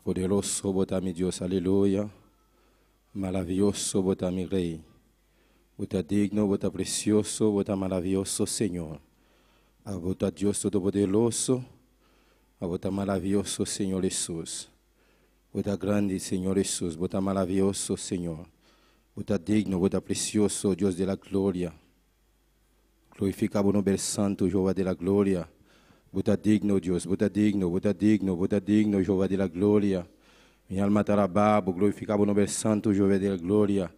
Poderoso bota mi Dios, aleluya. Maravilloso bota mi Rey. Bota digno, bota precioso, bota maravilloso, Señor. A bota Dios Todopoderoso, a bota maravilloso, Señor Jesús. Bota grande, Señor Jesús, bota maravilloso, Señor. Bota digno, bota precioso, Dios de la gloria. Glorificado nombre santo, Jehová de la gloria. Bota digno, Dios, bota digno, bota digno, bota digno, Jehová de la gloria. Minha alma tarababo, glorificado nombre santo, Jehová de la gloria.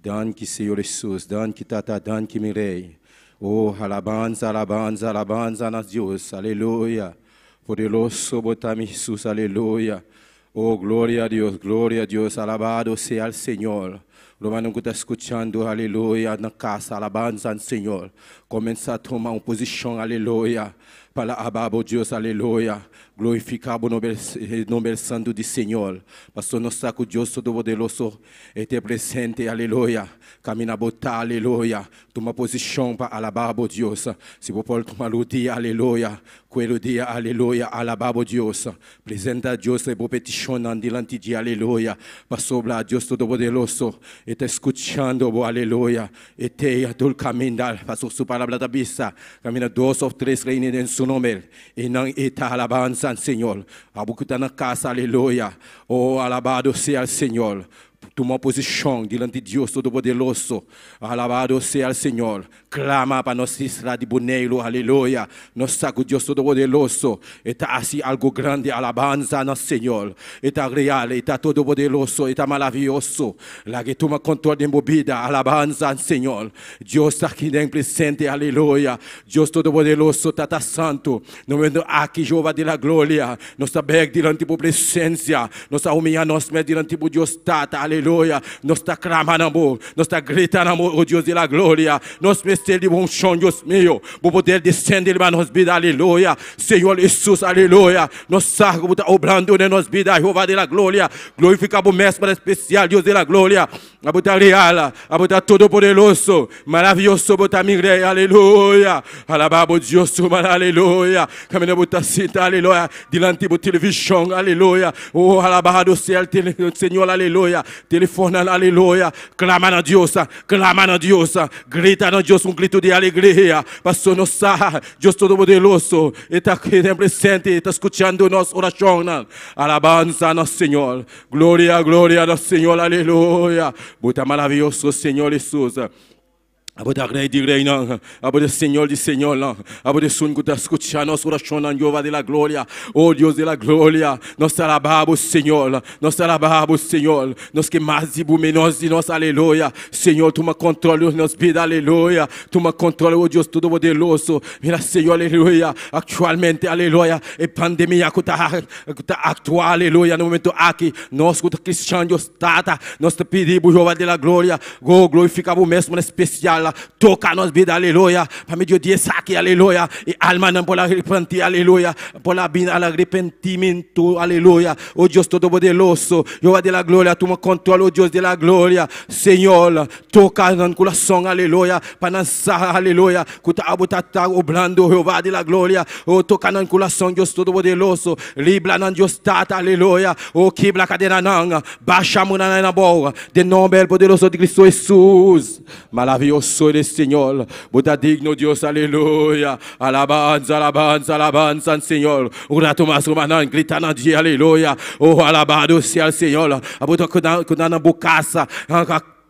Danke, Senhor Jesus, danke, tata, danke, meu Rei. Oh, alabanza, alabanza, alabanza a Deus, aleluia. Poderoso bota-me Jesus, aleluia. Oh, glória a Deus, alabado seja o Senhor. O irmão que está escutando, aleluia, na casa, alabanza ao Senhor. Começa a tomar uma posição, aleluia. Para alabar o Deus, aleluia. Glorificar o nome santo do Senhor. Pastor, nós sabemos que o Deus Todo-Poderoso está presente, aleluia. Camina botar, aleluia. Toma posição para alabar o Deus. Se você pode tomar o dia, aleluia. Quero dia, aleluia. Alabar o Deus. Presenta a Deus e petição diante de aleluia. Pastor, o Deus Todo-Poderoso está escutando, aleluia. E tem todo caminho, pastor, sua palavra da vista. Camina 2 ou 3 reunidos em seu nome. E não está alabança. Senhor, a boca está na casa, aleluia. Oh, alabado seja o Senhor. Toma posição diante de Deus Todo-Poderoso. Alabado seja o Senhor. Clama para nós Israel de boneiro, aleluia. Nós sabemos que Deus Todo-Poderoso está assim algo grande, alabanza no Senhor. Está real, está todo-poderoso, está maravilhoso. Lá que toma controle de movida, alabanza ao Senhor. Deus está aqui dentro presente, aleluia. Deus Todo-Poderoso está santo. No momento aqui, Jeová de la glória. Nós sabemos diante da presença. Nós estamos humilhando nós diante de Deus, aleluia. Nós estamos clamando, nós estamos gritando, oh Deus de la glória. Nós precisamos de bom chão, Deus meu. Para poder descender em nossa vida, aleluia. Senhor Jesus, aleluia. Nós sabemos que está obrando em nossa vida, Jeová de la glória. Glorificamos o mestre especial, Deus de la glória. A botar real, a botar todo poderoso, maravilhoso, botar mi Rei, aleluia. Alabamos Deus, aleluia. Caminhamos botar cinta, aleluia. Diante da televisão, aleluia. Oh, alabado seja o Senhor, aleluia. Telefona, aleluia. Clama a Deus, grita a Deus, grito de alegria. Pastor, nós Deus Todo-Poderoso está aqui presente, está escutando nossa oração. Alabanza ao Senhor. Glória ao Senhor, aleluia. Bota maravilhoso, Senhor Jesus. Abota Rei de Rei, não. Abota Senhor de Senhor, não. Abota Sun que está escutando nossa oração, Jeová de la glória. Oh Deus de la glória. Nós alabamos, Senhor. Nós alabamos, Senhor. Nós que mais e menos de nós, aleluia. Senhor, toma controle de nossa vida, aleluia. Toma controle, oh Deus Todo-Poderoso. Mira, Senhor, aleluia. Actualmente, aleluia. E pandemia que está atual, aleluia. No momento aqui, nós que cristãos, tata. Nós te pedimos, Jeová de la glória. Glorificamos o mesmo especial. Toca nos vida, aleluia. Para meio dia saque, aleluia. E alma não por arrepentir, aleluia. Por arrependimento, aleluia. O Deus Todo-Poderoso, Jeová de la glória, toma controle, o Deus de la glória. Senhor, toca no coração, aleluia. Para dançar, aleluia. Que está obrando, Jeová de la glória. O toca no coração, Deus Todo-Poderoso. Libra no Deus Tata, aleluia. O quebra a cadeira, não. Baixa a mão na boa. De nome poderoso de Cristo Jesus. Maravilhoso. Soy el Señor, bota digno Dios, aleluya. Alabanza, alabanza, alabanza al Señor. Un rato más, hermano, gritando a Dios, aleluya. Oh, alabado sea el Señor. Bota con una bocaza.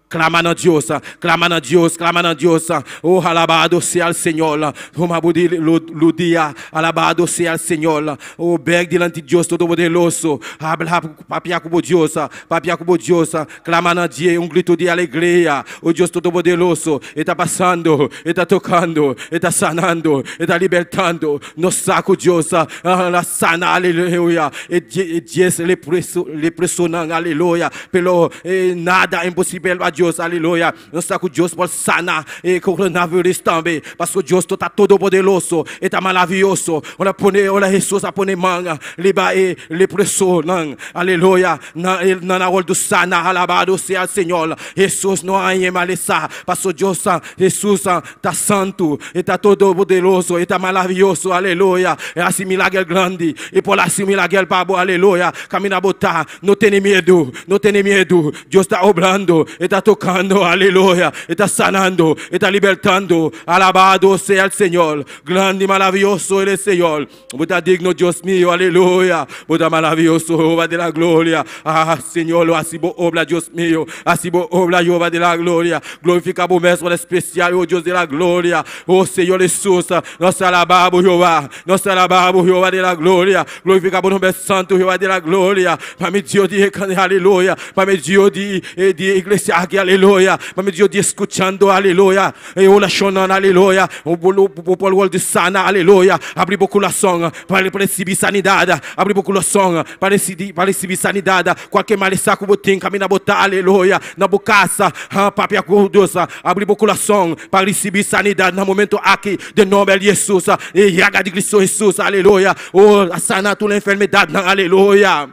Clamando a Deus, clamando a Deus, clamando a Deus. Oh, alabado seja o Senhor. Vamos abrir o dia, alabado seja o Senhor. Oh, beg diante de Deus Todo-Poderoso. Habla papia com Deus, papia com Deus. Clamando a Deus, grito de alegria. O Deus Todo-Poderoso está passando, está tocando, está sanando, está libertando. Nos saco Deus, la sana, aleluia. E Deus lhe pressionando, aleluia. Pelo nada é impossível a Deus. Dios, aleluya. Nós está com Deus por sanar e coronavirus também. Parce que Deus está todo poderoso, está maravilhoso. Olha Jesus a poner manga, liba e leproso, não. Aleluia. Na hora do sana, alabado seja o Senhor. Jesus não há em maleza. Parce que Deus, Jesus está santo, está todo poderoso, está maravilhoso, aleluia. É assim milagre grande. E por assim milagre babo, aleluia. Camina botar, não tem medo, não tem medo. Deus está obrando, está tocando, aleluia. Está sanando, está libertando. Alabado seja o Senhor. Grande, maravilhoso é o Senhor. Você digno, Deus mío, aleluia. Você maravilhoso, Jehová de la gloria. Ah, Senhor, assim bo obra, Deus mío. Assim bo obra, Jehová de la gloria. Glorifica o mestre especial, o Deus de la gloria. Oh, Senhor Jesus, nós alabamos, Jehová. Nós alabamos, Jehová de la gloria. Glorifica o nome santo, Jehová de la gloria. Para me Deus de aleluia. Para me Deus de igreja aqui, aleluia. Para me Deus de escutando, aleluia. E oracionando, aleluia. O povo de sana, aleluia. Abre o coração para receber sanidade. Abre o coração para receber sanidade. Qualquer maleza que você tem, caminha botar, aleluia. Na boca casa, papai gordosa. Abre o coração para receber sanidade no momento aqui, de nome de Jesus. E haga de Cristo Jesus, aleluia. Oh, sana toda enfermidade, aleluia.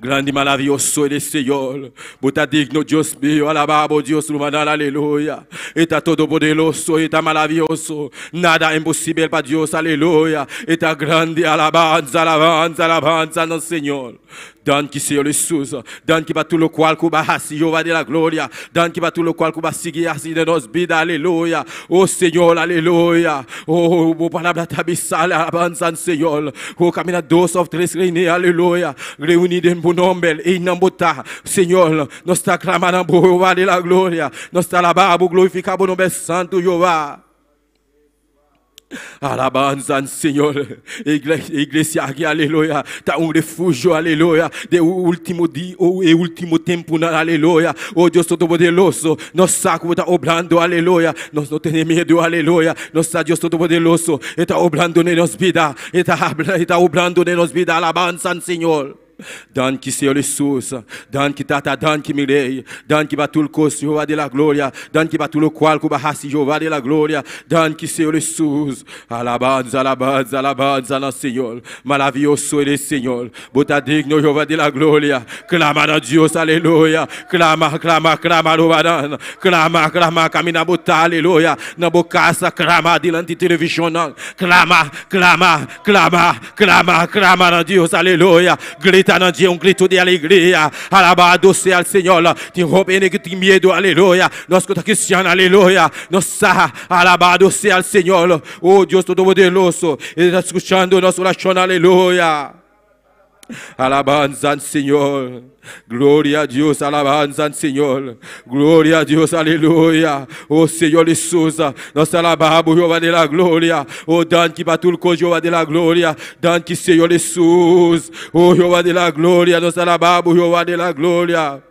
Grande e maravilhoso é o Senhor. Você digno, Deus meu, alabado, Deus humano, aleluia. Está todo poderoso, está maravilhoso. Nada é impossível para Deus, aleluia. Está grande, alabanza, alabanza, alabanza no Senhor. Danke, Senhor Jesus. Danke para tudo o qual que vai assim, Jeová de la glória. Danke para tudo o qual que vai seguir assim de nós vida, aleluia. Oh Senhor, aleluia. Oh, palavra tabissal, alabanza, Senhor. Oh, caminha dois ou três reunidos, aleluia. Reunidos em bom nome e não botar, Senhor. Nós está clamando por Jeová de la glória. Nós está alabando, glorificar o nome santo, Jeová. Alabanza, Senhor. Igreja aqui, aleluia. Está refúgio, aleluia. De último dia, e último tempo, aleluia. Oh Deus Todo-Poderoso. Nós sabemos que está obrando, aleluia. Nós não temos medo, aleluia. Nós sabemos Deus Todo-Poderoso. Está obrando em nossa vida. Está obrando em nossa vida. Alabanza, Senhor. Danke, Senhor Jesus. Danke, Tata, danke, Mirei. Danke, Batulco, Jeová de la glória. Danke, Batulco, Kubahasi, Jeová de la glória. Danke, Senhor Jesus. Alabanza, alabanza, alabanza, nosso Senhor. Maravilhoso é o Senhor. Bota digno, Jeová de la glória. Clama a Deus, aleluia. Clama, clama, clama, Rubaran. Clama, clama, camina, bota, aleluia. Na bocaça, clama, diante de televisão. Clama, clama, clama, clama, clama a Deus, aleluia. Grita no dia grito de alegria. Alabado seja o Senhor. Tem roupa que tem medo, aleluia. Nós que cristianos, aleluia. Nossa, alabado seja o Senhor. Oh Deus Todo-Poderoso. Ele está escutando nossa oração, aleluia. Alabanza, Senhor. Glória a Deus, alabanza, Senhor. Glória a Deus, aleluia. Oh Senhor Jesus, nós alabamos, Jeová de la glória. Oh, danke para tudo com Jeová de la glória. Danke, Senhor Jesus. Oh, Jeová de la glória, nós alabamos, Jeová de la glória.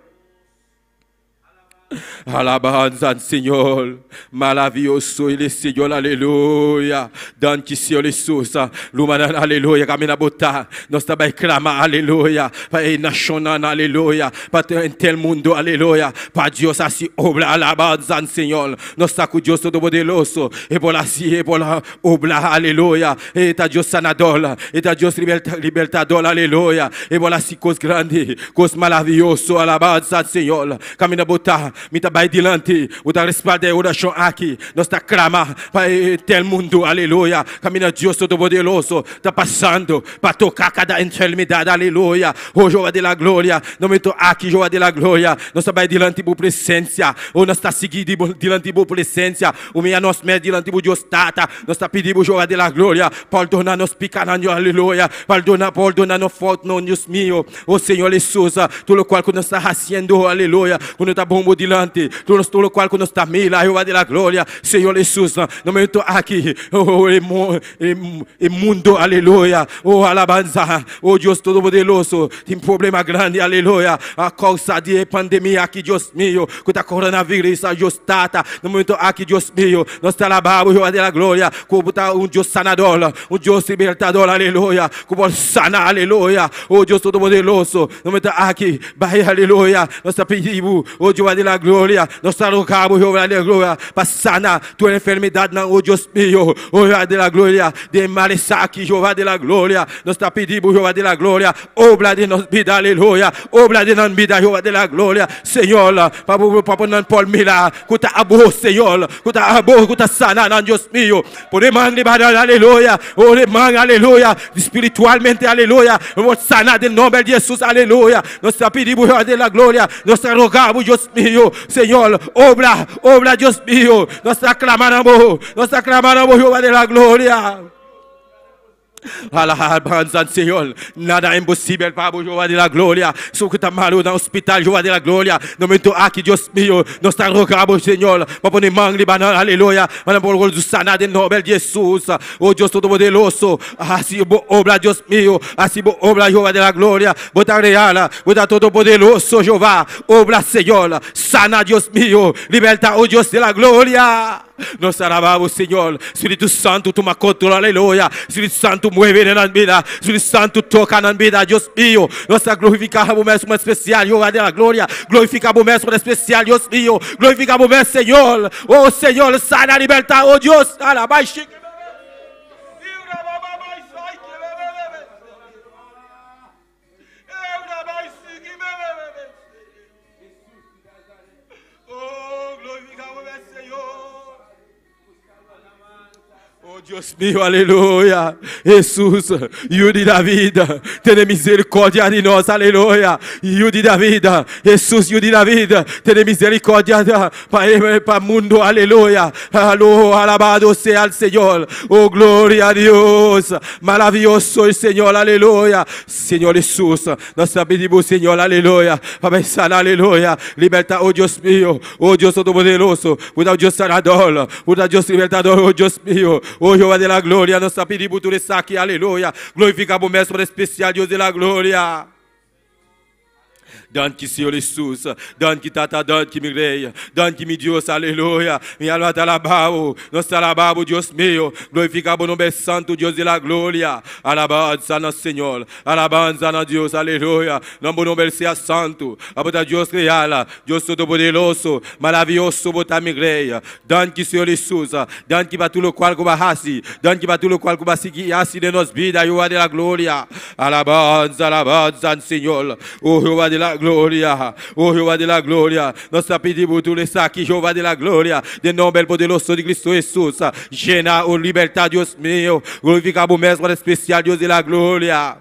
Alabanza, Senhor. Maravilhoso ele, Senhor, aleluia. Danke, Senhor Jesus. Lumana, aleluia. Camina botar. Nós também clamar, aleluia. Para a nação, aleluia. Para em tel mundo, aleluia. Para Deus assim obra, alabanza, Senhor. Nós está com Deus Todo-Poderoso. E por assim, e por obra, aleluia. E está Deus sanador. E está Deus libertador, aleluia. E por assim, coisa grande, coisa maravilhosa, alabanza, Senhor. Camina botar. Me trabalha dilante, o da respaldo é oração aqui. Nós está clamando para tel mundo, aleluia. Camina Deus Todo-Poderoso, está passando para tocar cada enfermidade, aleluia. Oh, Jeová de la glória, no momento aqui, Jeová de la glória. Nós está dilante da presença, ou nós está seguindo dilante da presença. O meia nós me dilante do Deus Tata. Nós está pedindo Jeová de la glória, perdona nos pecados, aleluia. Perdona nos faltas, Deus meu. Oh, Senhor Jesus, tudo o qual nós está fazendo, aleluia. Quando está bom dilante dilante, todo lo cual que nos está mila, Jehová de la gloria, Senhor Jesus, no momento aqui, oh, o mundo, aleluia, oh, alabanza, oh, Deus Todo-Poderoso, tem problema grande, aleluia, a causa de pandemia aqui, Deus meu, que tá coronavírus, Deus tata, no momento aqui, Deus meu, nós te alabamos, Jehová de la gloria, como tá Deus sanador, Deus libertador, aleluia, como sana, aleluia, oh, Deus Todo-Poderoso, no momento aqui, vai, aleluia, nós te pedimos, oh, Jehová de la gloria, nós te rogamos, Jehová de la gloria, para sanar tua enfermidade, oh, Deus meu, oh, Jehová de la gloria, de males aqui, Jehová de la gloria, nós te pedimos, Jehová de la gloria, obra de nos vida, aleluia, obra de nos vida, Jehová de la gloria, Senhor, para não pôr milagre, que tá abo, Senhor, que tá abo, que tá sana, não, Deus meu, podemos liberar, aleluia, oh, aleluia, espiritualmente, aleluia, vamos sanar de nome de Jesus, aleluia, nós te pedimos, Jehová de la gloria, nós te rogamos, Deus meu, Senhor, obra, Deus meu, nós te aclamamos, Jehová de la gloria. Alabanza, Senhor, nada é impossível para o Jeová de la glória. Só que está malo no hospital, Jeová de la glória. No momento aqui, Deus meu, nós te rogamos, Senhor, para poder mangle, aleluia, para poder sanar de nome de Jesus, oh Deus Todo-Poderoso. Assim, obra, Deus meu, assim, obra, Jeová de la glória, bota real, bota Todo-Poderoso, Jeová, obra, Senhor, sana, Deus meu, liberta, oh Deus de la glória. Nós alabamos, Senhor, Espírito Santo, toma controle, aleluia, Espírito Santo, mueve na vida, Espírito Santo, toca na vida, Deus meu, nós glorificamos o mesmo especial, Jeová de la glória, glorificamos o mesmo especial, Deus meu, glorificamos o mesmo, Senhor, oh Senhor, sana, liberta, oh Deus, alabaixe. Deus meu, aleluia, Jesus, Yudi da vida, tenha misericórdia de nós, aleluia, Yudi da vida, Jesus, Yudi da vida, tenha misericórdia para o mundo, aleluia, alabado seja o Senhor, oh glória a Deus, maravilhoso o Senhor, aleluia, Senhor Jesus, nós te pedimos, Senhor, aleluia, para pensar, aleluia, liberta, oh Deus meu, oh Deus Todo-Poderoso, o Deus sanador, o Deus libertador, oh Deus meu, oh Jehová de la glória, nós te pedimos tudo isso aqui, aleluia. Glorificamos o mestre especial, Deus de la glória. Donne qui Senhor Jesus, donne qui tata, donne qui me rei, donne qui me Deus, aleluia. Minha alma te alabamos, nós te alabamos, Deus meu. Glorificamos o nome santo, Deus de la glória. Alabanza no Senhor, alabanza no Deus, aleluia. Nosso nome seja santo, a Deus real, Deus Todo-Poderoso, maravilhoso, bota me rei. Donne qui Senhor Jesus, donne qui va tout le qual que va hasi, donne qui va tout le qual que va seguir hasi de nos vidas, Jehová de la glória. Alabanza, alabanza, Senhor, oh Jehová de la glória, oh Jeová de la glória, nós te pedimos tudo isso aqui, Jeová de la glória, de nome poderoso de Cristo Jesus, llena o libertad, Deus meu, glorificamos o mesmo especial, Deus de la glória.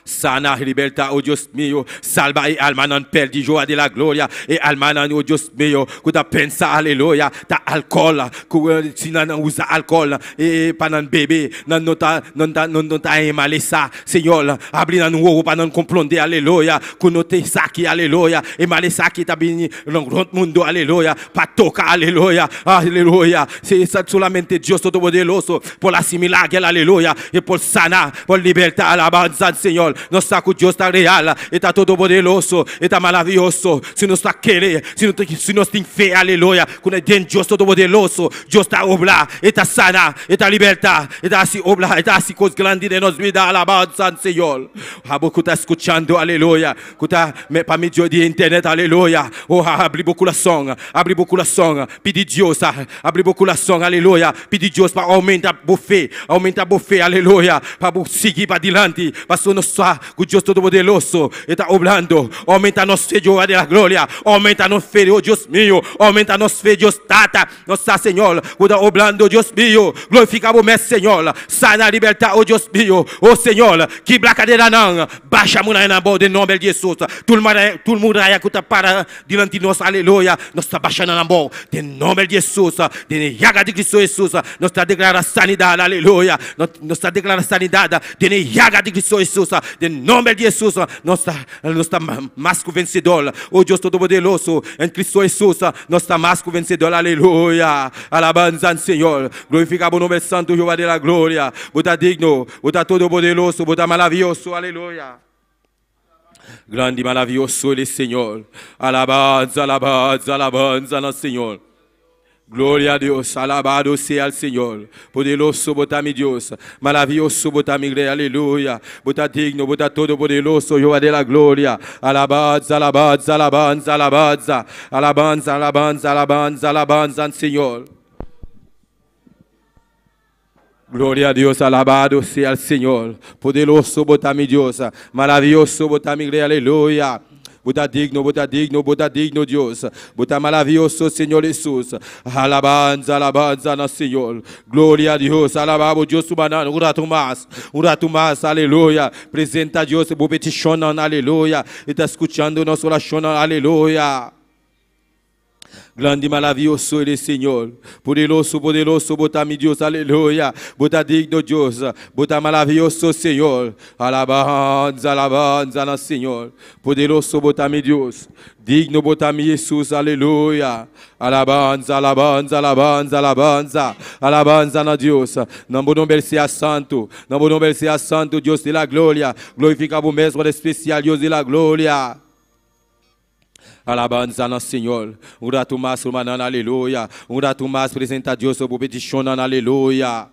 Sana, liberta, oh Deus meu, salva e alma não perde, Jeová de la glória, e alma não, oh Deus meu, que ta pensa, aleluia, ta álcool, que se não usa álcool, e para não beber, não tá emalessa, Senhor, abre não o para não compreender, aleluia, que não tem saque, aleluia, e malessa que tá bem no mundo, aleluia, para tocar, aleluia, aleluia, c'est solamente Deus Todo-Poderoso, por assimilar, aleluia, e por sanar, por libertar, alabanza, Senhor. Nós está com Deus, está real, está todo-poderoso, está maravilhoso. Se nós está querer, se nós tem fé, aleluia, quando é dentro de Deus todo-poderoso, Deus está obrar, está sanar, está libertar, está assim obrar, está assim coisa grande de nós vida, alabanza, Senhor. A boca está escutando, aleluia, que está para meio de internet, aleluia. Oh, abre o coração, pedir Deus, abre o coração, aleluia, pedir Deus para aumentar a fé, aleluia, para seguir para diante, para que o Deus Todo-Poderoso está obrando, aumenta nossa fé, Jeová de la glória, aumenta nossa fé, oh Deus meu, aumenta nossa fé, Deus Tata, nossa Senhor, que está obrando, Deus meu, glorifica o mestre, Senhor, sana, liberta, oh Deus meu, oh Senhor, que cadeira não, baixa a mão na boa, de nome de Jesus, todo mundo aí que está para diante de nós, aleluia, nós está baixando na boa, de nome de Jesus, de Yaga de Cristo Jesus, nós está declarando sanidade, aleluia, nós está declarando sanidade, de Yaga de Cristo Jesus, de nome de Jesus, nós está mais que vencedor. Oh Deus Todo-Poderoso, em Cristo Jesus, nós está mais que vencedor. Aleluia. Alabanza, Senhor. Glorificado o nome santo, Jeová de la glória. Bota digno, bota todo-poderoso, bota maravilhoso. Aleluia. Grande e maravilhoso Ele, Senhor. Alabanza, alabanza, alabanza, nosso Senhor. Glória a Deus, alabado seja o Senhor. Poderoso, bota mi Deus. Maravilhoso, bota mi Rei, aleluia. Bota digno, bota todo poderoso, Jeová de la glória. Alabanza, alabanza, alabanza, alabanza. Alabanza, alabanza, alabanza, alabanza, Senhor. Glória a Deus, alabado seja o Senhor. Poderoso, bota mi Deus. Maravilhoso, bota mi Rei, aleluia. Bota digno, bota digno, bota digno, Deus. Bota maravilhoso, Senhor Jesus. Alabanza, alabanza, nosso Senhor. Glória a Deus, alabado Deus subanano. Um rato mais, aleluia. Presenta a Deus, vou peticionar, aleluia. E está escutando nossa oração, aleluia. Grande e maravilhoso Ele, Senhor. Poderoso, poderoso, bota mi Deus, aleluia. Bota digno, Deus. Bota maravilhoso, Senhor. Alabanza, alabanza, nosso Senhor. Poderoso, bota mi Deus. Digno, bota mi Jesus, aleluia. Alabanza, alabanza, alabanza, alabanza. Alabanza, na Deus. Não vou nome seja santo. Não vou nome seja santo, Deus de la glória. Glorifica o mesmo especial, Deus de la glória. Alabanza, nosso Senhor. Um rato mais, humanando, aleluia. Um rato mais, apresenta a Deus, sobre o peticionando, aleluia.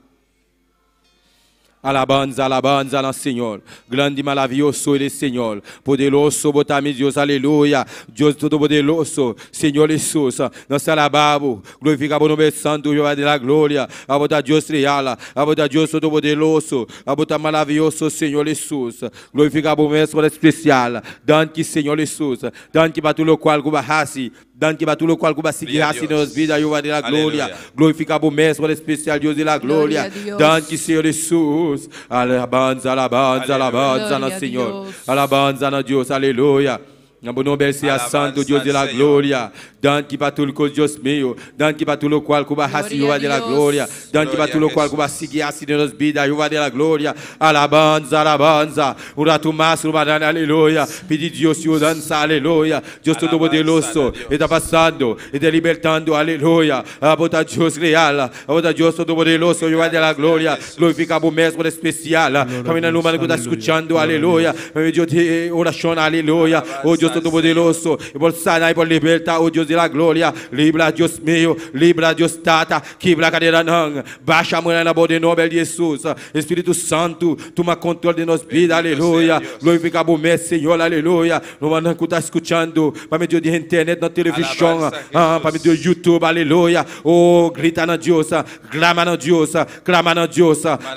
Alabanza, alabanza, nosso Senhor. Grande e maravilhoso Ele, Senhor. Poderoso, bota-me Deus, aleluia. Deus todo-poderoso, Senhor Jesus. Nós alabamos, glorificamos o nome santo, Jeová de la glória. A botar Deus real, a botar Deus todo-poderoso, a botar maravilhoso, Senhor Jesus. Glorificamos o mesmo especial. Dante, Senhor Jesus. Dante, para tudo o qual gubarrasse. Dante, para tudo o qual gubarrasse, em nossas vidas, Jeová de la glória. Glorificamos o mesmo especial, Deus de la glória. Dante, Senhor Jesus. Alabanza, alabanza, alabanza, nosso Senhor. Alabanza, na Deus, aleluia. Namo nome seja santo, Deus de la glória. Dante para tudo com Deus meu. Dante para tudo o qual cuba raci, Jeová de la glória. Dante para tudo o qual cuba seguir assim de nos vida, Jeová de la glória. Alabanza, alabanza. Um rato mais, aleluia. Pedir Deus te dança, aleluia. Deus todo poderoso, está passando, está libertando, aleluia. A botar Deus real, a botar Deus todo poderoso, Jeová de la glória. Glorifica o mesmo especial. Caminhando no humano que está escutando, aleluia. Deus de oração, aleluia. Oh Deus todo-poderoso, e por sanar e por libertar, oh Deus de la glória, libra Deus meu, libra Deus tata, quebra a cadeira não, baixa a mulher na boa de nome de Jesus, Espírito Santo, toma controle de nossa vida, aleluia, glorifica o meu Senhor, aleluia, no ano que está escutando, para meio de internet, na televisão, para meio de YouTube, aleluia, oh, grita na Deus, clama na Deus,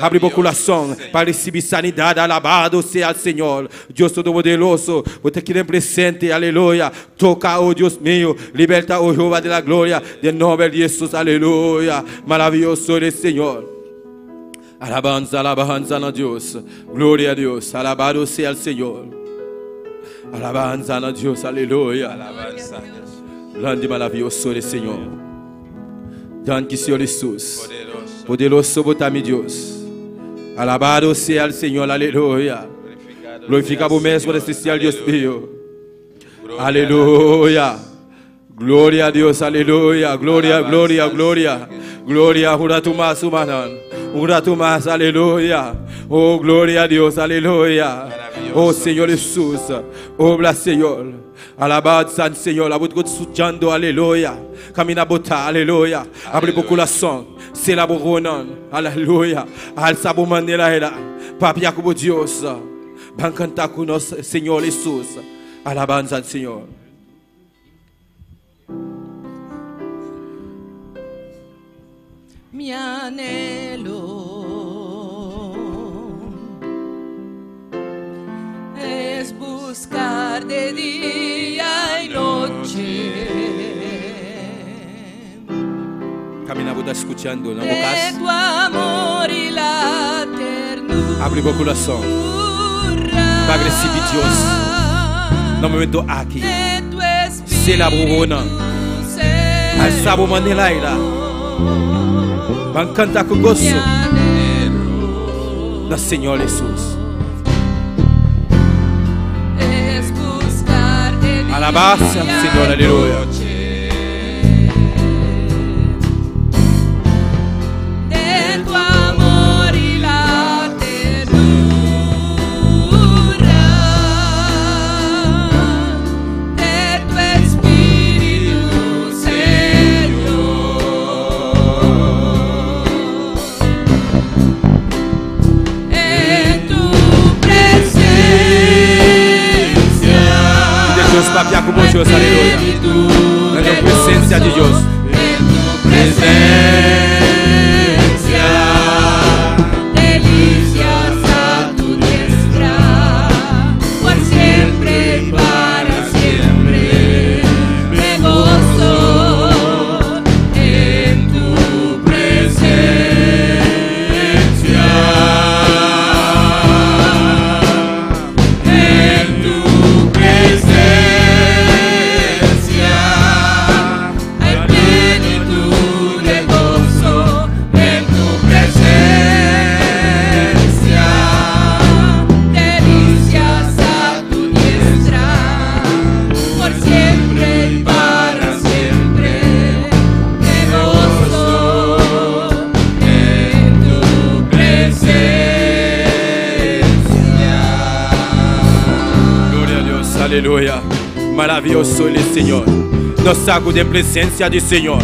abre o coração, para receber sanidade, alabado seja o Senhor, Deus todo-poderoso, você que presente, aleluia. Toca, oh Deus meu, liberta, oh Jeová de la glória, de nome de Jesus, aleluia. Maravilhoso é o Senhor. Alabanza, alabanza a Deus. Glória a Deus. Alabado seja o Senhor. Alabanza a Deus, aleluia. Alabanza a Deus. Grande e maravilhoso é o Senhor. Danke, Senhor Jesus. Poderoso, bota-me Deus. Alabado seja o Senhor, aleluia. Glorificado o mesmo especial Deus meu. Aleluia. Glória a Deus, aleluia. Glória, glória, glória. Glória, um rato mais, humanan. Um rato mais, aleluia. Oh, glória a Deus, aleluia. Oh, Senhor Jesus. Obra, Senhor. Alabado, Santo Senhor. Abuto escutando, aleluia. Camina botar, aleluia. Abre o coração. Se la boronan, aleluia. Alça a maneira era. Papia como Deus. Vamos cantar com nosso Senhor Jesus. Alabanza al Señor. Mi anhelo es buscar de día y noche. Camina, vos estás escuchando, ¿no? De tu amor y la ternura. Abre o coração. Para recibir Deus. No momento aqui, se la burona, al sabo manelaira, van cantar com gozo, no Senhor Jesus. Alabanza al Señor, aleluya. De tu amor y la ternura, de tu espíritu, Señor, en tu presencia. Dios papia como Dios, aleluya. En la presencia de Dios. En tu presencia, delicias a tu diestra, por siempre y para siempre me gozo en tu presencia. En tu presencia hay plenitud de gozo, en tu presencia, delicias a tu diestra, por siempre y para siempre me gozo en tu presencia. Gloria a Dios, aleluya. Maravilloso el Señor. Nos saco de presencia del Señor.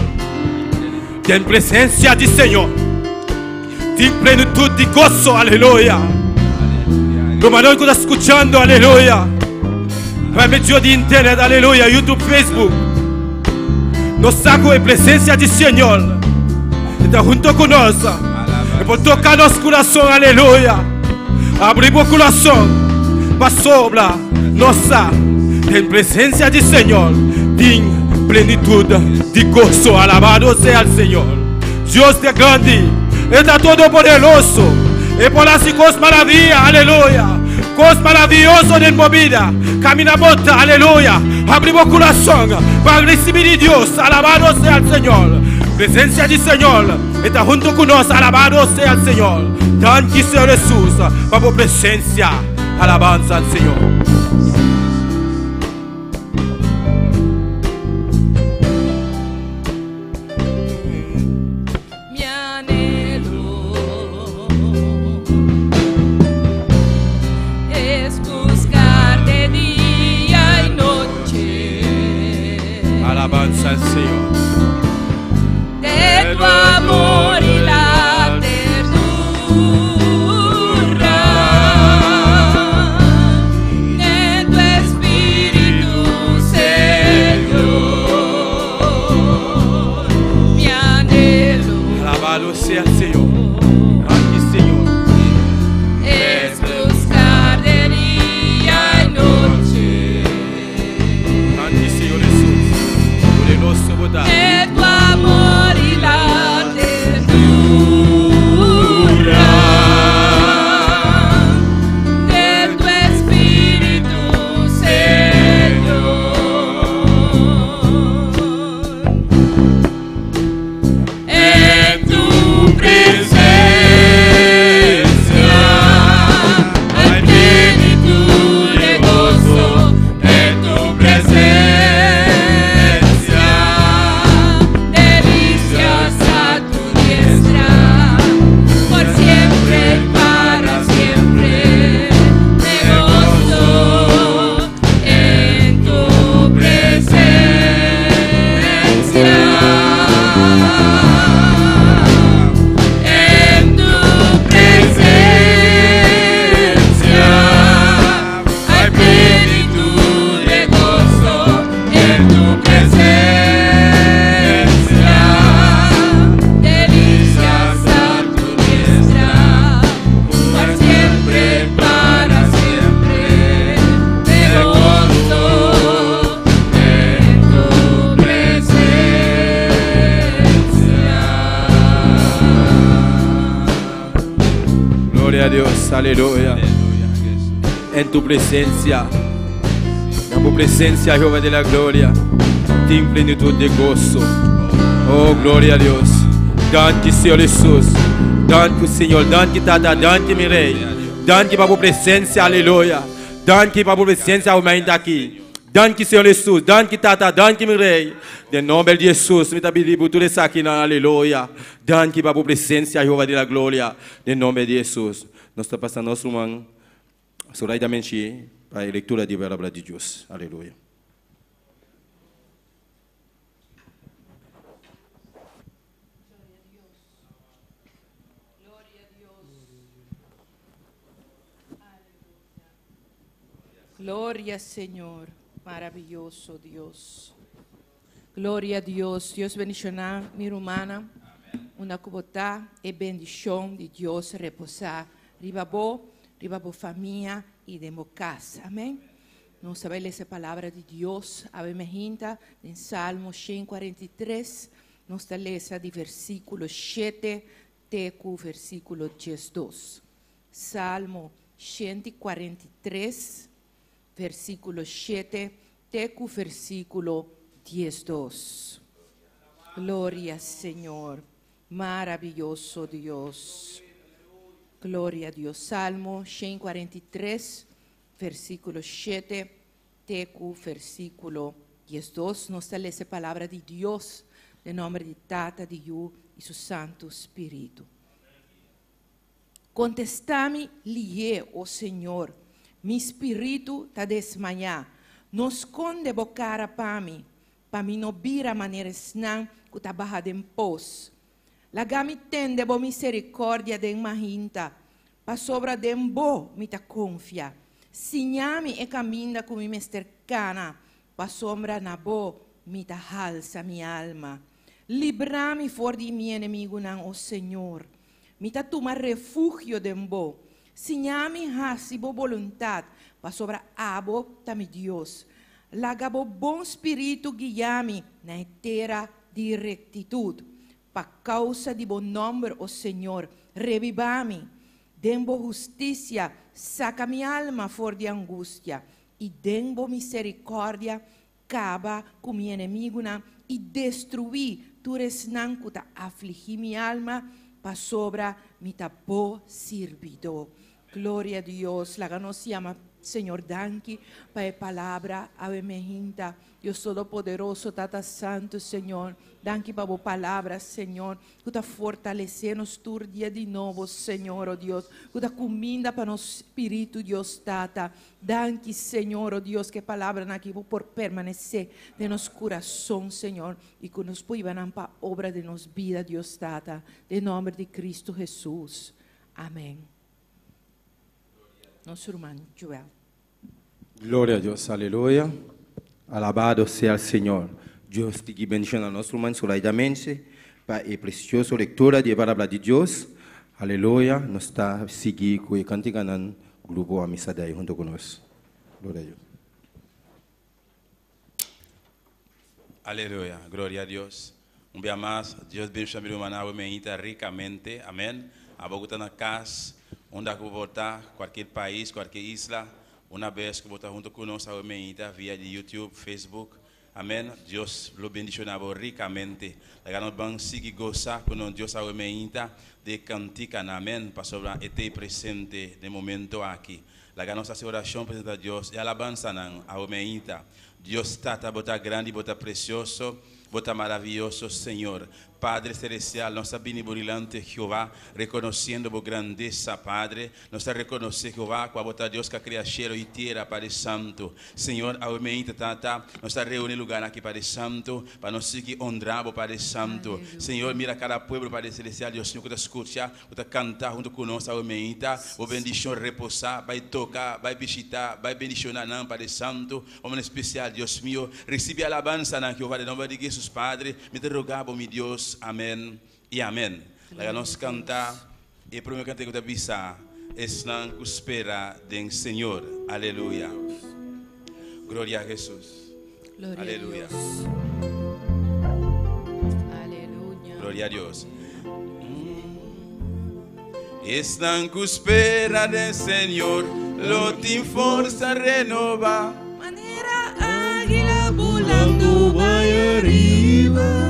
De presencia del Señor. De plenitud de gozo, aleluya. Como no está escuchando, aleluya. Por medio de internet, aleluya. YouTube, Facebook. Nos saco de presencia del Señor. Está junto con nosotros. Y por tocar nuestro corazón, aleluya. Abrimos el corazón. Para sobra nossa en presencia del Señor, en plenitud de gozo. Alabado sea el Señor. Dios de grande, está todo poderoso, y por las cosas maravilla, aleluya. Cosas maravillosas en mi vida. Caminamos, aleluya. Abrimos corazón para recibir de Dios. Alabado sea el Señor. Presencia del Señor está junto con nosotros. Alabado sea el Señor. Danke sea Jesús para tu presencia. Alabanza al Señor. Mi anhelo es buscar de día y noche. Alabanza al Señor. De tu amor y la ternura, de tu espíritu, Señor, mi anhelo Alabado sea el Señor. Aquí, Señor. es buscar de día y noche. Aquí, Señor Jesús. Poderoso botar. De tu amor y la ternura, de tu espíritu, Señor, en tu presencia hay plenitud de gozo, en tu presencia, delicias a tu diestra, por siempre y para siempre me gozo en tu presencia. En tu presencia hay plenitud de gozo, en tu presencia, delicias a tu diestra, por siempre y para siempre me gozo en tu presencia. Gloria a Dios, aleluya. En tu presencia, en tu presencia, Jehová de la gloria, en plenitud de gozo. Oh, gloria a Dios. Danke, Señor Jesús. Danke, Señor. Danke, Tata. Danke, mi Rey. Danke para tu presencia, aleluya. Danke para tu presencia, alma ainda aqui. Danke, Senhor Jesus. Danke, Tata. Danke, meu rei. Em nome de Jesus, me pedir por tudo isso aqui, aleluia. Danke para a presença, Jeová da glória. Em nome de Jesus. Nós estamos passando nosso irmão, rapidamente, para a leitura da palavra de Deus. Aleluia. Gloria, Señor, maravilloso Dios. Gloria a Dios. Dios bendicionar mi hermana. Una cubota y bendición de Dios reposar. Riba bo familia y de casa. Amén. Nos sabe esa palabra de Dios. A me hinta en Salmo 143. Nos da esa de versículo 7 teco versículo 12. Salmo 143. Versículo 7, teco versículo 12. Gloria, Señor, maravilloso Dios. Gloria a Dios. Salmo 143, versículo 7, teco versículo 12. Nos da essa palavra de Deus, em nome de Tata, de Yu e su Santo Espírito. Contestame, lié, oh Senhor. Mi espírito está desmanhado. Não esconde bocara para mim não vir a maneira senão que está barrada em pós. Laga-me tende bo misericórdia de mahinta, para sobra de bo me ta confia. Sinhame e caminha com mi mestercana, para sombra na bo me ta halsa mi alma. Libra-me for de mi inimigo não, ó Senhor. Me ta toma refúgio de bo. Sinhame hasi bo voluntade, para sobra abo tami Deus. Laga bo bom espírito guiame na inteira de rectitude. Para causa de bom nome, ó Senhor, reviva-me. Dembo justiça, saca minha alma fora de angústia. E dembo misericórdia, caba com meu inimigo e destruir tu resnan que afligir minha alma, para sobra mi tapo servidor. Glória a Deus. La nos llama, Senhor, danke para a palavra, ave mejinta. Deus Todo-Poderoso, Tata Santo, Senhor. Danke para a palavra, Senhor. Que está fortalecendo-nos todo dia de novo, Senhor, oh Deus. Que está comida para o Espírito, Deus, Tata. Danke, Senhor, oh Deus, que a palavra aqui por permanecer de nosso coração, Senhor. E que nos puedan para a obra de nossa vida, Deus, Tata. Em nome de Cristo Jesus. Amém. Nosso irmão Joel. Glória a Deus, aleluia. Alabado seja o Senhor. Deus te bendiga a nosso irmão solidamente para a preciosa leitura da palavra de Deus. Aleluia. Nós estamos seguindo com o cantigo no grupo Amisadai junto conosco. Glória a Deus. Aleluya, gloria a Dios. Un día más, Dios bendiga a mi hermana, me invita ricamente, amén. A Bogotá na casa, onde eu vou votar, qualquer país, qualquer isla, uma vez que votar junto conosco, me invita via de YouTube, Facebook, amém. Deus lo bendiga ricamente. Lá nós vamos seguir gozar com Deus me invita de cantiga, amém, para sobre este presente de momento aqui. Lá nossa oração presente a Deus e alabança ao me invita. Deus está bota grande, bota precioso, bota maravilhoso, Senhor. Padre Celestial, nossa benevolente Jeová, reconhecendo a grandeza, Padre, nós reconhecemos Jeová, com a bota Deus que cria cielo e terra, Padre Santo. Senhor, ao mente, Tata, nós reunimos lugar aqui, Padre Santo, para nós seguir honrado, Padre Santo. Aleluia. Senhor, mira cada povo, Padre Celestial, Deus Senhor, que escuta, que cantar junto conosco, ao mente, o bendição repousar, vai tocar, vai visitar, vai bendicionar, não, Padre Santo, homem especial, Deus meu, recebe a alabança, não, Jeová, em nome de Jesus, Padre, me derrogava, meu Deus. Amém e amém. Lá nós cantar e primeiro cantar que bisa estão com espera do Senhor. Aleluia. Glória a Jesus. Glória Aleluia. a Deus. Aleluia. Glória a Deus. Estão com espera do Senhor, lo tem força renova. Maneira águila volando vai arriba.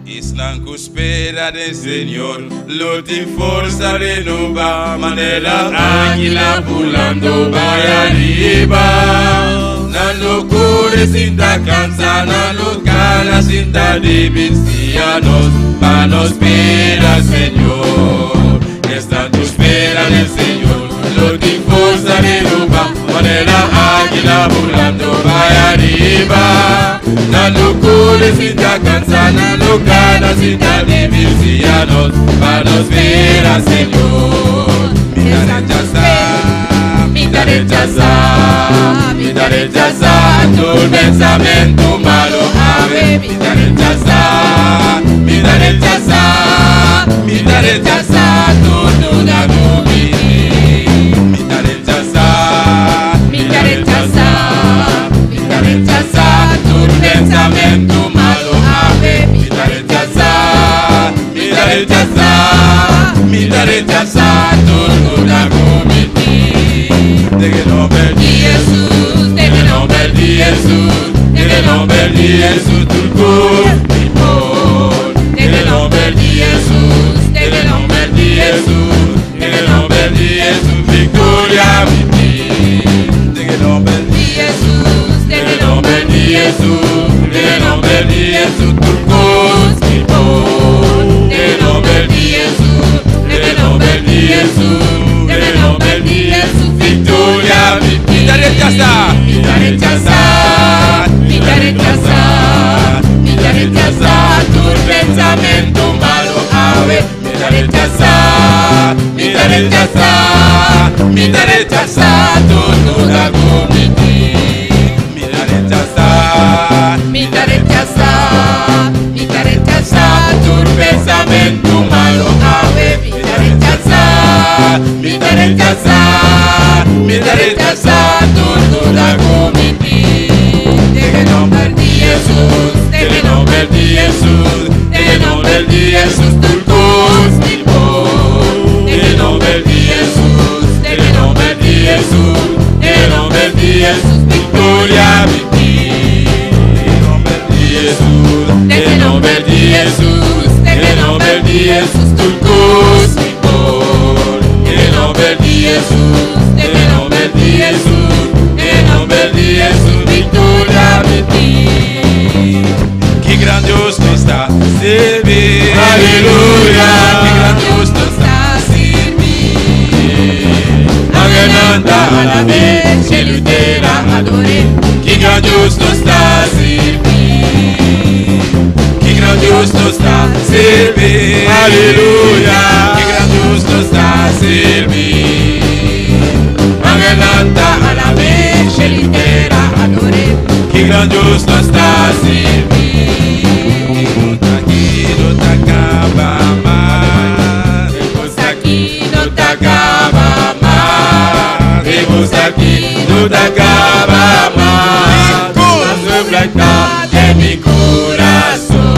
Estão Manco espera del Señor, luta y fuerza renova, manera águila volando va arriba. Na locura sin ta cansa, na locura sin ta divisiones, para nos espera Señor. Esta tu espera del Señor, luta y fuerza renova, manera águila volando va arriba. Na locura sin ta cansa, na locura sin ta divisiones, para nos espera Señor. Mita rechazar tu pensamiento malo, ave. Mita rechazar tu duda nubini. Mita rechazar tu pensamiento malo, ave. Mita rechazar tu duda nubini. De que no perdí Jesús, de que no perdí Jesús, de que no perdí Jesús, tu por. De que no perdí Jesús, de que no perdí Jesús, de que no perdí Jesús, victoria mi ti. De que no perdí Jesús, de que no perdí Jesús, de que no perdí Jesús, tu por. De que no perdí Jesús, de que no perdí Jesús, de que no perdí Jesús, victoria mi ti. Mita rechazar, tu pensamiento malo, ave. Mita rechazar tu duda comiti. Mita rechazar tu pensamiento malo, ave. Mita rechazar tu duda comiti. De que no perdí Jesús, de que no perdí Jesús, de que no perdí Jesús, tu por. De que no perdí Jesús, de que no perdí Jesús, de que no perdí Jesús, victoria mi ti. De que no perdí Jesús, de que no perdí Jesús, de que no perdí Jesús, tu por. De que no perdí Jesús, de que no perdí Jesús, de que no perdí Jesús, victoria mi ti. Qué grandioso está servir, aleluya. Qué grandioso está servir. Agananda a la vez, se lutera adore. Qué grandioso está servir. Qué grandioso está servir, aleluya. Qué grandioso está servir. Agananda a la vez, se lutera adore. Qué grandioso está servir. No te acaba más. Aquí no te acaba más. Aquí no te acaba más. La soledad de mi corazón.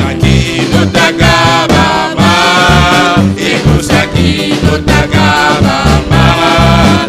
Aquí no te acaba más. Aquí no te acaba más.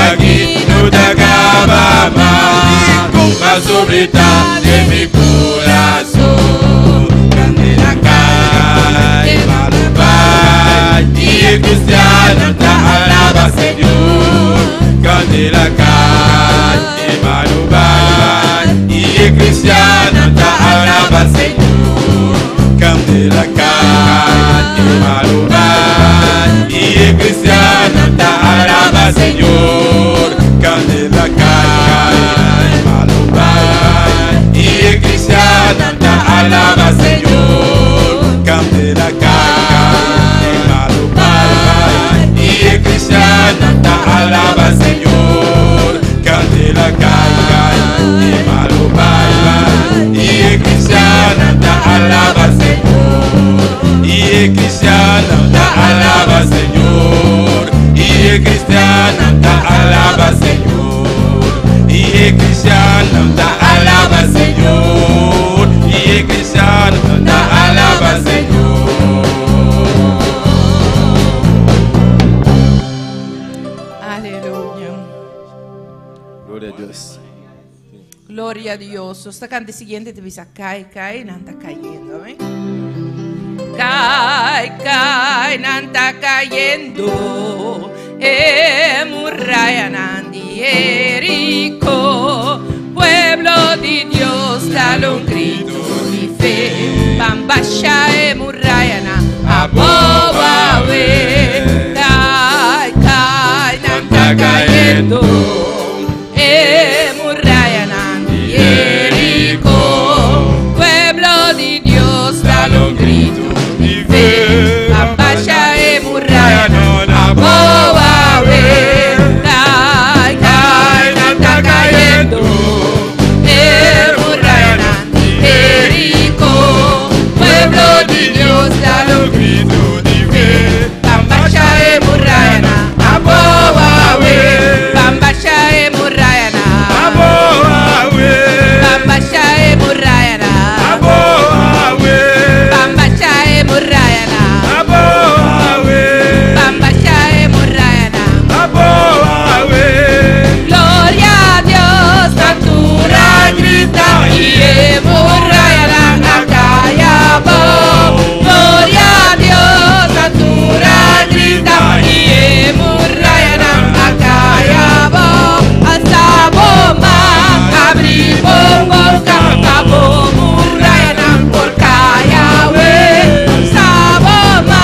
Aquí no te acaba más. La soledad de mi corazón. Candela cae, Malubai, y el cristiano te alaba Señor. Candela cae, Malubai, y el cristiano te alaba Señor. Candela cae, Malubai, y el cristiano te alaba Señor. Candela cae, Malubai, y el cristiano te alaba Señor. Candela cae, Malubai, y el cristiano te alaba Señor. Candela cae, Malubai, y el cristiano te alaba Señor. Gloria a Dios. Esta cante siguiente te dice cae, no está cayendo, ¿eh? Cae, no está cayendo. Muralla Nandi Jericó. Pueblo de Dios, dale un grito de fe. Bambasha muralla na aboba we. Cae, no está cayendo. Muralla Nandi Jericó. Pueblo de Dios, dale un grito de fe. Bambasha muralla na aboba we. Cae, no está cayendo. Muralla Nandi Jericó. Pueblo de Dios, dale un grito de fe. Bambasha muralla na aboba we. Bambasha muralla na aboba we. Bambasha muralla na aboba we. Bambasha muralla na aboba we. Bambasha muralla na aboba we. Gloria a Dios, natura grita y muralla na acayabo. Gloria a Dios, natura grita y muralla na acayabo. Hasta bomba, abri boca, abo muralla na por cayawe. Hasta bomba,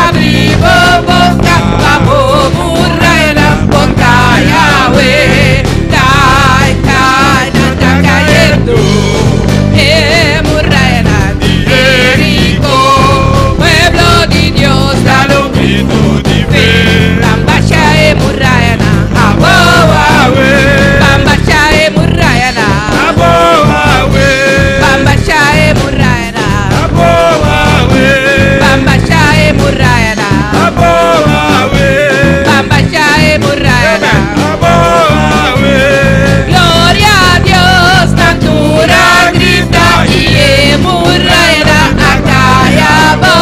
abri boca, abo muralla na por cayawe. Cae, no está cayendo. Muralla Nandi Jericó. Pueblo de Dios, dale un grito de fe. Bambasha muralla na aboba we. Bambasha muralla na aboba we. Bambasha muralla na aboba we. Bambasha muralla na aboba we. Bambasha muralla na aboba we. Gloria a Dios, natura grita y muralla na acayabo.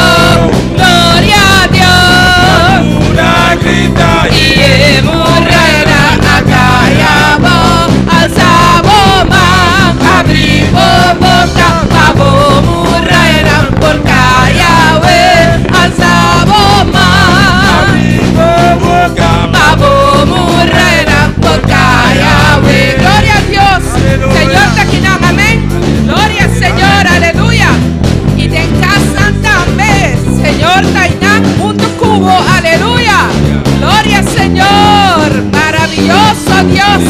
Gloria a Dios, natura grita y muralla na acayabo. Alza bomba, abri boca, abo muralla na por cayawe. Alza bomba, abri boca, abo muralla na por cayawe. Gloria a Dios, Señor Taquinam, amén. Gloria al Señor, aleluya. Y te encasan también, Señor Tainam, punto cubo, aleluya. Gloria al Señor, maravilloso Dios.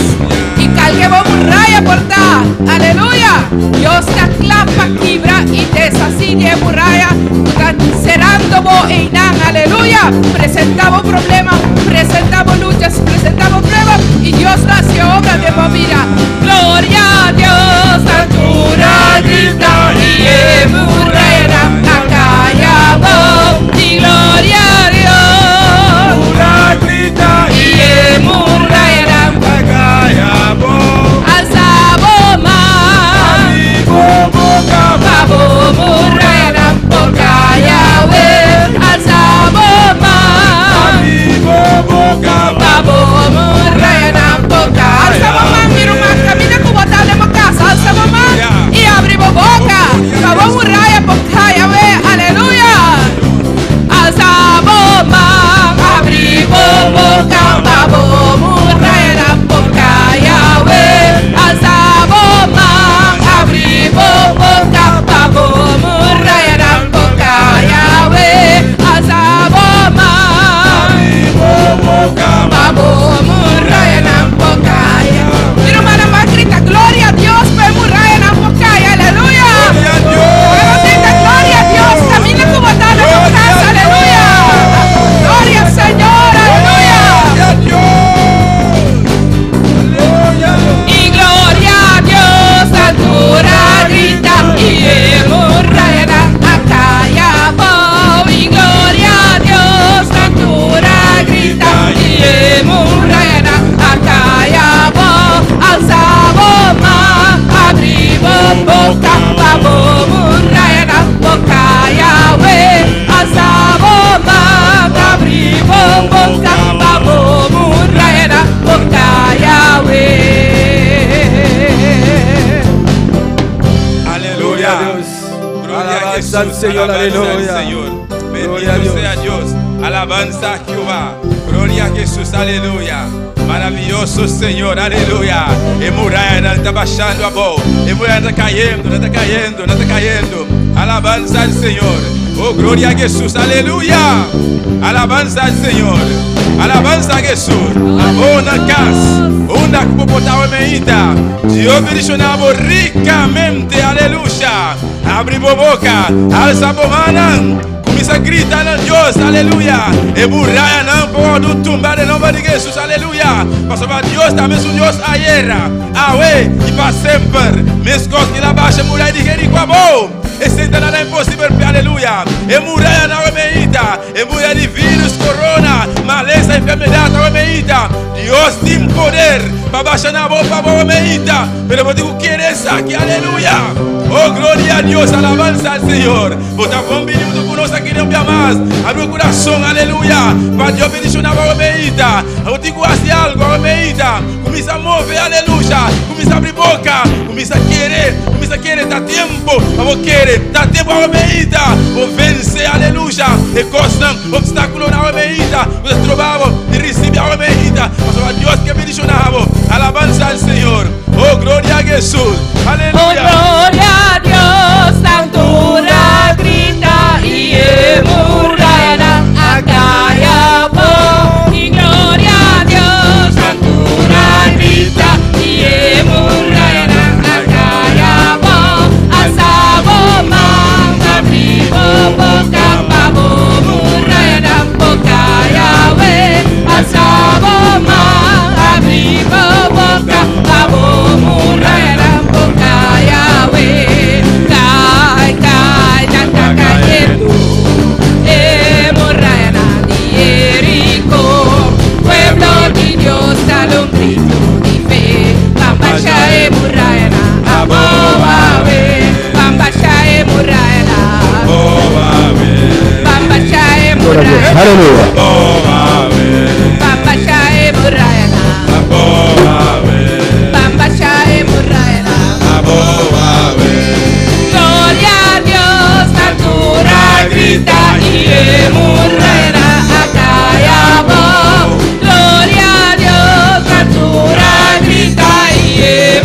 Y calquebo muralla porta, aleluya. Dios te clapa quibra y te sacidia muralla. Cerrando bo einan, aleluya. Presentamos problemas, presentamos luchas, presentamos pruebas. Y Dios hace obra de vida. Gloria a Dios, natura grita y muralla na acayabo. Y gloria a Dios, natura grita y muralla na acayabo. Alza bomba, abo muralla na por cayawe. Alza bomba, Alabanza al Señor, aleluya. Gloria a Bendito Dios. sea Dios. Alabanza a Jehová. Gloria a Jesús, aleluya. Maravilloso Señor, aleluya. E muralha não está baixando a bola. E muralha não está caindo, não está caindo, não está caindo. Alabanza al Señor. Oh, gloria a Jesús, aleluya. Alabanza al Señor. Alabanza a Jesús. Abona casa. Onda que popotava meita. Dios bendicionava ricamente, aleluya. Abre boca, alça a bomana. Começa a gritar a Deus, aleluia. E muralha não pode tumbar em nome de Jesus, aleluia. Pastor, Deus também é um Deus ayer, awe e para sempre. Meus costas que lá baixa, muralha de Jericó, bom. E senta nada impossível, aleluia. E muralha não é meita. E muralha de vírus, corona, maleza, enfermidade, não é meita. Deus tem poder para baixar na boca, para a meita. Pero eu digo, queres aqui, aleluia. Oh, glória a Deus, alabanza al Señor. Bota bom vinho conosco aqui, não via mais. Abre o coração, aleluia. Para Deus bendicionar a meita. Eu digo assim algo, a meita. Começa a mover, aleluia. Começa a abrir boca. Começa a querer, dá tempo. Vamos querer, dá tempo a meita. Vou vencer, aleluia. E costa, obstáculo na meita. Você trovava e recebe a meita. Mas a Deus que bendicionava. Alabanza al Señor. Oh, glória a Jesus. Aleluia. Oh, gloria a Dios, la altura grita y muralla acá voz. Y gloria a Dios, la altura grita y muralla acá voz. Alzamos mano, abrimos boca, vamos muralla boca Yahweh. Alzamos mano, abrimos boca, vamos muralla boca Yahweh. Cae, ya está cayendo. Muralla de Jericó. Pueblo de Dios, dale un grito de fe. Bambacha muralla, abobabe. Bambacha muralla, bambacha muralla, Aleluya. bambacha muralla, bambacha muralla. Gloria a Dios, la altura grita y muralla acá y abajo. Gloria a Dios, la altura grita y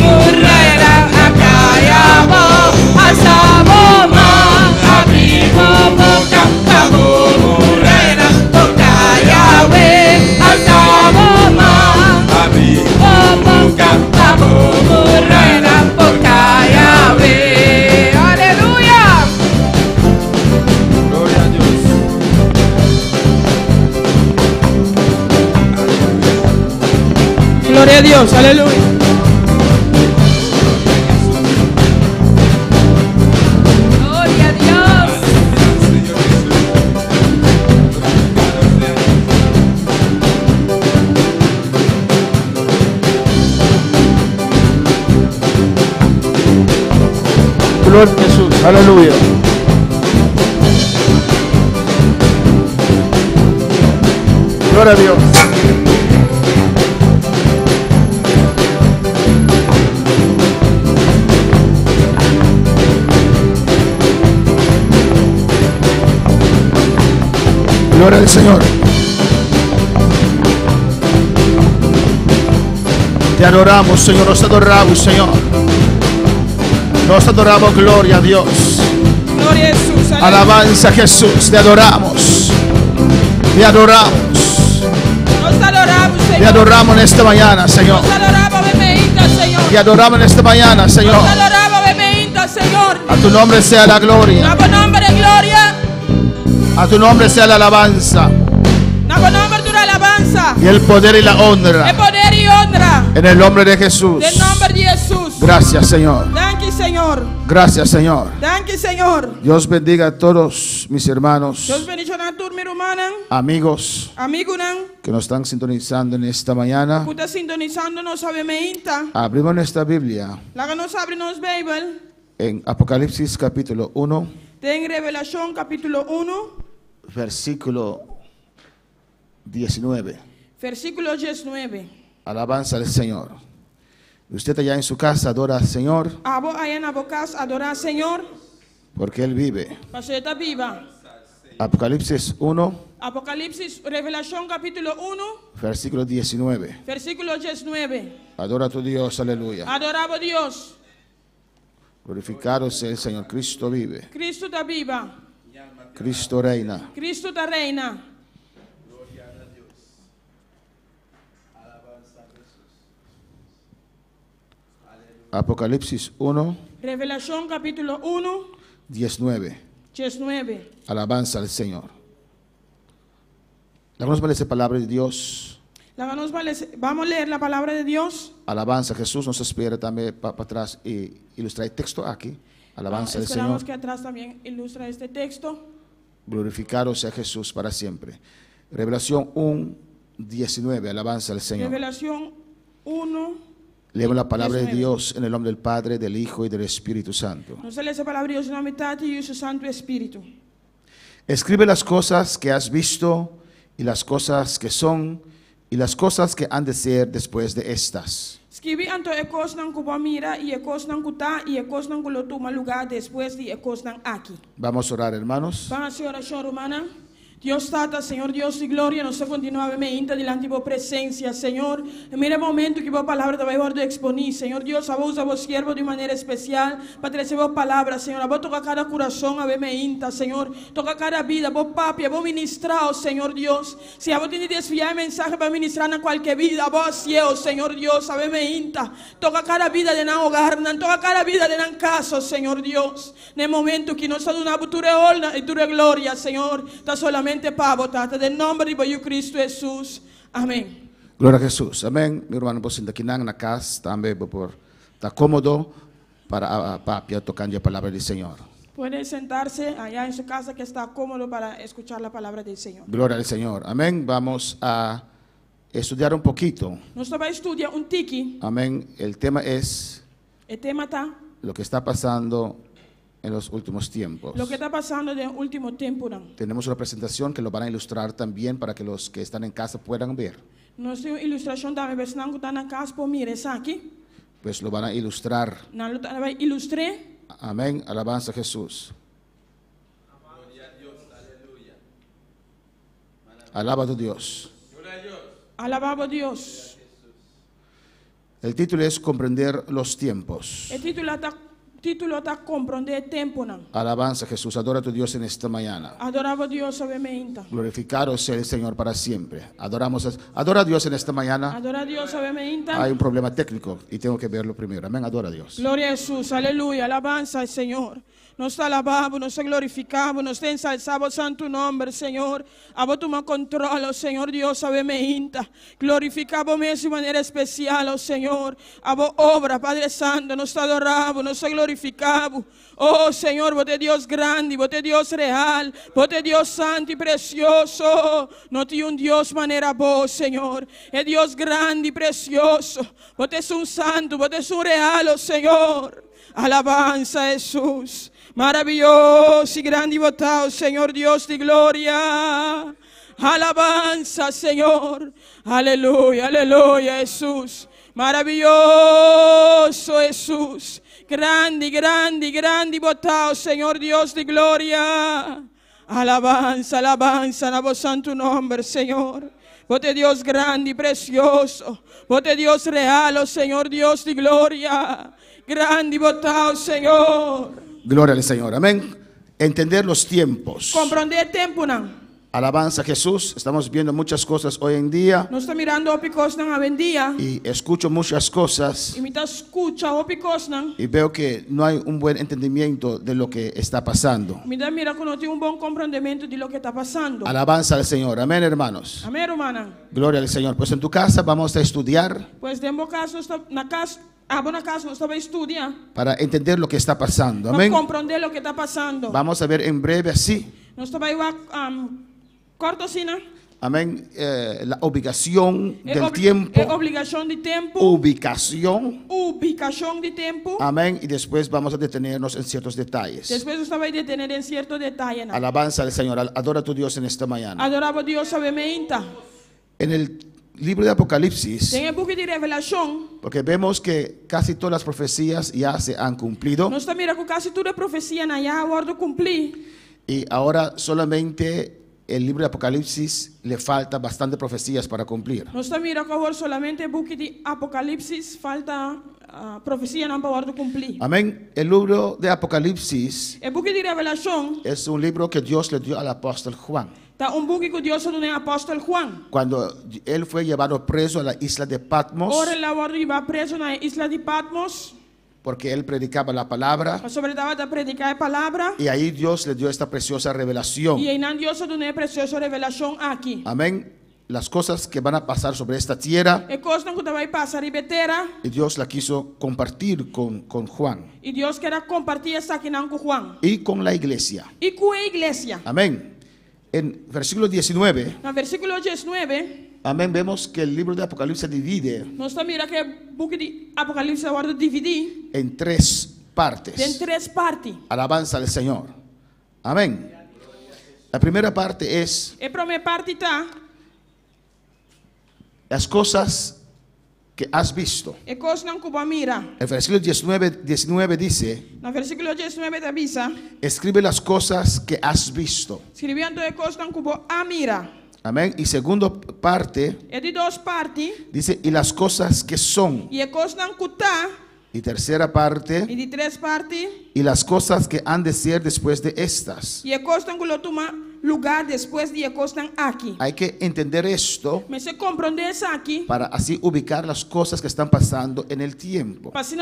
muralla acá y abajo. Alzamos mano, abrimos boca, vamos muralla boca Yahweh. Alzamos mano, abrimos boca, vamos muralla boca Yahweh. Aleluya. Gloria a Dios. Gloria a Dios, aleluya. Gloria a Dios. Gloria a Jesús. Aleluya. Gloria a Dios. Gloria al Señor. Te adoramos, Señor. Nos adoramos, Señor. Nos adoramos, gloria a Dios. Gloria a Jesús. Alabanza a Jesús. Te adoramos. Te adoramos. Nos adoramos, Te Señor. adoramos en esta mañana, Señor. Nos adoramos, bendito, Señor. Te adoramos en esta mañana, Señor. Nos adoramos, bendito, Señor. A tu nombre sea la gloria. Nuevo nombre de gloria. A tu nombre sea la alabanza. Nuevo nombre de una alabanza. Y el poder y la De honra. poder y honra. En el nombre de Jesús. Del nombre de Jesús. Gracias, Señor. Thank you, Señor. Gracias, Señor. Thank you, Señor. Dios bendiga a todos mis hermanos, Dios bendiga a todos mis hermanos, amigos amigos, que nos están sintonizando en esta mañana. que están sintonizándonos a Bemeita. Abrimos nuestra Biblia La que nos abre nos Bible. en Apocalipsis capítulo 1, En Revelación capítulo 1, versículo 19. versículo 19. Alabanza al Señor. Usted allá en su casa adora al Señor. Abo allá en Abocas adorar al Señor. porque Él vive. Parce que está viva. Apocalipsis 1, Apocalipsis, Revelación capítulo 1, versículo 19. versículo 19. Adora a tu Dios, aleluya. Adoraba a Dios. Glorificado sea el Señor. Cristo vive. Cristo está viva. Cristo reina. Cristo está reina. Apocalipsis 1, Revelación capítulo 1, 19. 19. Alabanza al Señor. Vamos a leer esa palabra de Dios. Vamos a leer la palabra de Dios. Alabanza. Jesús nos espera también para atrás y ilustrar el texto aquí. Alabanza al Señor. Esperamos que atrás también ilustra este texto. Glorificado sea Jesús para siempre. Revelación 1, 19. Alabanza al Señor. Revelación 1. Leemos la palabra de 19. Dios en el nombre del Padre, del Hijo y del Espíritu Santo. Nos lee esa palabra de Dios en nombre del Padre y su Santo Espíritu. Escribe las cosas que has visto y las cosas que son y las cosas que han de ser después de estas. Escrevi anto ekos nan kupamira y ekos nan kuta y ekos nan kulotuma lugar después de ekos nan aquí. Vamos a orar, hermanos. Van a hacer oración romana. Dios Tata, Señor Dios de gloria, nos continuamente delante de tu presencia, Señor. Mira el momento que vos palabra te va a exponer, Señor Dios, a vos siervo de manera especial, para traer vos palabras, Señor. A vos toca cada corazón, a verme inta, Señor. Toca cada vida, vos papi, a vos ministrado, Señor Dios. Si a vos tienes que desviar el mensaje para ministrar a cualquier vida, a vos ciego, Señor Dios, a verme inta. Toca cada vida de na hogar, toca cada vida de na caso, Señor Dios. En el momento que nos ha dado una tu honra y tu gloria, Señor, está solamente Pavo, Tata, del nombre de Cristo Jesús. Amén. Gloria a Jesús. Amén. Mi hermano, pues en aquí na casa también por estar cómodo para papi tocar la palabra del Señor. Puede sentarse allá en su casa que está cómodo para escuchar la palabra del Señor. Gloria al Señor. Amén. Vamos a estudiar un poquito. Nos va a estudiar un tiki. Amén. El tema es El tema está lo que está pasando en los últimos tiempos. lo que está pasando en el último tiempo. Tenemos una presentación que lo van a ilustrar también para que los que están en casa puedan ver. Nuestra ilustración también ves que está en casa por mire aquí. Pues lo van a ilustrar. No lo ilustré. Amén. Alabanza a Jesús. Alaba a tu Dios. Alababa a Dios. El título es Comprender los tiempos. El título está comprender el tiempo. Alabanza a Jesús. Adora a tu Dios en esta mañana. Adoraba a Dios, obviamente. Glorificado sea el Señor para siempre. Adora a Dios en esta mañana. Adora a Dios, obviamente. Hay un problema técnico y tengo que verlo primero. Amén. Adora a Dios. Gloria a Jesús, aleluya, alabanza al Señor. Nos alabamos, nos glorificamos, nos ensalzamos santo nombre, Señor. A vos toma control, oh Señor Dios, a verme inta. Glorificamos de manera especial, oh Señor. A vos obra, Padre Santo, nos adoramos, nos glorificamos. Oh Señor, vos de Dios grande, vos de Dios real, vos de Dios santo y precioso. No tiene un Dios manera vos, Señor. Es Dios grande y precioso. Vos es un santo, vos es un real, oh Señor. Alabanza a Jesús. Maravilloso y grande y votado, Señor Dios de gloria. Alabanza, Señor. Aleluya, aleluya, Jesús. Maravilloso, Jesús. Grande, grande, grande y votado, Señor Dios de gloria. Alabanza, alabanza, a vos santo nombre, Señor. Vos de Dios grande y precioso. Vos de Dios real, oh Señor Dios de gloria. Grande y votado, Señor. Gloria al Señor. Amén. Entender los tiempos. Comprender el tiempo, ¿no? Alabanza a Jesús. Estamos viendo muchas cosas hoy en día. No está mirando opicos nan a vendía. Y escucho muchas cosas. Y mientras escucha opicos nan. Y veo que no hay un buen entendimiento de lo que está pasando. Mientras mira que no tiene un buen comprendimiento de lo que está pasando. Alabanza al Señor. Amén, hermanos. Amén, hermana. Gloria al Señor. Pues en tu casa vamos a estudiar. Pues de caso está na casa. Buena casa no estaba a estudiar. Para entender lo que está pasando. Amén. Para comprender lo que está pasando. Vamos a ver en breve así. No estaba igual corto sina. Amén. La ubicación del tiempo. Obligación de tiempo. Ubicación. Ubicación de tiempo. Amén. Y después vamos a detenernos en ciertos detalles. Después estaba a detener en ciertos detalles. Alabanza al Señor. Adora a tu Dios en esta mañana. Adoraba a Dios, obviamente. En el libro de Apocalipsis, tem o book de Revelação, porque vemos que casi todas las profecías ya se han cumplido nós estamos mirando que quase toda a profecia na já wordt cumprir. y ahora solamente el libro de Apocalipsis le falta bastante profecías para cumplir. Nós estamos mirando que agora solamente o book de Apocalipse falta profecia não para cumprir. Amén. El libro de Apocalipsis O book de Revelação es un libro que Dios le dio al apóstol Juan. tá book que Deus deu ao apóstolo Juan. Cuando él fue llevado preso a la isla de Patmos, Ora ele wordt preso na isla de Patmos, porque él predicaba la palabra, para sobre estava a predicar a palavra. y ahí Dios le dio esta preciosa revelación. E aí não Deus deu a preciosa revelação aqui. Amén. Las cosas que van a pasar sobre esta tierra, E coisa que vai passar em Betera, y Dios la quiso compartir con Juan e Deus quer compartilhar essa aqui com Juan y con la iglesia. e com a igreja. Amén. En versículo 19, No versículo 19, amén, vemos que el libro de Apocalipsis se divide nós estamos mirando que o book de Apocalipse vai dividir en tres em partes. 3 partes. Alabanza al Señor. Amén. La primera parte es A primeira parte está las cosas que has visto. a coisa não que mira. El versículo 19 dice, No versículo 19 te avisa, escribe las cosas que has visto. escrevendo a coisa não que mira. Amén. Y segunda parte É de 2 partes, dice, y las cosas que son. e a coisa não que está, Y tercera parte, e de 3 partes, y las cosas que han de ser después de estas. e a coisa não que lo toma lugar depois de a coisa aqui. Hay que entender esto Mas se compreender isso aqui, para así ubicar las cosas que están pasando en el tiempo. para assim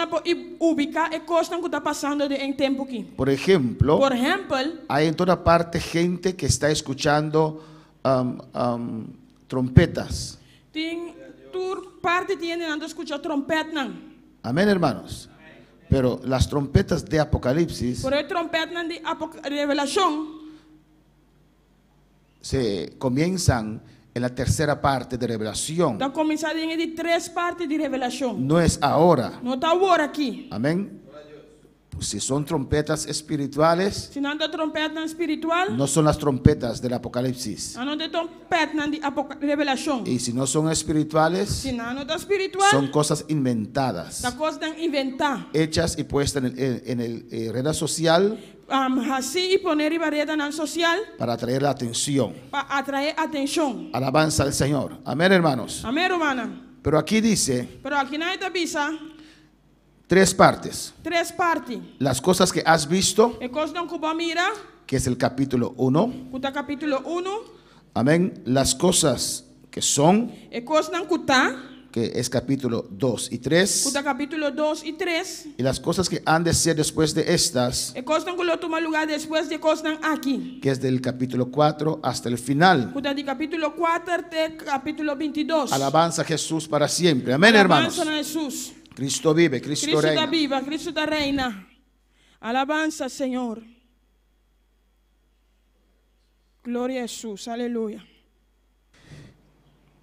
ubicar a coisa que está passando em tempo aqui. Por ejemplo, Por exemplo, hay en toda parte gente que está escuchando trompetas. tem tur parte tiene ando escuchar trompeta não. Amén, hermanos. Pero las trompetas de Apocalipsis Por aí trompeta não de revelação se comienzan en la tercera parte de revelación. está começando em de 3 partes de revelação. No es ahora. Não está agora aqui. Amén. Pues si son trompetas espirituales, Se não está trompeta espiritual, no son las trompetas del Apocalipsis. não tem trompeta de revelação. Y si no son espirituales, Se não está espiritual, son cosas inventadas, está coisa de inventar. hechas y puestas en el red social Assim e poner e vareda na social para atraer la atención. para atrair atenção. Alabanza al Señor. Amén, hermanos. Amém, romana. Pero aquí dice Pero aqui não está avisa 3 partes. 3 partes. Las cosas que has visto, E coisa não que mira, que es el capítulo 1. que está capítulo 1. Amén. Las cosas que son, E coisa não que está, que es capítulo 2 y que 3. está capítulo 2 e 3. Y las cosas que han de ser después de estas, E coisa não que lo toma lugar depois de coisa não aqui. que es del capítulo 4 hasta el final. Que está de capítulo 4 até capítulo 22. Alabanza a Jesús para siempre. Amén, hermanos. Alabanza a Jesus. Cristo vive, Cristo Cristo está reina. viva, Cristo está reina. Alabanza, Señor. Gloria a Jesús, aleluya.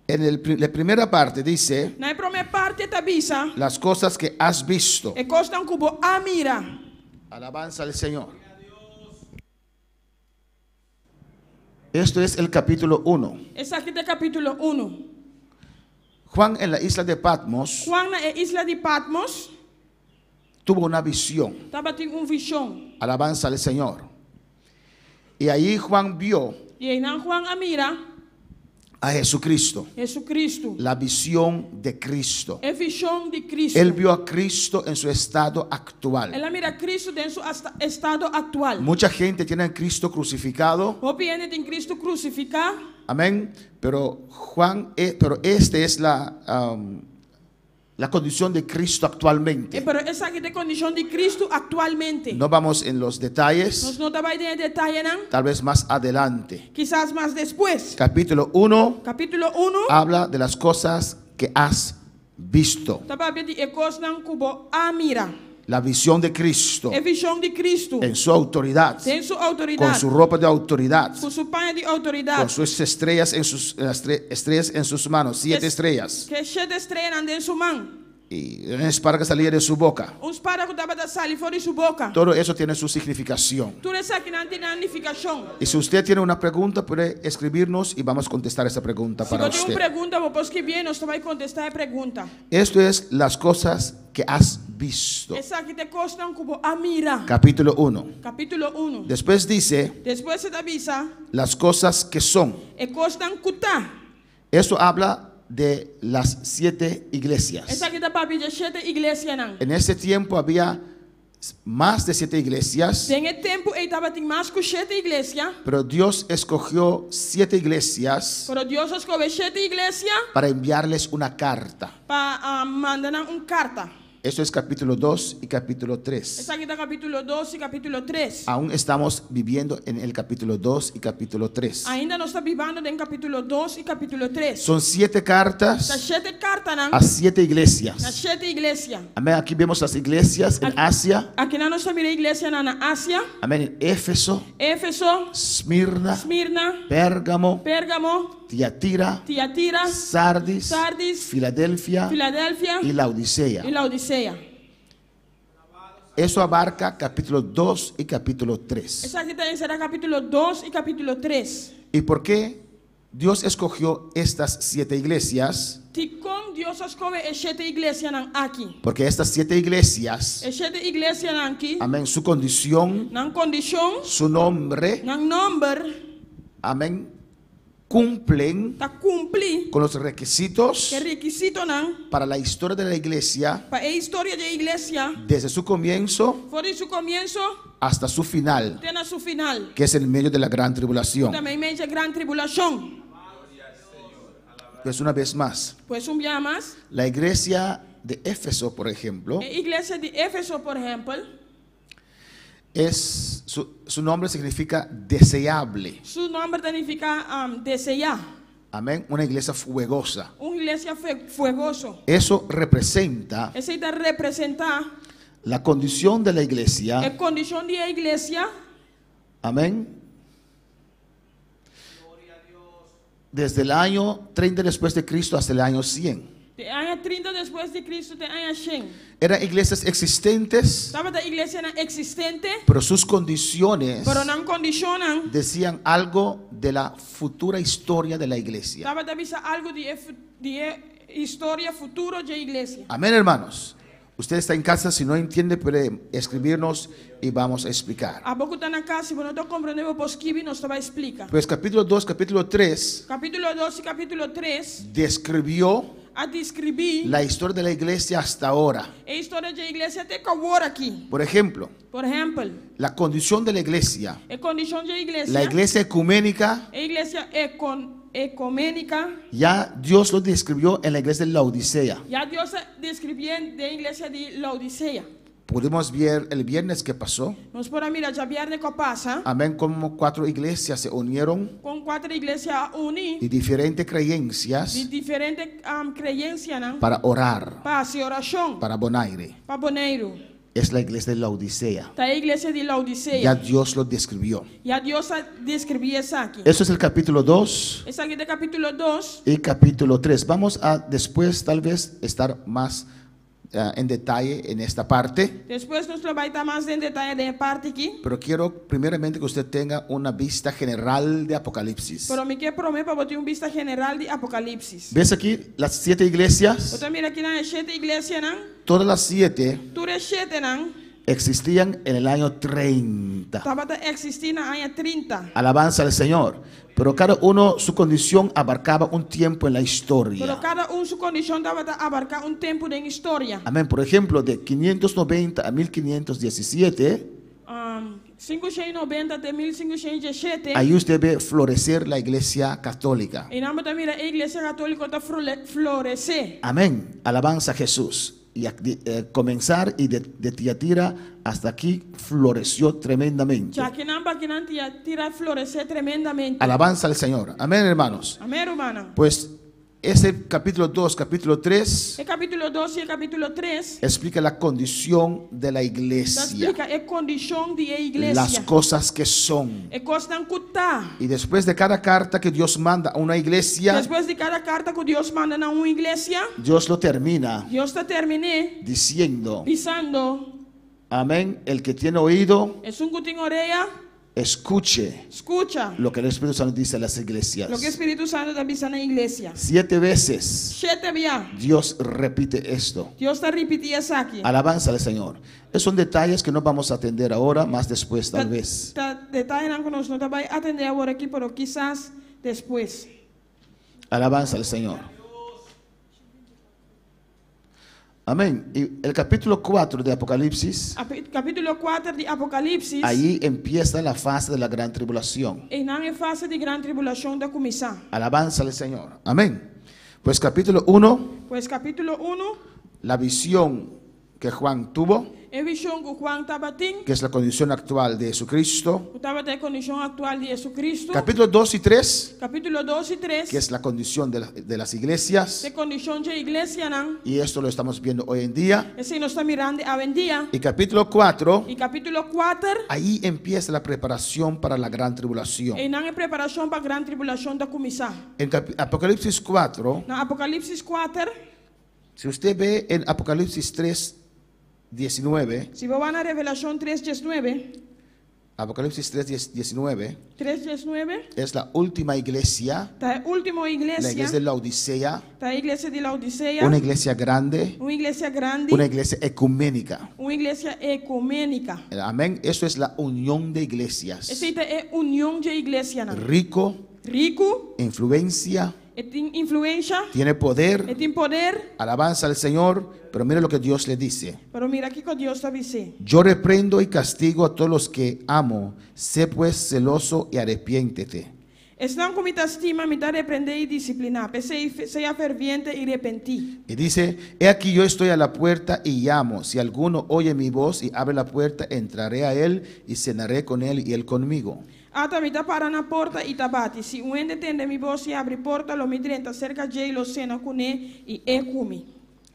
En la primera parte dice, Na primeira parte te avisa, las cosas que has visto. e costa um cubo a mira. Alabanza al Señor. Esto es el capítulo 1. Esse aqui é capítulo 1. Juan en la isla de Patmos Juan na isla de Patmos, tuvo una visión. estava tendo visão. Alabanza al Señor. Y ahí Juan vio E aí na Juan a mira, a Jesucristo. Jesucristo. La visión de Cristo. É visão de Cristo. Él vio a Cristo en su estado actual. Ela mira Cristo em seu estado atual. Mucha gente tiene a Cristo crucificado. O piene tem Cristo crucificado. Amén. Pero pero esta es la condición de Cristo actualmente. Pero essa aqui é a condição de Cristo atualmente. No vamos en los Nós detalles, não estamos em detalhe, não? tal vez más adelante. Quizás mais depois. Capítulo 1 Capítulo 1. habla de las cosas que has visto. Estava vendo e coisa não cubo a mira. La visión de Cristo É visão de Cristo. en su autoridad, Tem sua con autoridade. su ropa de autoridad, Com sua panha de con autoridade. sus estrellas en sus manos, 7 estrellas. Que cheia de estrela em sua mão. y una espada que salía de su boca. Espada que estaba salir fuera de su boca. Todo eso tiene su significación. Tudo isso aqui não tem significação. Y si usted tiene una pregunta, puede escribirnos y vamos a contestar esa pregunta Se para você tem uma usted. pergunta, vou que viene, nós vai contestar a pergunta. Esto es las cosas que has visto. Essa aqui te costa como a mira. Capítulo 1. Capítulo 1. Después dice Depois você avisa, las cosas que son. e costa cutar. Eso habla de las 7 iglesias. Essa aqui da papi de 7 igrejas não. En ese tiempo había más de 7 iglesias, Tem tempo e tava tem mais que 7 igrejas. pero Dios escogió 7 iglesias Pero Deus escolheu 7 igrejas para enviarles una carta. para mandar carta. Eso es capítulo 2 y capítulo 3. Essa aqui da capítulo 2 e capítulo 3. Aún estamos viviendo en el capítulo 2 y capítulo 3. Ainda nós está vivendo em capítulo 2 e capítulo 3. Son 7 cartas Das 7 cartas não. a 7 Das iglesias. 7 igrejas. Amén. Aquí vemos las iglesias en Asia. Aqui na nossa igreja na Ásia, Amén. En Éfeso, Éfeso, Esmirna, Esmirna, Pérgamo, Pérgamo, Tiatira, Tiatira, Sardis, Sardis, Filadelfia Filadélfia y Laodicea. e Laodicea. Eso abarca capítulo 2 y capítulo 3. Essa aqui será capítulo 2 e capítulo 3. ¿Y por qué Dios escogió estas 7 iglesias? Ticom Deus escolhe as 7 igrejas aqui. Porque estas 7 iglesias, As 7 igrejas aqui, amén, su condición, na condição, su nombre, na número, amén, cumplen tá cumprir con los requisitos que requisito não para la historia de la iglesia para a história da igreja, desde su comienzo por isso começo hasta su final, até na seu final. que es en medio de la gran tribulación. Também meio grande tribulação. Pues una vez más, Pues dia mais, la iglesia de Éfeso, por ejemplo, a igreja de Éfeso, por exemplo, es su nombre significa deseable. seu nome significa desejar. Amén, una iglesia fuegosa. Uma igreja fuegoso. Eso representa Essa ideia representa la condición de la a iglesia. condição da igreja Amén. Desde el año 30 después de Cristo hasta el año 100. de ano 30 depois de Cristo até ano 100. Eran iglesias existentes, Estava da igreja existente, pero sus condiciones pero não condicionam. decían algo de la futura historia de la iglesia. Estava da visa algo de história futuro da igreja. Amén, hermanos. Usted está en casa, si no entiende puede escribirnos y vamos a explicar. A pouco está na casa, se não estou compreendendo, vou escrever, nós vai explicar. Pues capítulo 2, capítulo 3 Capítulo 2 e capítulo 3 describió a descrever la historia de la iglesia hasta ahora. a história da igreja até agora aqui. Por ejemplo, Por exemplo, la condición de la iglesia. a condição da igreja, La iglesia ecuménica, a igreja ecumênica, ya Dios lo describió en la iglesia de Laodicea. já Deus descrevia da igreja de Laodicea. Pudimos ver el viernes que pasó. Nós podemos mirar já viernes que passa, Amén, como 4 iglesias se unieron com 4 igrejas unidas, de diferentes de creencias diferentes crenças, para orar, para hacer oração, para Bonaire. para Boneiro. Es la iglesia de Laodicea. Está a igreja de Laodicea. Ya Dios lo describió. Já Deus descrevia isso aqui. Eso es el capítulo 2 Esse aqui é capítulo 2. y capítulo 3. Vamos a después tal vez estar más en detalle en esta parte. Depois nós vamos estar mais em detalhe da parte aqui. Pero quiero primeramente que usted tenga una vista general de Apocalipsis. Pero me quero prometer para botar vista general de Apocalipse. ¿Ves aquí las 7 iglesias? Você mira aqui nas 7 igrejas, não? Todas las 7 Tudo é 7, não? existían en el año 30. Estava existindo na ano 30. Alabanza al Señor. Pero cada uno su condición abarcaba un tiempo en la Pero historia. cada sua condição estava a abarcar tempo de história. Amén. Por ejemplo, de 590 a 1517, 590 até 1517. ahí usted ve florecer la iglesia católica. E nós também a igreja católica está florescer. Amén. Alabanza a Jesús. Y comenzar y de Tiatira hasta aquí floreció tremendamente. Já que não tira florescer tremendamente. Alabanza al Señor. Amén, hermanos. Amém, irmã. Pues ese capítulo 2, capítulo 3 O capítulo 2 e o capítulo 3 explica la condición de la iglesia, explica a condição de las igreja. cosas que son. É coisa que tá. Y después de cada carta que Dios manda a una iglesia, Depois de cada carta que Deus manda na uma igreja, Dios lo termina Deus está terminé diciendo, pisando. amén, el que tiene oído, É que tem orelha, escuche escucha lo que el Espíritu Santo dice a las lo que o iglesias. Espírito Santo está pisando na igreja. 7 veces 7 vezes. Dios repite esto. Deus está repetindo isso aqui. Alabanza al Señor. Esos son detalles que no vamos a atender ahora, más después tal vez. Detalhe que nós não vai atender agora aqui, mas quizás depois. Alabanza al Señor. Amén. Y el capítulo 4 de Apocalipsis, Capítulo 4 de Apocalipse. ahí empieza la fase de la gran tribulación. E não é fase de grande tribulação da começar. Alabanza al Señor. Amén. Pues capítulo 1, Pois capítulo 1 la visión que Juan tuvo, é visão que Juan estava tendo. que es la condición actual de Jesucristo. Estava da condição atual de Jesus Cristo. Capítulo 2 y 3, Capítulo 2 e 3. que es la condición de las iglesias. De condição de igreja, não. Y esto lo estamos viendo hoy en día. Esse nós está mirando a vendia. Y capítulo 4, E capítulo 4 ahí empieza la preparación para la gran tribulación. e não é preparação para a grande tribulação da começar. En Apocalipsis 4, Na Apocalipse 4, si usted ve en Apocalipsis 3, 19, se você vai na Revelação 3:19, Apocalipsis 3, 19, 3:19, es la última iglesia, tá a última la igreja, iglesia de la Odisea, tá a igreja de Laodiceia, una iglesia grande, uma igreja grande, una iglesia ecuménica. uma igreja ecumênica. Amén. Eso es la unión de iglesias. Essa é a união de igreja, não. Rico, Rico, influencia, tem influência, tiene poder, tem poder, alabanza al Señor, pero mire lo que Dios le dice. pero mira aqui que Deus está dizendo. Yo reprendo y castigo a todos los que amo. Sé pues celoso y arrepiéntete. Estão com muita estima, me dá repreender e disciplinar. Seja ferviente e arrepentir. Y dice, he aquí yo estoy a la puerta y llamo. Si alguno oye mi voz y abre la puerta, entraré a él y cenaré con él y él conmigo. Ata me dá para na porta e tabate. Se um entende mi voz e abre porta, lo me direnta cerca de lo cena com ele e é comi.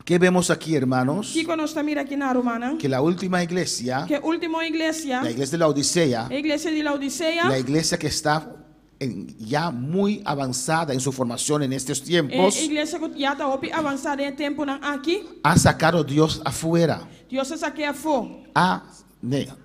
¿Qué vemos aquí, hermanos? Kiko nos está mira aqui na Romana. Que la última iglesia, Que última igreja, la iglesia de la Odisea, a igreja de Laodiceia, la iglesia que está ya muy avanzada en su formación en estos é tiempos, a igreja que já está avançada em tempo aqui. ha sacado a Dios afuera. Deus está aqui a fora.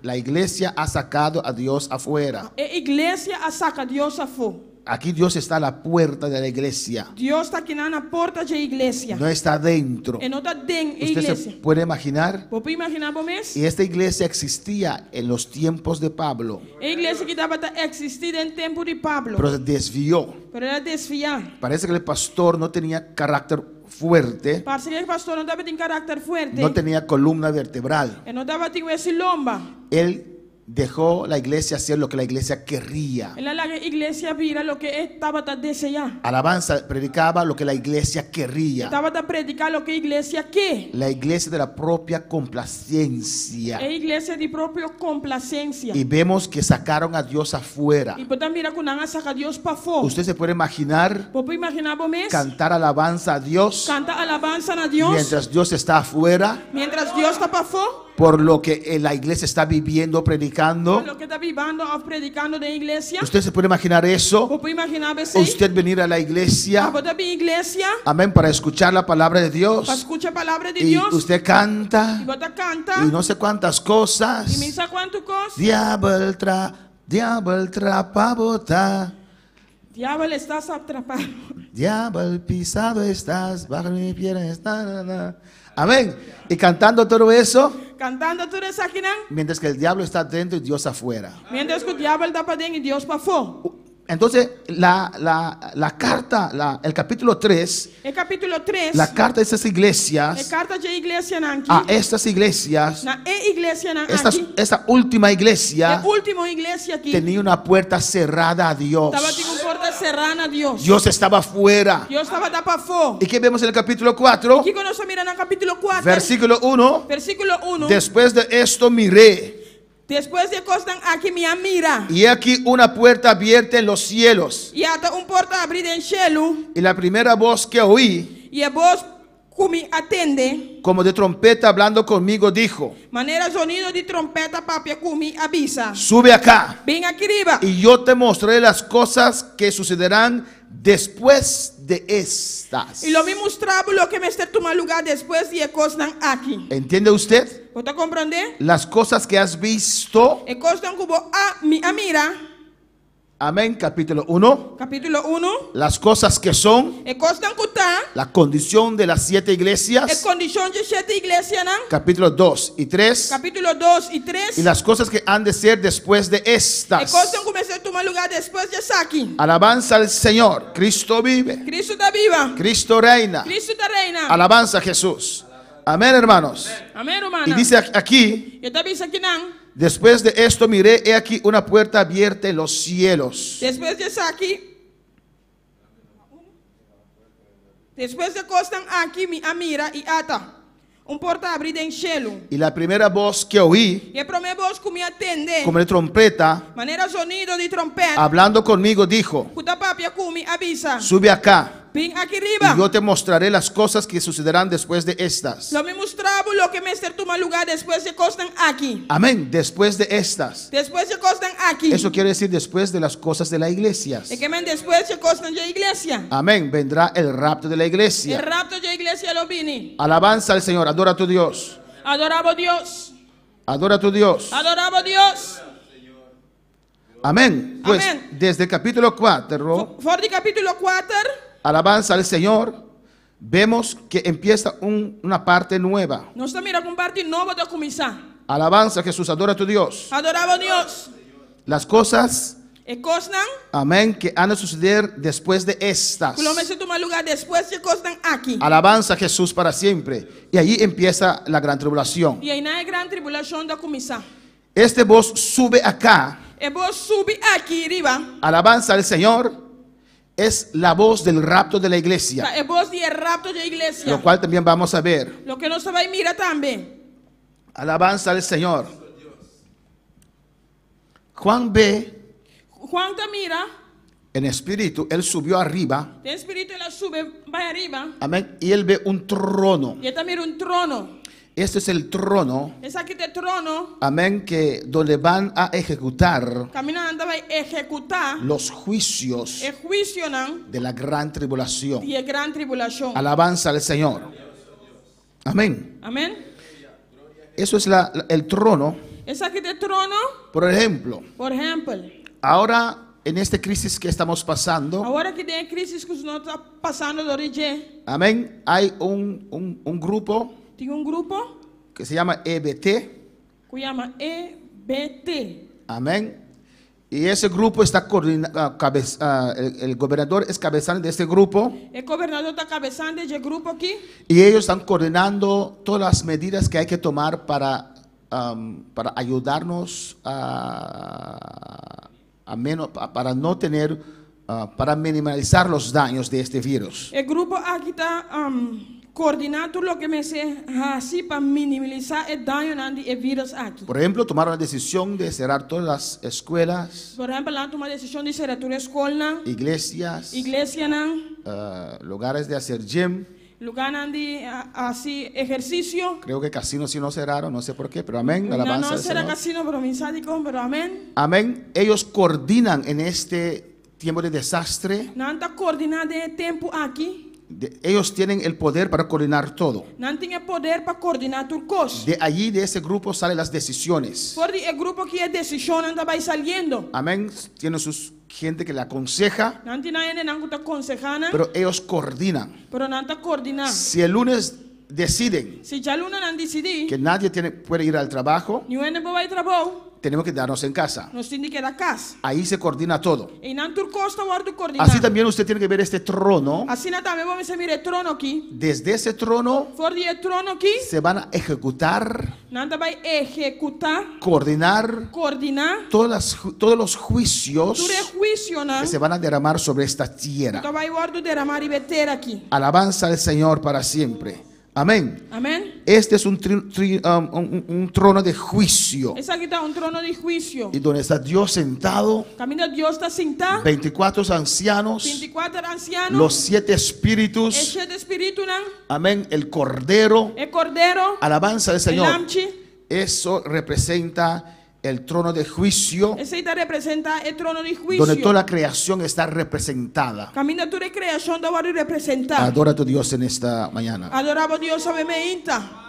La iglesia ha sacado a Dios afuera. A igreja a saca Deus a fora. Aquí Dios está a la puerta de la iglesia. Deus está aqui na porta da igreja. No está dentro. E não está dentro da Usted se igreja. puede imaginar. Pode imaginar vos? Y esta iglesia existía en los tiempos de Pablo, A igreja que estava existindo em tempo de Pablo. pero se desvió. Pero era desviar. Parece que el pastor no tenía carácter fuerte, Parece que o pastor não estava em carácter forte. no tenía columna vertebral. E não estava com esse lomba. Él dejó la iglesia hacer lo que la iglesia quería. Ela a igreja vira lo que estava a desejar. Alabanza, predicaba lo que la iglesia quería. Estava a predicar lo que a igreja quer. La iglesia de la propia complacencia. É a igreja de própria complacência. Y vemos que sacaron a Dios afuera. E podemos mirar com a saca Deus para fora. Usted se puede imaginar Pode imaginar vos? cantar alabanza a Dios Canta alabanza a Deus. mientras Dios está afuera, Mientras Deus está para fora. por lo que la iglesia está viviendo, predicando. Lo que está vivendo, predicando da igreja. Usted se puede imaginar eso. Pode imaginar você. Usted venir a la iglesia, Pode vir à igreja. amén, para escuchar la palabra de Para Dios. escutar a palavra de Y Deus. usted canta E você canta. y no sé cuántas cosas. E me sabe quanto costa. Diablo trapa botar. Diabo estás atrapado. Diablo pisado estás, bajo mi piel está. Amén. Y cantando todo eso, Cantando tudo isso aqui, não? mientras que el diablo está dentro y Dios afuera. Mientras que o diabo está para dentro e Deus para fora. Entonces, la carta, el capítulo 3, E capítulo 3. la carta de estas É iglesias, carta de igreja aqui. a estas iglesias, Na igreja aqui. esta última É iglesia a última igreja aqui. tenía una puerta cerrada a Dios. Estava com porta cerrada a Deus. Dios estaba afuera. Deus estava para fora. ¿Y qué vemos en el capítulo 4? Aqui quando nós miramos no capítulo 4. Versículo 1. Versículo 1. Después de esto miré Depois de costan aqui minha mira. y he aquí una puerta abierta en los cielos. E ata porta abrida em cielo. Y la primera voz que oí, E a voz que atende. como de trompeta hablando conmigo, dijo: Maneira sonido de trompeta papia que avisa. sube acá, Vem aqui riba. y yo te mostraré las cosas que sucederán después de estas. E lo me mostrava lo que me está tomando lugar depois de costan aqui. ¿Entiende usted? Você compreende? Las cosas que has visto. E costan como a mira. Amén. Capítulo 1. Capítulo 1. Las cosas que son. E costan cutar. La condición de las 7 E iglesias. condição de 7 igrejas, não? Capítulo 2 y 3. Capítulo 2 e 3. Y las cosas que han de ser después de E estas. costan começar a tomar lugar depois de aqui. Alabanza al Señor. Cristo vive. Cristo está viva. Cristo reina. Cristo está reina. Alabanza a Jesús. Amén, hermanos. Amém, romana. Y dice aquí: E está vista aqui, não? después de esto miré, he aquí una puerta abierta en los cielos. Depois de aqui. Depois de costan aqui, a mira e ata. Porta abrida em cielo. Y la primera voz que oí, E a primeira voz que me atende. como de trompeta, Maneira sonido de trompeta. hablando conmigo, dijo: Cuta papia que me avisa. sube acá, Vem aqui y riba. yo te mostraré las cosas que sucederán después de estas. Lo me mostrava lo que me está tomando lugar depois de costan aqui. Amén. Después de estas. Depois de costan aqui. Eso quiere decir después de las cosas de la iglesia. E que men depois de costan de igreja. Amén. Vendrá el rapto de la El iglesia. rapto de iglesia lo vini. Alabanza al Señor. Adora a tu Dios. Adoraba a Dios. Adora a tu Dios. Adoraba a Dios. Amén. Pues Amén. desde el capítulo 4, Fora de capítulo 4, alabanza al Señor, vemos que empieza una parte nueva. nós estamos mirando com parte nova da começar. Alabanza a Jesús. Adora a tu Dios. Adorava a Deus. Las cosas, E costan, amén, que han de suceder después de estas. que lo me se toma lugar depois de costan aqui. Alabanza a Jesús para siempre. Y allí empieza la gran tribulación. E aí na grande tribulação da começar. Este voz sube acá. E vos sube aqui riba. Alabanza al Señor es la voz del rapto de la iglesia, E vos de rapto da igreja. lo cual también vamos a ver. Lo que nós vai mirar também. Alabanza al Señor. Juan ve Juan te mira, en espíritu, él subió arriba, tem espírito ela sube, vai arriba. amén, y él ve un trono. E está mira trono. Este es el trono, Esse aqui tem trono. amén, que donde van a ejecutar Caminhando vai executar los juicios e juízo não de la gran tribulación. e a grande tribulação. Alabanza al Señor. Amén. Amém? Eso es el trono. Esse aqui tem trono, Por ejemplo, por exemplo. ahora en esta crisis que estamos pasando, Agora que tem a crise que nós está passando do origem, amén, hay un grupo tem grupo que se llama EBT, que chama EBT. amén, y ese grupo está coordinado, el gobernador es cabezal de este grupo, O governador está cabeçando esse grupo aqui. y ellos están coordinando todas las medidas que hay que tomar para ayudarnos para no tener, para minimizar los daños de este virus. O grupo aqui está coordenando lo que me se assim para minimizar o dano do vírus aqui. Por ejemplo, tomaron la decisión de cerrar todas las escuelas, Por exemplo, lá toma decisão de ser a tua escola, iglesias, igreja não, lugares de hacer gym. lugar onde assim exercício. Creo que casinos sí no cerraron, no sé por qué, pero amén, Não, alabanza não al será Señor. casino, pero mensádico, pero amém. Amén. Ellos coordinan en este tiempo de desastre. Não está coordenado o tempo aqui. Ellos tienen el poder para coordinar todo. Não tem poder para coordenar tudo coisa. De allí, de ese grupo, salen las decisiones. Por o grupo que é decisão não vai saliendo. Amén. Tienen sus gente que le aconseja, Não tem nada não está aconsejando, pero ellos coordinan. pero não está coordenando. Si el lunes deciden Se já Luna não decidir, que nadie puede ir al trabajo, nenhum não vai trabalhar, tenemos que quedarnos en casa. nós temos que ir a casa. Ahí se coordina todo. E não tudo costa guarda coordenar. Así también usted tiene que ver este trono. Assim também vamos ver o trono aqui. Desde ese trono Fora do trono aqui, se van a ejecutar, não vai executar, coordinar coordenar, todos los juicios tudo é juízo, não? que se van a derramar sobre esta tierra. Então vai guardar derramar e meter aqui. Alabanza al Señor para siempre. Amén. Amén. Este es un trono de juicio. Esse aqui está um trono de juízo. Y donde está Dios sentado, Caminho de Deus está sentado. 24 ancianos, 24 ancianos. los 7 É espíritus, cheio de espírito, não? amén, el cordero, É cordeiro. alabanza del É Señor. lamche. Eso representa el trono de juicio, Esse aí representa o trono de juízo. donde toda la creación está representada. Caminho de criação da hora representar. Adora a tu Dios en esta mañana. Adorava Deus, sabe me inta.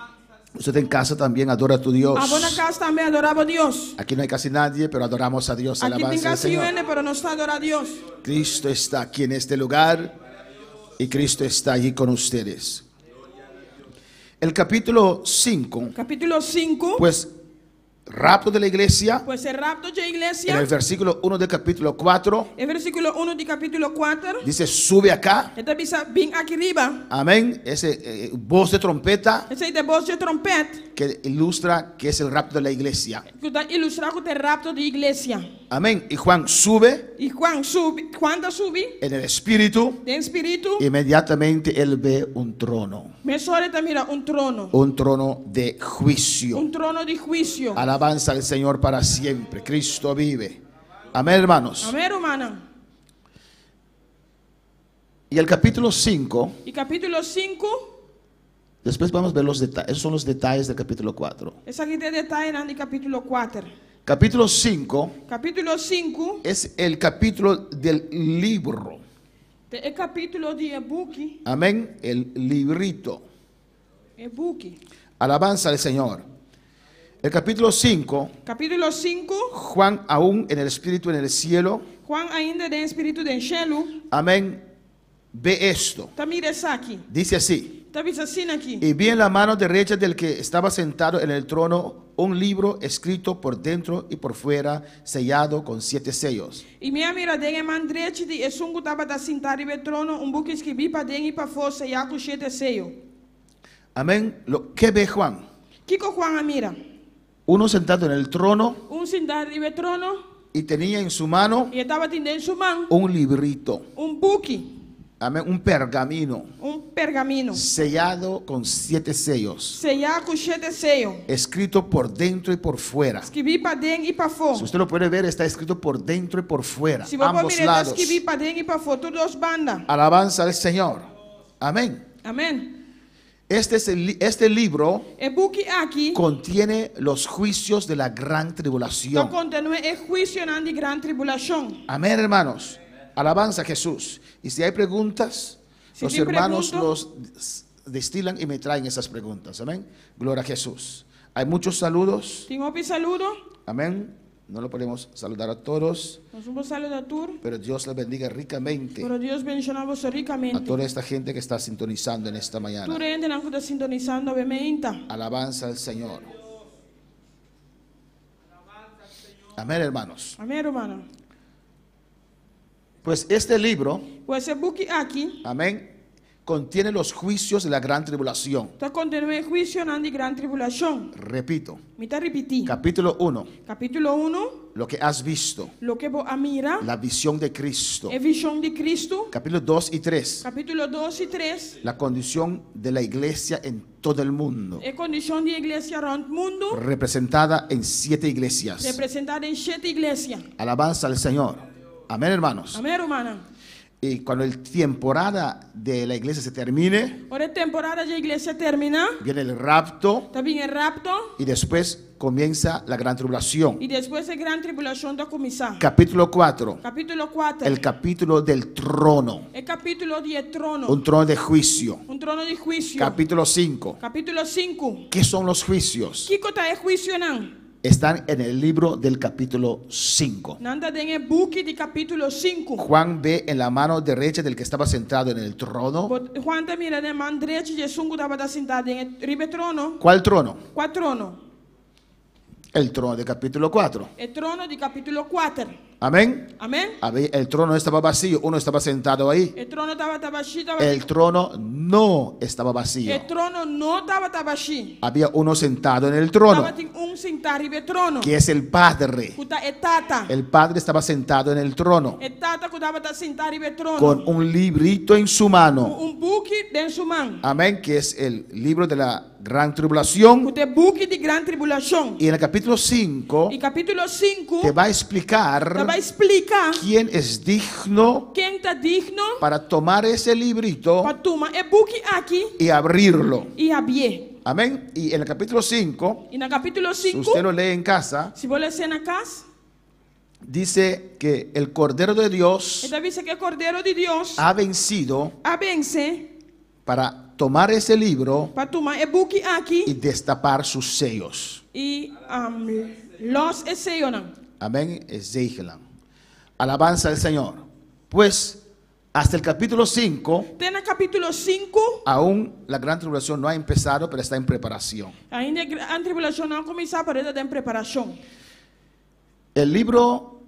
Usted en casa también adora a tu Dios. A bona casa também adorava Deus. Aquí no hay casi nadie, pero adoramos a Dios. Aqui tem Alabanza al casi Señor. N, pero não está adorando a Deus. Cristo está aquí en este lugar y Cristo está allí con ustedes. El capítulo 5, Capítulo 5. pues rapto de la iglesia, Pues el rapto de en el iglesia. versículo 1 del capítulo 4, El versículo 1 de capítulo 4. dice sube acá, Esta bisa vim aqui arriba. amén, ese voz de trompeta Esse aí de voz de trompete. que ilustra que es el rapto de la iglesia, Que está ilustrado com o rapto de iglesia. amén, y Juan sube E quando sube, en el espíritu, de espírito, inmediatamente él ve un trono mira um trono de juicio. um trono de juízo. Alabanza al Señor para siempre. Cristo vive. Amén, hermanos. Amém, hermana. Y el capítulo 5, E capítulo 5, después vamos a ver los detalles. Esos son los detalles del capítulo 4. esse aqui tem detalhe no de capítulo 4. Capítulo 5 Capítulo 5 es el capítulo del libro. é capítulo de e-book. Amén. El librito. E-book. Alabanza al Señor. El capítulo 5, Capítulo 5, Juan aún en el espíritu en el cielo. Juan ainda tem espírito de enchelo. Amén. Ve esto. Tá mira isso aqui. Dice así. Tá vendo assim aqui? Y vi en la mano derecha del que estaba sentado en el trono un libro escrito por dentro y por fuera, sellado con 7 sellos. E minha miradeira é mandrete de esungo tava da sentado e trono, book escrevi para dentro e para fora, sellar com 7 sellos. Amén. ¿Qué ve Juan? Kiko Juan a mira. Uno sentado en el trono Sentado e trono, y tenía en su mano e estava tendo em sua mão un librito. book, Amén. Un pergamino pergamino, sellado con 7 sellos, sellar com 7 sellos. escrito por dentro y por fuera. Escrevi para dentro e para fora. Si usted lo puede ver, está escrito por dentro y por fuera, Se você ambos mirar, lados. escrevi para dentro e para fora, todas as bandas. Alabanza al Señor. Amén. Amém. Este libro E book aqui contiene los juicios de la gran está tribulación. contendo o juízo na de grande tribulação. Amén, hermanos. Alabanza a Jesús. Y si hay preguntas, Si los tiene hermanos preguntas, los destilan y me traen esas preguntas. Amén. Gloria a Jesús. Hay muchos saludos. Tem um saludo. Amén. No lo podemos saludar a todos, Nós vamos saludar tour. pero Dios les bendiga ricamente Pero Deus bendicionar você a ricamente. toda esta gente que está sintonizando en esta Tu mañana. gente não está sintonizando, obviamente. Alabanza al Señor. Amén, hermanos. Amém, hermano? Pues este libro, Pues esse book aqui amén, contiene los juicios de la gran tribulación. está contendo o juízo na de grande tribulação. Repito, Me está repetir. capítulo 1, Capítulo 1, lo que has visto, lo que vou a mira, la visión de Cristo. é visão de Cristo. Capítulo 2 y 3, Capítulo 2 e 3, la condición de la iglesia en todo el mundo, é condição de igreja around mundo, representada en 7 iglesias. representada em 7 igrejas. Alabanza al Señor. Amén, hermanos. Amém, hermana? Y cuando el temporada de la iglesia se termine, Ora a temporada de igreja termina, viene el rapto também é rapto, y después comienza la gran tribulación. e depois a grande tribulação da começar. Capítulo 4, Capítulo 4, el capítulo del trono, é capítulo de trono, un trono de juicio. trono de juízo. Capítulo 5, Capítulo 5, ¿qué son los juicios? que está é juízo não? Están en el libro del capítulo 5. Nanda tem é book de capítulo 5. Juan ve en la mano derecha del que estaba sentado en el trono. Juan tá mirando a mão direita de sungo estava sentado em ribe trono. ¿Cuál trono? Qual trono? El trono del capítulo 4. É trono de capítulo 4. Amén. Amén. El trono estaba vacío, uno estaba sentado ahí. El trono estaba así. El trono no estaba vacío. El trono no estaba así. Había uno sentado en el trono, Estaba un sentado arriba del trono. que es el Padre. Kuta etata. El Padre estaba sentado en el trono Etata kutaba sentado arriba del trono. con un librito en su mano. Un buki den su man. Amén, que es el libro de la gran tribulación. Kute buki de gran tribulación. Y en el capítulo 5 Y capítulo 5 te va a te explicar va a explicar quién es digno quién está digno para tomar ese librito para tomar el buki aquí y abrirlo. y abrir. Amén. Y en el capítulo 5, Y en el capítulo si 5, usted lo lee en casa, si vos lees en la casa, dice que el Cordero de Dios esta dice que el Cordero de Dios ha vencido ha vence para tomar ese libro para tomar el buki y aquí destapar sus sellos. y los sellonan. Amén. Ezequiel. Alabanza al Señor. Pues hasta el capítulo 5, En el capítulo 5, aún la gran tribulación no ha empezado, pero está en preparación. ainda a gran tribulação não começar, para estar em preparação. El libro,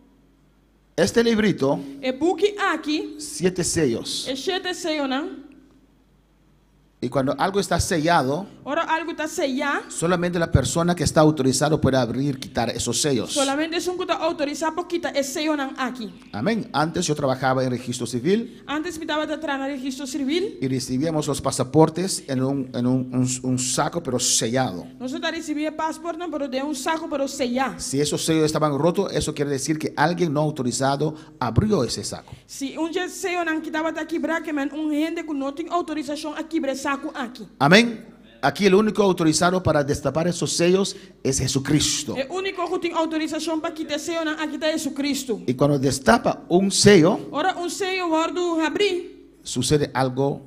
este librito, El buki aquí 7 sellos. é cheio de sellonan. Y cuando algo está sellado, Ora algo está sellado. solamente la persona que está autorizado puede abrir, quitar esos sellos. Solamente es un que está autorizado para quitar el sellonan aquí. Amén. Antes yo trabajaba en registro civil Antes me estaba de entrar en el registro civil. y recibíamos los pasaportes en un saco, pero sellado. Nosotros recibíamos el pasaporte, pero de un saco, pero sellado. Si esos sellos estaban rotos, eso quiere decir que alguien no autorizado abrió ese saco. Si un sellonan que estaba aquí, que un gente que no tiene autorización a quebrar saco aquí. Amén. Aquí el único autorizado para destapar esos sellos es Jesucristo. El único que tiene autorización para quitar sellonan aquí está Jesucristo. Y cuando destapa un sello, Ora un sello guardo abrir. sucede algo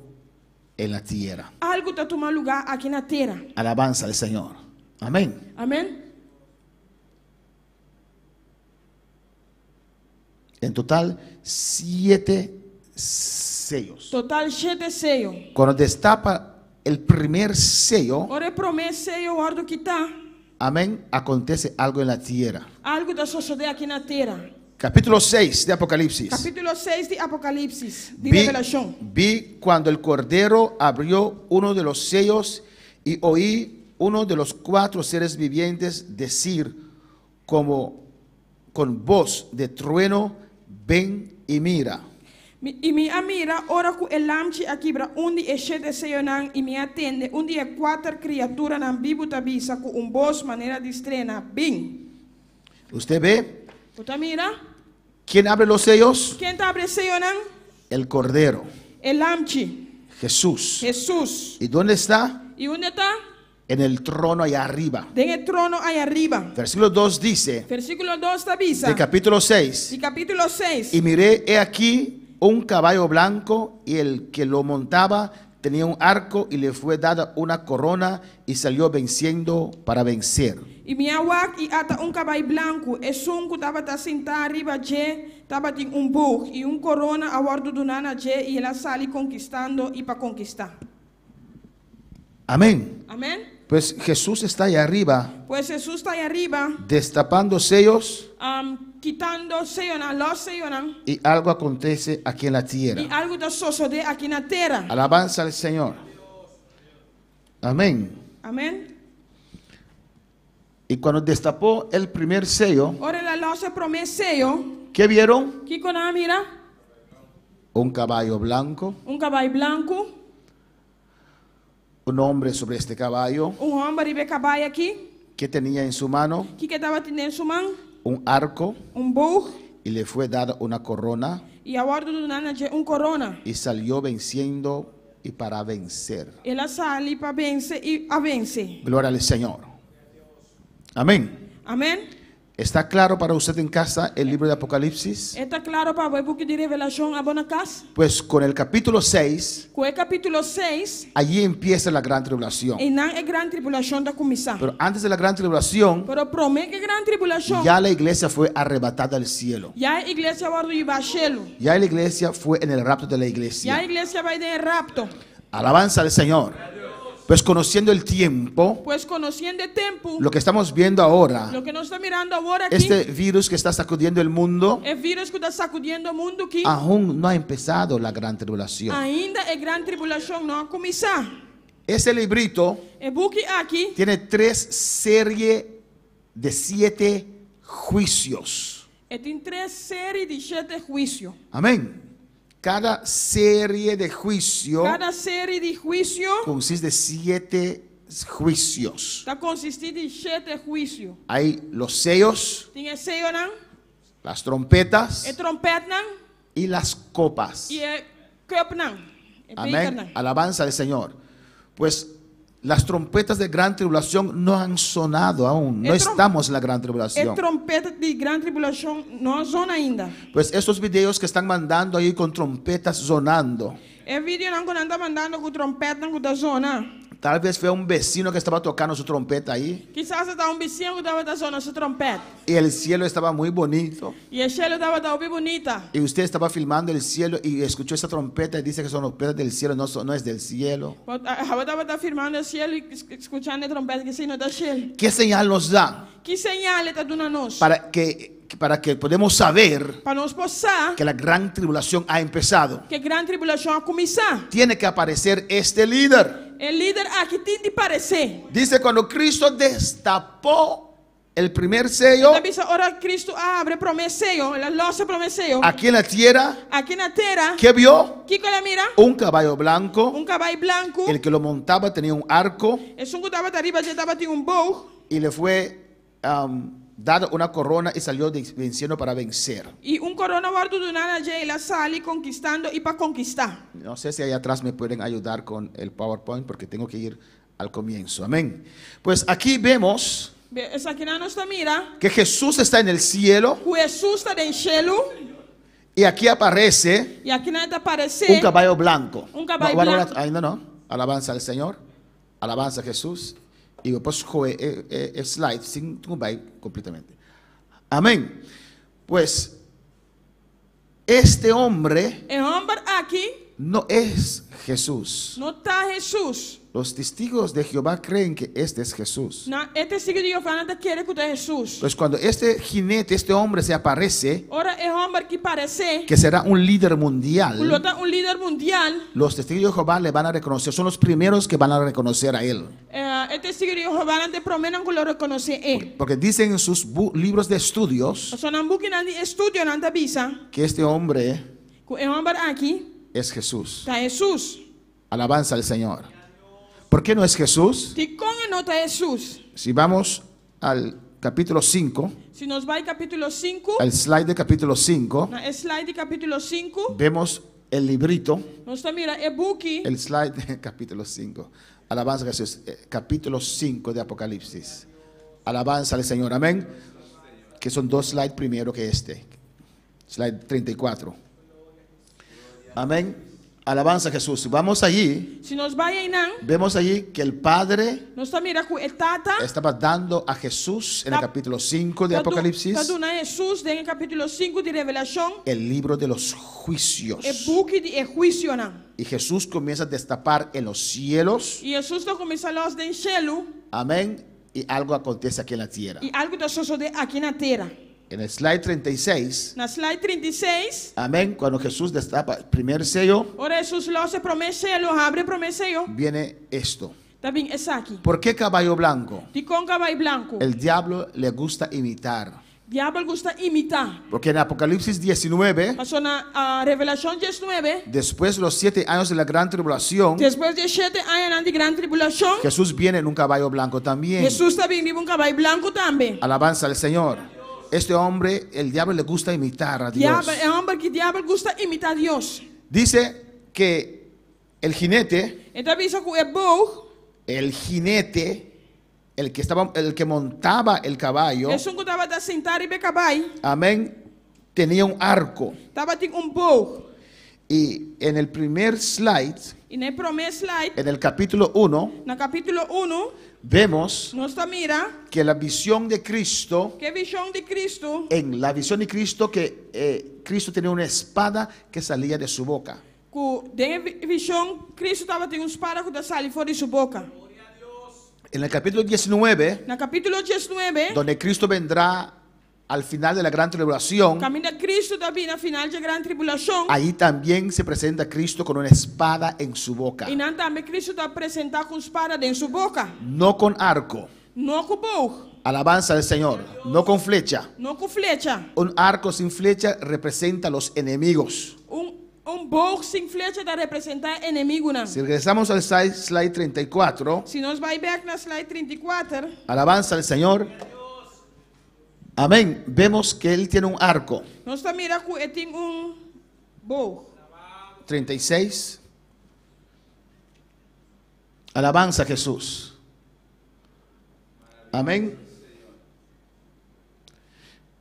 en la tierra. Algo está tomando lugar aquí en la tierra. Alabanza al Señor. Amén. Amén. En total, 7 sellos. Total 7 sellos. Cuando destapa el primer sello, Ora el primer sello guardo quitar. amén, acontece algo en la tierra. Algo está sucediendo aquí en la tierra. Capítulo 6 de Apocalipsis. Capítulo 6 de Apocalipsis, de Vi, Revelación. vi cuando el Cordero abrió uno de los sellos y oí uno de los 4 seres vivientes decir como con voz de trueno, ven y mira. Y mi mira, ora que el lamchi aquí bra undi e shete seyonan y me atende undi e 4 criaturas nan bibu tabisa con un voz manera de estrena bin. ¿Usted ve? ¿Usted mira? ¿Quién abre los sellos? ¿Quién te abre seyonan? El Cordero, El lamchi, Jesús. Jesús. ¿Y dónde está? ¿Y dónde está? En el trono allá arriba. En el trono ahí arriba. Versículo 2 dice, Versículo 2 tabisa. de capítulo 6, Y capítulo 6. y miré, he aquí, un caballo blanco, y el que lo montaba tenía un arco, y le fue dada una corona, y salió venciendo para vencer. Y mi awak y ata un caballo blanco. Es un que estaba sentado arriba je, estaba en un bug y un corona a bordo de una je y él sale conquistando y para conquistar. Amén. Amén. Pues Jesús está allá arriba, Pues Jesús está ahí arriba, destapando sellos, quitando sellonan, los sellonan, y algo acontece aquí en la y tierra. algo está sucediendo aquí en la tierra. Alabanza al Señor. Amén. Amén. Y cuando destapó el primer sello, Ahora la luz se promete sello. ¿qué vieron? ¿Qué con la mira? Un caballo blanco, Un caballo blanco, un hombre sobre este caballo, un hombre arriba de caballo aquí, que tenía en su mano que estaba teniendo en su mano, un arco, un bug, y le fue dada una corona, y a bordo de una je un corona. y salió venciendo y para vencer. Él sale para vencer y a vencer. Gloria al Señor. Amén. Amén. ¿Está claro para usted en casa el libro de Apocalipsis? Está claro para el book de revelación a buena casa. Pues con el capítulo 6, Con el capítulo 6, allí empieza la gran tribulación. y no es gran tribulación de comenzar. Pero antes de la gran tribulación, Pero promete que gran tribulación. ya la iglesia fue arrebatada al cielo. Ya a iglesia va a ir a cielo. Ya la iglesia fue en el rapto de la Ya a iglesia. iglesia va a ir de rapto. Alabanza al Señor. Pues conociendo el tiempo, Pues conociendo el tiempo, lo que estamos viendo ahora, lo que nos está mirando ahora aquí, este virus que está sacudiendo el mundo, el virus que está sacudiendo el mundo aquí, aún no ha empezado la gran tribulación. ainda a gran tribulação não começar. Ese librito El book aquí tiene 3 series de 7 juicios. tem 3 séries de 7 juízos. Amén. Cada serie de juicio Cada série de juízo consiste de 7 juicios. está consistindo de 7 juízos. Hay los sellos, Tem o sello, não? las trompetas O trompete, não? y las copas. E o cup, não? O beker, Amén. não? Alabanza al Señor. Pues las trompetas de gran tribulación no han sonado aún. No El trom- estamos en la gran O tribulación. trompete de gran tribulação não sona ainda. Pues estos videos que están mandando ahí con trompetas sonando, O vídeo não que não está mandando com trompete, não que está sonando. tal vez fue un vecino que estaba tocando su trompeta ahí Quizás está vizinho que estava sonando seu trompete. y el cielo estaba muy bonito E o cielo estava bem bonita. y usted estaba filmando el cielo y escuchó esa trompeta y dice que son trompetas del cielo, no es del cielo. Eu estava filmando o cielo e escutando a trompete que se não está cielo. ¿Qué señal nos da Que señal está dando a nós? para que podamos saber Para nós passar que la gran tribulación ha empezado? que a grande tribulação a começar. Tiene que aparecer este líder. O líder aqui tem de parecer. Dice cuando Cristo destapó el primer sello Da bisa ora Cristo abre promesseio, ela losa promesseio. aquí en la tierra, Aqui na terra, ¿qué vio? que ela mira? Un caballo blanco. Caballo branco. El que lo montaba tenía un arco E sungo estava arriba, já estava tinha bow. y le fue dada una corona y salió venciendo para vencer. E corona guardo do nada, já ela sale conquistando e para conquistar. No sé si ahí atrás me pueden ayudar con el PowerPoint porque tengo que ir al comienzo. Amén. Pues aquí vemos Essa aqui na nossa mira, que Jesús está en el cielo o Jesus está em cielo. y aquí aparece E aqui nada aparecer un caballo blanco. Un caballo Bueno, blanco. ahí no. Alabanza al Señor. Alabanza a Jesús. Y después slide sin tumbar completamente. Amén. Pues este hombre E homem aqui no es Jesús. não está Jesus. Los testigos de Jehová creen que este es Jesús. Na testigo de Jeová nada quer que é Jesus. Pues cuando este jinete, este hombre se aparece, Ora é homem que parece que será un líder mundial, líder mundial. los testigos de Jehová le van a reconocer. Son los primeros que van a reconocer a él. É testigo de Jeová não te prometem que lo reconhecer ele. Porque dicen en sus libros de estudios Só não busque nada estudio não te visa. que este hombre Que é homem aqui es Jesús. está Jesus. Alabanza al Señor. ¿Por qué no es Jesús? Que como não está Jesus? Si vamos al capítulo 5, Se nos vai capítulo 5, al slide de capítulo 5, na slide capítulo 5, vemos el librito, nós mira e book, el slide de capítulo 5. Alabanza a Jesús. Capítulo 5 de Apocalipsis. Alabanza al Señor. Amén. Que son 2 slides primero que este. Slide 34. Amén. Alabanza a Jesús. Vamos allí. se nos vai aí não, Vemos allí que el Padre nós mira que o tata estaba dando a Jesús en el capítulo 5 de Apocalipsis está dando a Jesus em capítulo 5 de Revelação, el libro de los juicios. e book de juízo não. Y Jesús comienza a destapar en los cielos. E Jesus está começando a den cielo Amén. Y algo acontece aquí en la tierra. e algo está sucedendo aqui na terra. En el slide 36. Na slide 36, Amén. Cuando Jesús destapa el primer sello, ora Jesus losse promesseio, abre promesseio, viene esto. tá bem essa aqui. ¿Por qué caballo blanco? De com caballo branco. El diablo le gusta imitar. Diabo gosta imitar. Porque en Apocalipsis 19, Passou na Revelação 19, después de los 7 años de la gran tribulación, depois de 7 anos de grande tribulação, Jesús viene en un caballo blanco también. Jesus está vindo com caballo branco também. Alabanza al Señor. Este hombre, el diablo le gusta imitar a Dios. Diabo é homem que diabo gosta imitar Deus. Dice que el jinete, Então avisa que é bom, el que montaba el caballo, é só que estava sentado e be caballo, amén, tenía un arco. estava tem bom. Y en el primer slide, E na primeira slide, en el capítulo 1, no capítulo 1, vemos nós mira que la visión de Cristo, que visão de Cristo, en la visión de Cristo, que Cristo tenía una espada que salía de su boca. que de visão Cristo estava tem espada que sale fora de sua boca. En el capítulo 19, Na capítulo 19, donde Cristo vendrá al final de la gran tribulación, caminho de Cristo também na final de grande tribulação. ahí también se presenta Cristo con una espada en su boca. E não também Cristo está apresentado com espada dentro sua boca. No con arco. Não com bow, Alabanza al Señor. No con flecha. não com flecha. Un arco sin flecha representa a los enemigos. Bow sem flecha está representar inimigo não. Si regresamos al slide 34, Se nós vai back na slide 34, alabanza al Señor. Amén. Vemos que Él tiene un arco. nós está mira que ele tem bow. 36. Alabanza a Jesús. Amén.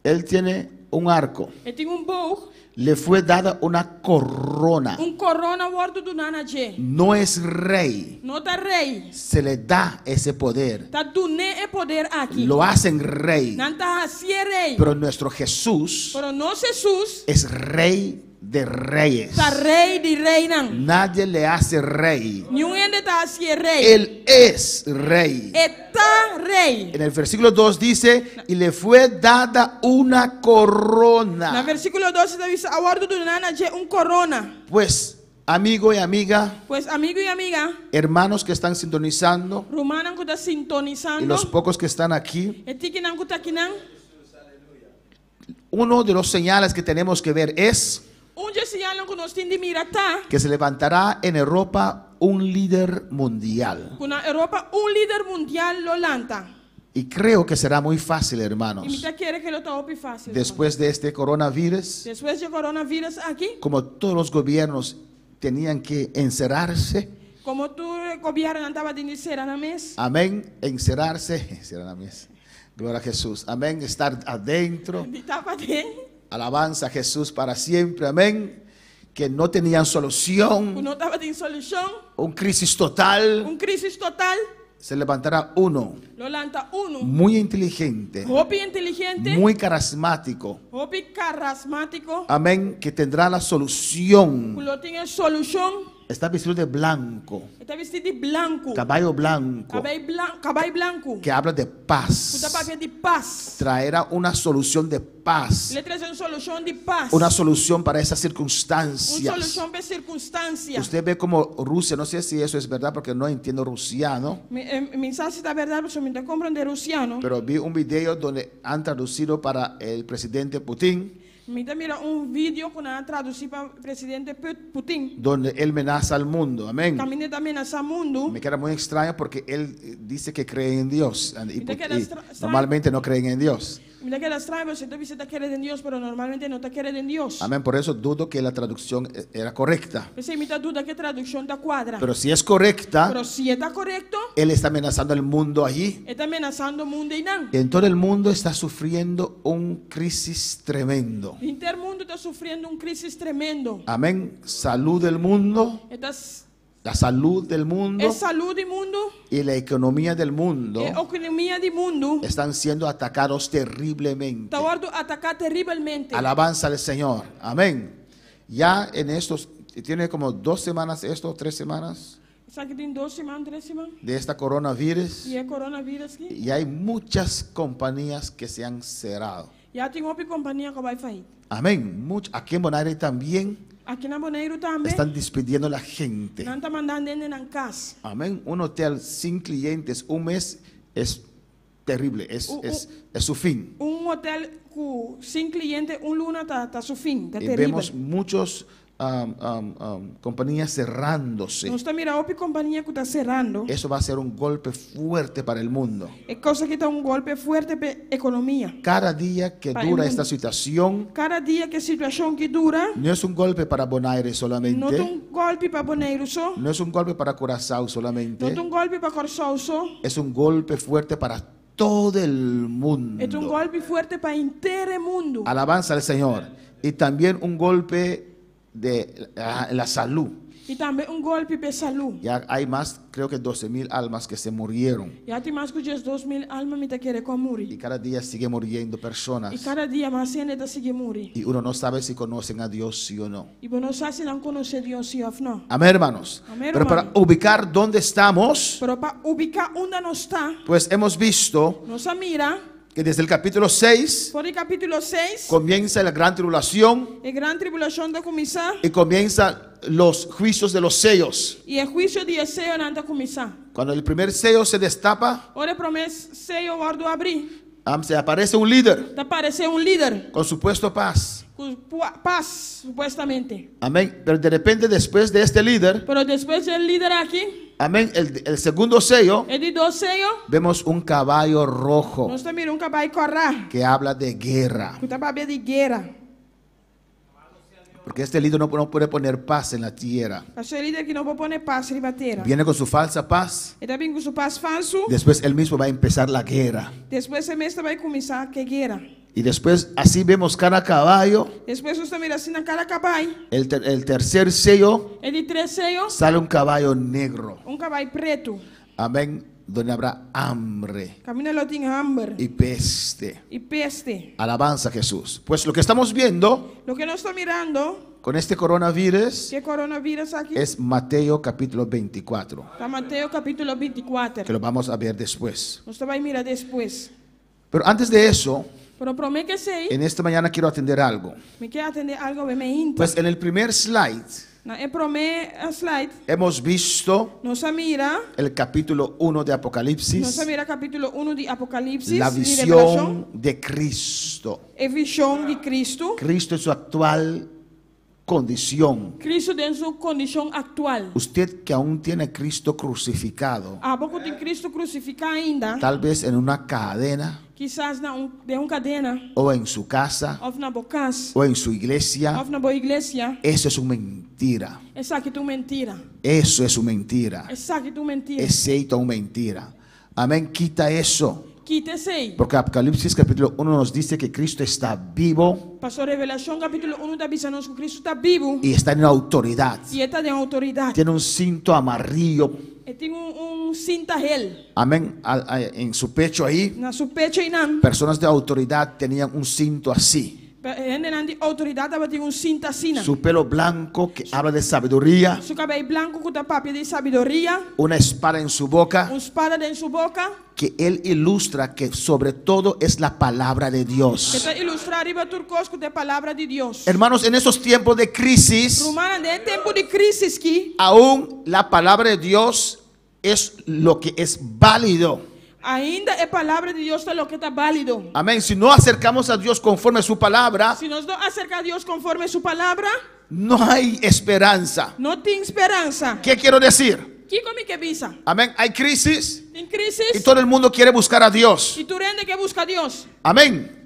Él tiene un arco. Ele tem bow. Le fue dada una corona. Corona wordo do nanaje. No es rey. Não tá rei. Se le da ese poder. Tá dune poder aqui. Lo hacen rey. Não tá assim rei. Pero nuestro Jesús Pero nosso Jesus es rey de reyes. tá rei de rei não. Nadie le hace rey. Nenhum ainda tá assim rei. Él es rey. Está rei. En el versículo 2 dice, y le fue dada una Na corona. versículo 12 está diz, a wordo do nanaje corona. Pues, amigo y amiga, Pues amigo e amiga, hermanos que están sintonizando, Romana que está y sintonizando. los pocos que están aquí, E tiki não tá aqui não. uno de los señales que tenemos que ver es Onde señalam que nós temos de mirar tá. que se levantará en Europa un líder mundial. Que na Europa líder mundial lo lanta. Y creo que será muy fácil, E hermanos, me tá querer que lo tá op fácil. después de este coronavirus, Después de coronavirus aqui, como todos los gobiernos tenían que encerrarse, como tu gobierno andava de iniciar na mesa. amén, encerrarse, gloria a Jesús, amén, estar adentro, De tapa dentro. alabanza a Jesús para siempre, amén, que no tenían Que solución, não tava de solução. un crisis total, Crisis total. se levantará uno Lo lanta uno. muy inteligente, Hopi inteligente. muy carismático, Hopi carismático. amén, que tendrá la solución. Que lo tiene solução. Está vestido de blanco, Está vestido de branco. caballo blanco, Caballo branco. que habla de Que paz. tá para de paz. Traerá una solución de paz, Ele traz uma solução de paz. una solución para esas Uma circunstancias. solução para circunstância. Usted ve como Rusia, no sé si eso es verdad porque no entiendo rusiano, Mensagem da verdade, porque eu me compreender russiano. pero vi un video donde han traducido para el presidente Putin, Me mira vídeo que eu traduzi para o presidente Putin. donde él amenaza al mundo. Amén. Caminho também nesse mundo. Me queda muy extraño porque él dice que cree en Dios y te queda normalmente no creen en Dios. Me queda estranho, você está querendo em Deus, mas normalmente não está querendo em Deus. Amén. Por eso dudo que la traducción era correcta. Você me dá dúvida que a tradução está quadra. Pero si es correcta, Pero se está correto, él está amenazando al mundo allí. está ameaçando o mundo e não. En todo el mundo está sufriendo un crisis tremendo. O intermundo está sofrendo crise tremendo. Amén. Salud del mundo, la salud del mundo É saúde do mundo, y la economía del mundo é economia do mundo. están siendo atacados terriblemente. Está ordo atacar terrivelmente. Alabanza al Señor. Amén. Ya en estos, tiene como 2 semanas esto, 3 semanas Isso aqui tem 2 semanas, 3 semanas. de esta coronavirus. E é coronavírus aqui. Y hay muchas compañías que se han cerrado. Já tem outra companhia que vai falir. Amén. Aquí en Bonaire también Aqui na Bonaire também. están despidiendo a la gente. Não está mandando dentro na casa. Amén. Un hotel sin clientes, un mes es terrible, es su fin. Hotel sem cliente, luna está su fim, está Y terrível. vemos muchos compañías cerrándose. Nós estamos mirando outra companhia que está cerrando. Eso va a ser un golpe fuerte para el mundo. É coisa que está golpe forte para a economia. Cada día que Para el dura mundo. esta situación, Cada dia que a situação que dura, no es un golpe para Bonaire não solamente, tem golpe para Bonaire só, no es un golpe para Curazao não solamente, tem golpe para Corsol só, es un golpe fuerte para todo el mundo. é golpe forte para inteiro mundo. Alabanza al Señor. Y también un golpe de la salud. E também golpe para saúde. Ya hay más, creo que 12,000 almas que se murieron. Já tem mais que 2.000 almas que querem Y morir. cada día sigue muriendo personas. E cada dia mais gente está seguindo morir. Y uno no sabe si conocen a Dios, sí o no. E você não sabe se não conhece Deus sim ou não. Amén, hermanos. Amén, Pero para hermano. ubicar dónde estamos, Pero para ubicar onde nós está, pues hemos visto nós mira, que desde el capítulo 6 por el capítulo 6, comienza la gran tribulación a gran tribulação da começar y comienzan los juicios de los sellos. e o juízo de Senhor não está começar. Cuando el primer sello se destapa, Ora promessa Senhor guardo abrir. se aparece un líder Está aparecendo líder con supuesto paz. com paz, supostamente. Amén. Pero de repente después de este líder, Pero depois do líder aqui, amén, el segundo sello, é de 2 sellos, vemos un caballo rojo nós estamos mirando cavalo correr. que habla de guerra. Que está para de guerra. Porque este líder no puede poner paz en la tierra. Pastor líder que não pode pôr paz em bater. Viene con su falsa paz. Ele está vindo com seu paz falso. Después él mismo va a empezar la guerra. Depois você mesmo vai começar a guerra. Y después así vemos cada caballo. Depois você mira assim na cara cavalo. El tercer sello É de 3 sellos, sale un caballo negro. cavalo preto. Amén. Donde habrá hambre Caminha lá tem hambre y peste. e peste. Alabanza a Jesús. Pues lo que estamos viendo Lo que nós estamos mirando, con este coronavirus que coronavírus aqui, es Mateo capítulo 24. está Mateus capítulo 24. Que lo vamos a ver después. Nós vai mirar depois. Pero antes de eso, Pero prometo que sei, en esta mañana quiero atender algo. me quer atender algo bem me inta. Pues en el primer slide Na prometo a slide, hemos visto nós mira, el capítulo 1 de nós Apocalipsis, mira capítulo 1 de Apocalipse, la de Revelação, visión de Cristo. a visão de Cristo. Cristo en su actual condición. Cristo em sua condição atual. Usted que aún tiene a Cristo crucificado, Há pouco tem Cristo crucificado ainda, tal vez en una cadena quizás de cadena, o en su casa ou na bocas, o en su iglesia, ou na boa igreja. eso es una mentira. Essa aqui tu mentira. Eso es una mentira. Essa aqui tu mentira. Es una mentira. Amén. Quita eso. Quita sei. Porque Apocalipsis capítulo 1 nos dice que Cristo está vivo Pastor Revelação capítulo 1 está avisando que Cristo está vivo y está en autoridad. e está de autoridade. Tiene un cinto amarillo. E tem cinta gel Amén. En su pecho ahí, na seu peito e não. personas de autoridad tenían un cinto así. De autoridade ela tem cinta assim. Su pelo blanco que habla de sabiduría. Seu cabelo branco com papel de sabedoria, Una espada en su boca espada em sua boca, que él ilustra que sobre todo es la palabra de que Dios. está ilustrado riba turcos com a palavra de Deus. Hermanos, en esos tiempos de crisis, Romana, de tempo de crise que aún la palabra de Dios es lo que es válido. ainda a palavra de Deus está lo que está válido. Amén. Si no acercamos a Dios conforme a su palabra, Se nós não acercar a Deus conforme sua palavra, no hay esperanza. não tem esperança. ¿Qué quiero decir? Que como que visa? Amén. Hay crisis Tem y crisis todo el mundo quiere buscar a Dios. e tu rende que busca a Deus. Amén.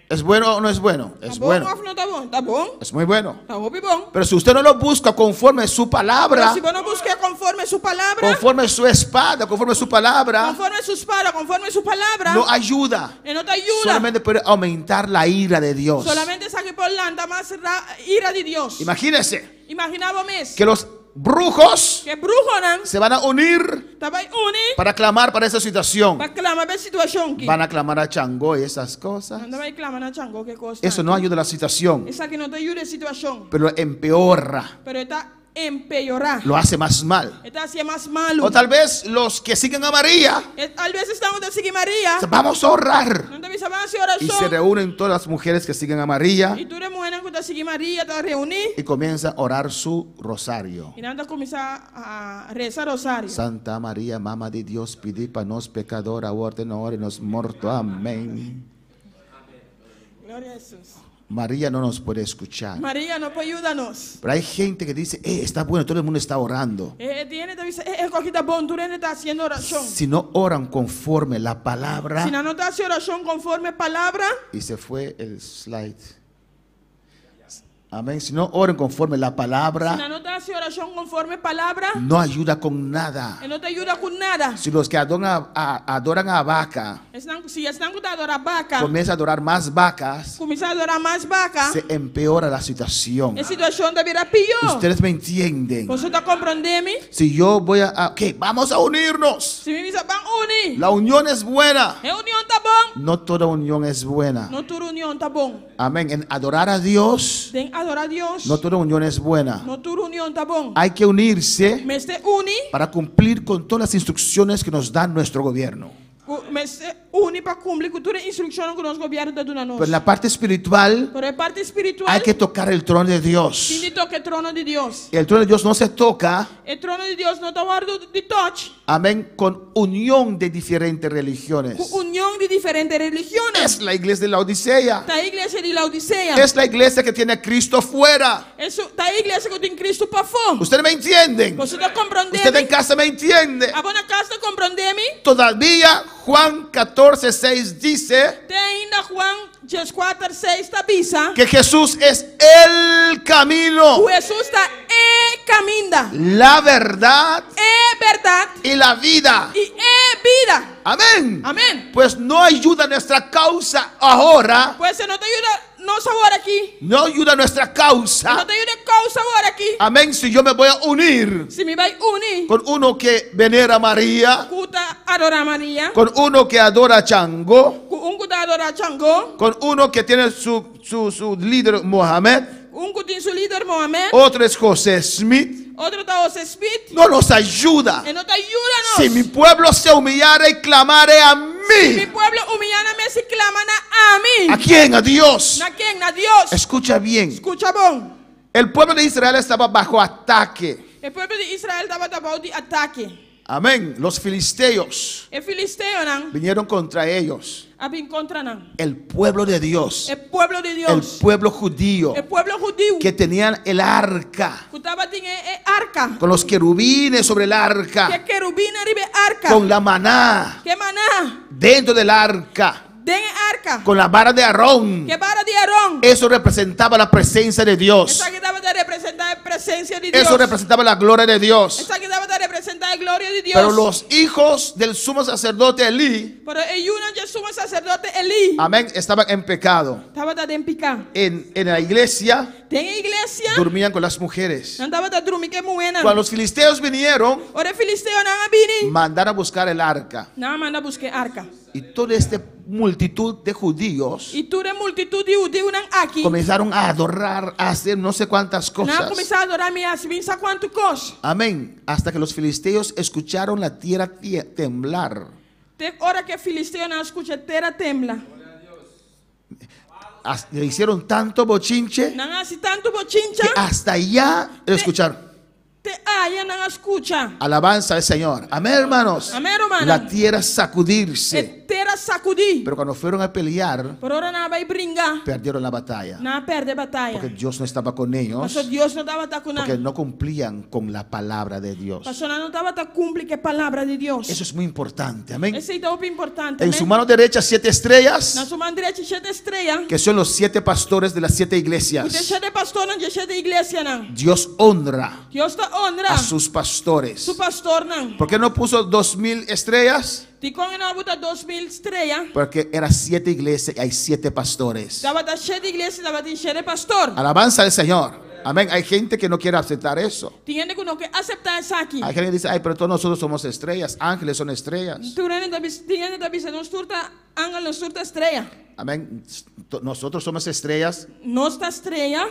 ¿Es bueno o no es bueno? Es Tá bom bueno. ou não tá bom? Tá bom. Es muy bueno. Tá bom e bom. Pero si usted no lo busca conforme a su Pero palabra, se você não busca conforme sua palavra, conforme a su espada, conforme a su palabra, conforme sua espada, conforme sua palavra, no ayuda. e não te ajuda. Solamente puede aumentar la ira de Dios. Solamente saque por landa mais ira de Deus. Imagínense Imaginávamos que los brujos que brujo não se van a unir tá vai unir para clamar para esa situación. para clamar a situação aqui. Van a clamar a Changó y esas cosas. Não vai clamar na chango que costa. Eso no ayuda a la situación, Essa aqui não te ajuda a situação, pero empeora, pero está empeorar. lo hace más mal. Está haciendo más malo. O tal vez los que siguen a María, Tal vez estamos de seguir María. vamos a orar. No te avisa más Y se oración. reúnen todas las mujeres que siguen a María Y tú eres mujer que te sigue María, te reunís. y comienzan a orar su rosario. Y nada comienza a rezar rosario. Santa María, Mamá de Dios, pide para nos pecadores, ahora y ahora nos muerto. Amén. Gloria a Jesús. María no nos puede escuchar. María, no puede ayudarnos. Pero hay gente que dice, está bueno, todo el mundo está orando. Tiene, te avisa, cogida bon, tú está haciendo oración. Si no oran conforme la palabra, Si no está haciendo oración conforme palabra, y se fue el slide. Amén. Si no oren conforme la Se palabra, não te hace oração conforme palavra, no ayuda con nada. não te ajuda com nada. Si los que adoran a vaca Se estão com adorar vaca, comienzan a adorar más vacas, começar a adorar mais vaca, se empeora la situación. a situação vai virar pior. Ustedes me entienden. Você está compreendendo? Si yo voy ok, vamos a unirnos. Se me vão unir, La unión es buena. reunião tá bom. No toda unión es buena. Não toda união tá bom. Amén. En adorar a Dios, Tem adorar a Deus. no toda unión es buena. Não toda união tá bom. Hay que unirse Mas te une, para cumplir con todas las instrucciones que nos da nuestro gobierno. mas te une para cumprir com toda a instrução que o nosso governo está dando a nós. Pero en la parte espiritual Por a parte espiritual, hay que tocar el trono de Dios. tem de tocar o trono de Deus. El trono de Dios no se toca, O trono de Deus não está guardado de touch. amén, con unión de diferentes religiones. Com união de diferentes religiões. Es la iglesia de la Odisea. Está a igreja de Laodicea. Es la iglesia que tiene a Cristo fuera. Está a igreja que tem Cristo para fora. ¿Ustedes me entienden? Você está compreendendo? Usted en casa me entiende. A bona casa compreendendo? Todavía Juan 14:6 dice Tem ainda Juan 4:6 está bisa. que Jesús es el camino, O Jesus está caminho, la verdad verdade y la vida. e vida. Amén. Amém. Pues no ayuda nuestra causa ahora, Pues se não te ajuda nossa hora aqui. no ayuda nuestra Não causa. te ajuda causa hora aqui. Amén. Si yo me voy a unir Se me vai unir, con uno que venera a María, cuta adorar Maria, con uno que adora a Chango, cuta adorar Xangô, con uno que tiene su líder Mohamed, tem seu líder Mohamed, otro es José Smith, outro está José Smith. no nos ayuda. E não te ajuda Si mi pueblo se humillare y clamare a Mi mí, pueblo humillana-me se clama a mim. ¿a quién? A Dios. Na quem? Na Deus. Escucha bien, Escucha bom. el pueblo de Israel estaba bajo ataque. O povo de Israel estava debaixo de ataque. Amén. Los filisteos E filisteu não, vinieron contra ellos. havia contra não. El pueblo de Dios, O povo de el Deus. pueblo judío, O povo judeu. que tenían el arca, Que estava tinha arca. con los querubines sobre el Que arca, querubina ribe arca. con la maná Que maná. dentro del arca, Den arca. con la vara de Aarón. Que vara de Arão. Eso representaba la presencia de Dios. Essa que estava a representar a presença de Deus. Eso representaba la gloria de Dios. Essa que estava a representar a glória de Deus. Pero los hijos del sumo sacerdote Elí, Pero Euna, Jesus, sacerdote Eli, amén, estaban en pecado. estava a picar. En la iglesia Tem a igreja. dormían con las mujeres. Não estava a dormir que moena. Cuando los filisteos vinieron, Ora filisteu não abiri. mandaron a buscar el arca. Não manda buscar arca. Y toda esta multitud de judíos E toda a multitud de judeus não aqui. comenzaron a adorar, a hacer no sé cuántas Não cosas. começaram a adorar me assim, sabe quanto coisa. Amén. Hasta que los filisteos escucharon la tierra temblar. Tem hora que filisteu não escuta terra tembla. Le hicieron tanto bochinche Não assim tanto bochincha. que hasta allá escucharon. Te aya não escuta. Alabanza al Señor. Amén, hermanos. Amén, hermano. La tierra sacudirse. Terra sacudi. Pero cuando fueron a pelear, Por hora não vai brincar. perdieron la batalla. Não perde batalha. Porque Dios no estaba con ellos. Mas Deus não estava com Porque nada. no cumplían con la palabra de Dios. Pastor não estava a cumprir que a palavra de Deus. Eso es muy importante. Amén. Esse é muito importante. En su mano derecha 7 estrellas, Na sua mão direita cheia de estrela. que son los 7 pastores de las 7 O iglesias. cheio de pastor não cheio de igreja não. Dios honra Deus está honra. a sus pastores. Su pastor não. ¿Por qué no puso 2000 estrellas? Ticon não botar 2000 estrelas. Porque eran 7 iglesias y hay 7 pastores. Estava estar cheio de igreja, estava cheio de pastor. Alabanza al Señor. Amén. Hay gente que no quiere aceptar eso. Tinha que não quer aceitar isso aqui. Hay gente que dice, ay, pero todos nosotros somos estrellas. Ángeles son estrellas. Tinha que avisar, não surta angel, não surta estrela. Amén. Nosotros somos estrellas. Nós está estrela.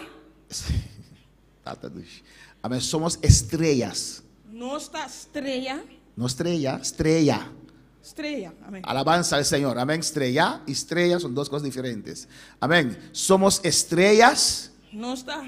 Amén. Somos estrellas. Nós está estrela. No estrella, estrella. Estrela. Amém. Alabanza al Señor. Amén. Estrella y estrella son dos cosas diferentes. Amén. Somos estrellas. Nós está.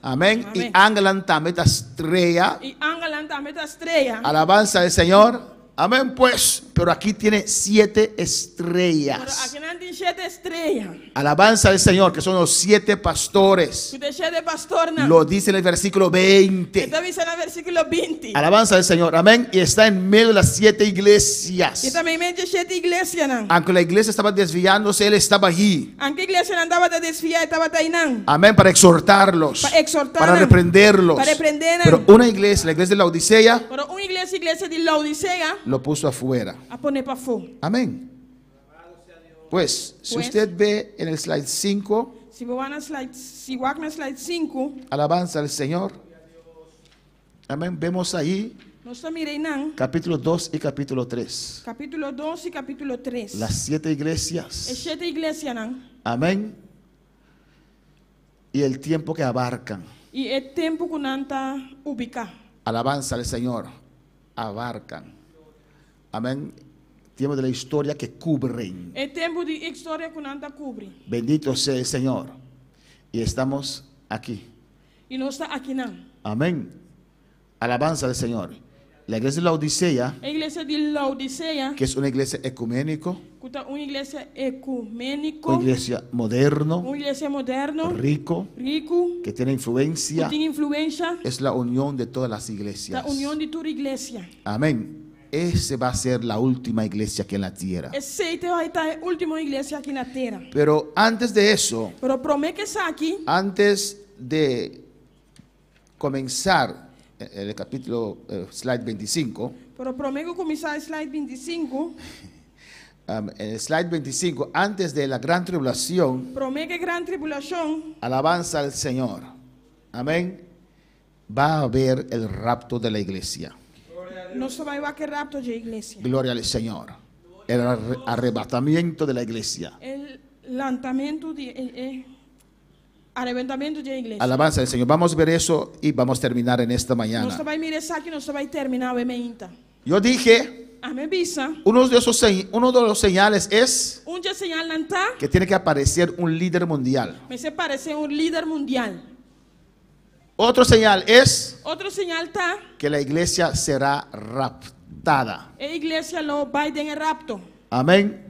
Amén. Amén. Y Angelan también está estrella. E angel também está estrela. Alabanza al Señor. Amén. Pues pero aquí tiene 7 Pero estrellas. aquí no hay 7 estrellas. Alabanza al Señor, que son los 7 pastores. Que te 7 pastor na. Lo dice en el versículo 20. Esta dice en el versículo 20. Alabanza al Señor, amén. Y está en medio de las 7 Y iglesias. también me 7 iglesias na. Aunque la iglesia estaba desviándose, Él estaba allí. Aunque iglesia no andaba de desfiar, estaba tainán. Amén, para exhortarlos, Para exhortar, para reprenderlos. para reprender. Pero una iglesia, la iglesia de la Odisea, Pero una iglesia de Laodicea, lo puso afuera. a poner para fuego. Amén. Pues, si Pues, usted ve en el slide 5, Si van a slide, si van a slide 5, alabanza al Señor. Amén. Vemos ahí no está mirando capítulo 2 y capítulo 3. capítulo 2 y capítulo 3. Las 7 Es iglesias. 7 iglesias, ¿no? Amén. Y el tiempo que abarcan. Y el tiempo que nanta ubica. Alabanza al Señor. Abarcan. Amén. Tiempo de la historia que cubren. El tiempo de historia que nanta cubre. Bendito sea el Señor. Y estamos aquí. Y no está aquí, ¿no? Amén. Alabanza al Señor. La iglesia de la Odisea, La iglesia de Laodicea, que es una iglesia ecuménico, que es una iglesia ecuménico, una iglesia moderno, una iglesia moderno, rico, rico, que tiene que influencia, tiene influencia, es la unión de todas las iglesias. la unión de tu iglesia. Amén. Ese va a ser la última iglesia aquí en la tierra. Ese va a estar la última iglesia aquí en la tierra. Pero antes de eso, Pero promete que está aquí, antes de comenzar el capítulo slide 25, pero promete comenzar el slide 25, en el slide 25, antes de la gran tribulación, promete que gran tribulación, alabanza al Señor. Amén. Va a haber el rapto de la iglesia. no se va a que rapto de iglesia. Gloria al Señor. El arrebatamiento de la iglesia. El lanzamiento de arrebatamiento de iglesia. Alabanza al Señor. Vamos a ver eso y vamos a terminar en esta No se mañana. va a mirar aquí, no se va a terminar de meinta. Yo dije, A me visa, uno de los señales es un señal nanta, que tiene que aparecer un líder mundial. me se parece un líder mundial. Otro señal es Otro señal está, que la iglesia será raptada. la iglesia lo va en el rapto. Amén.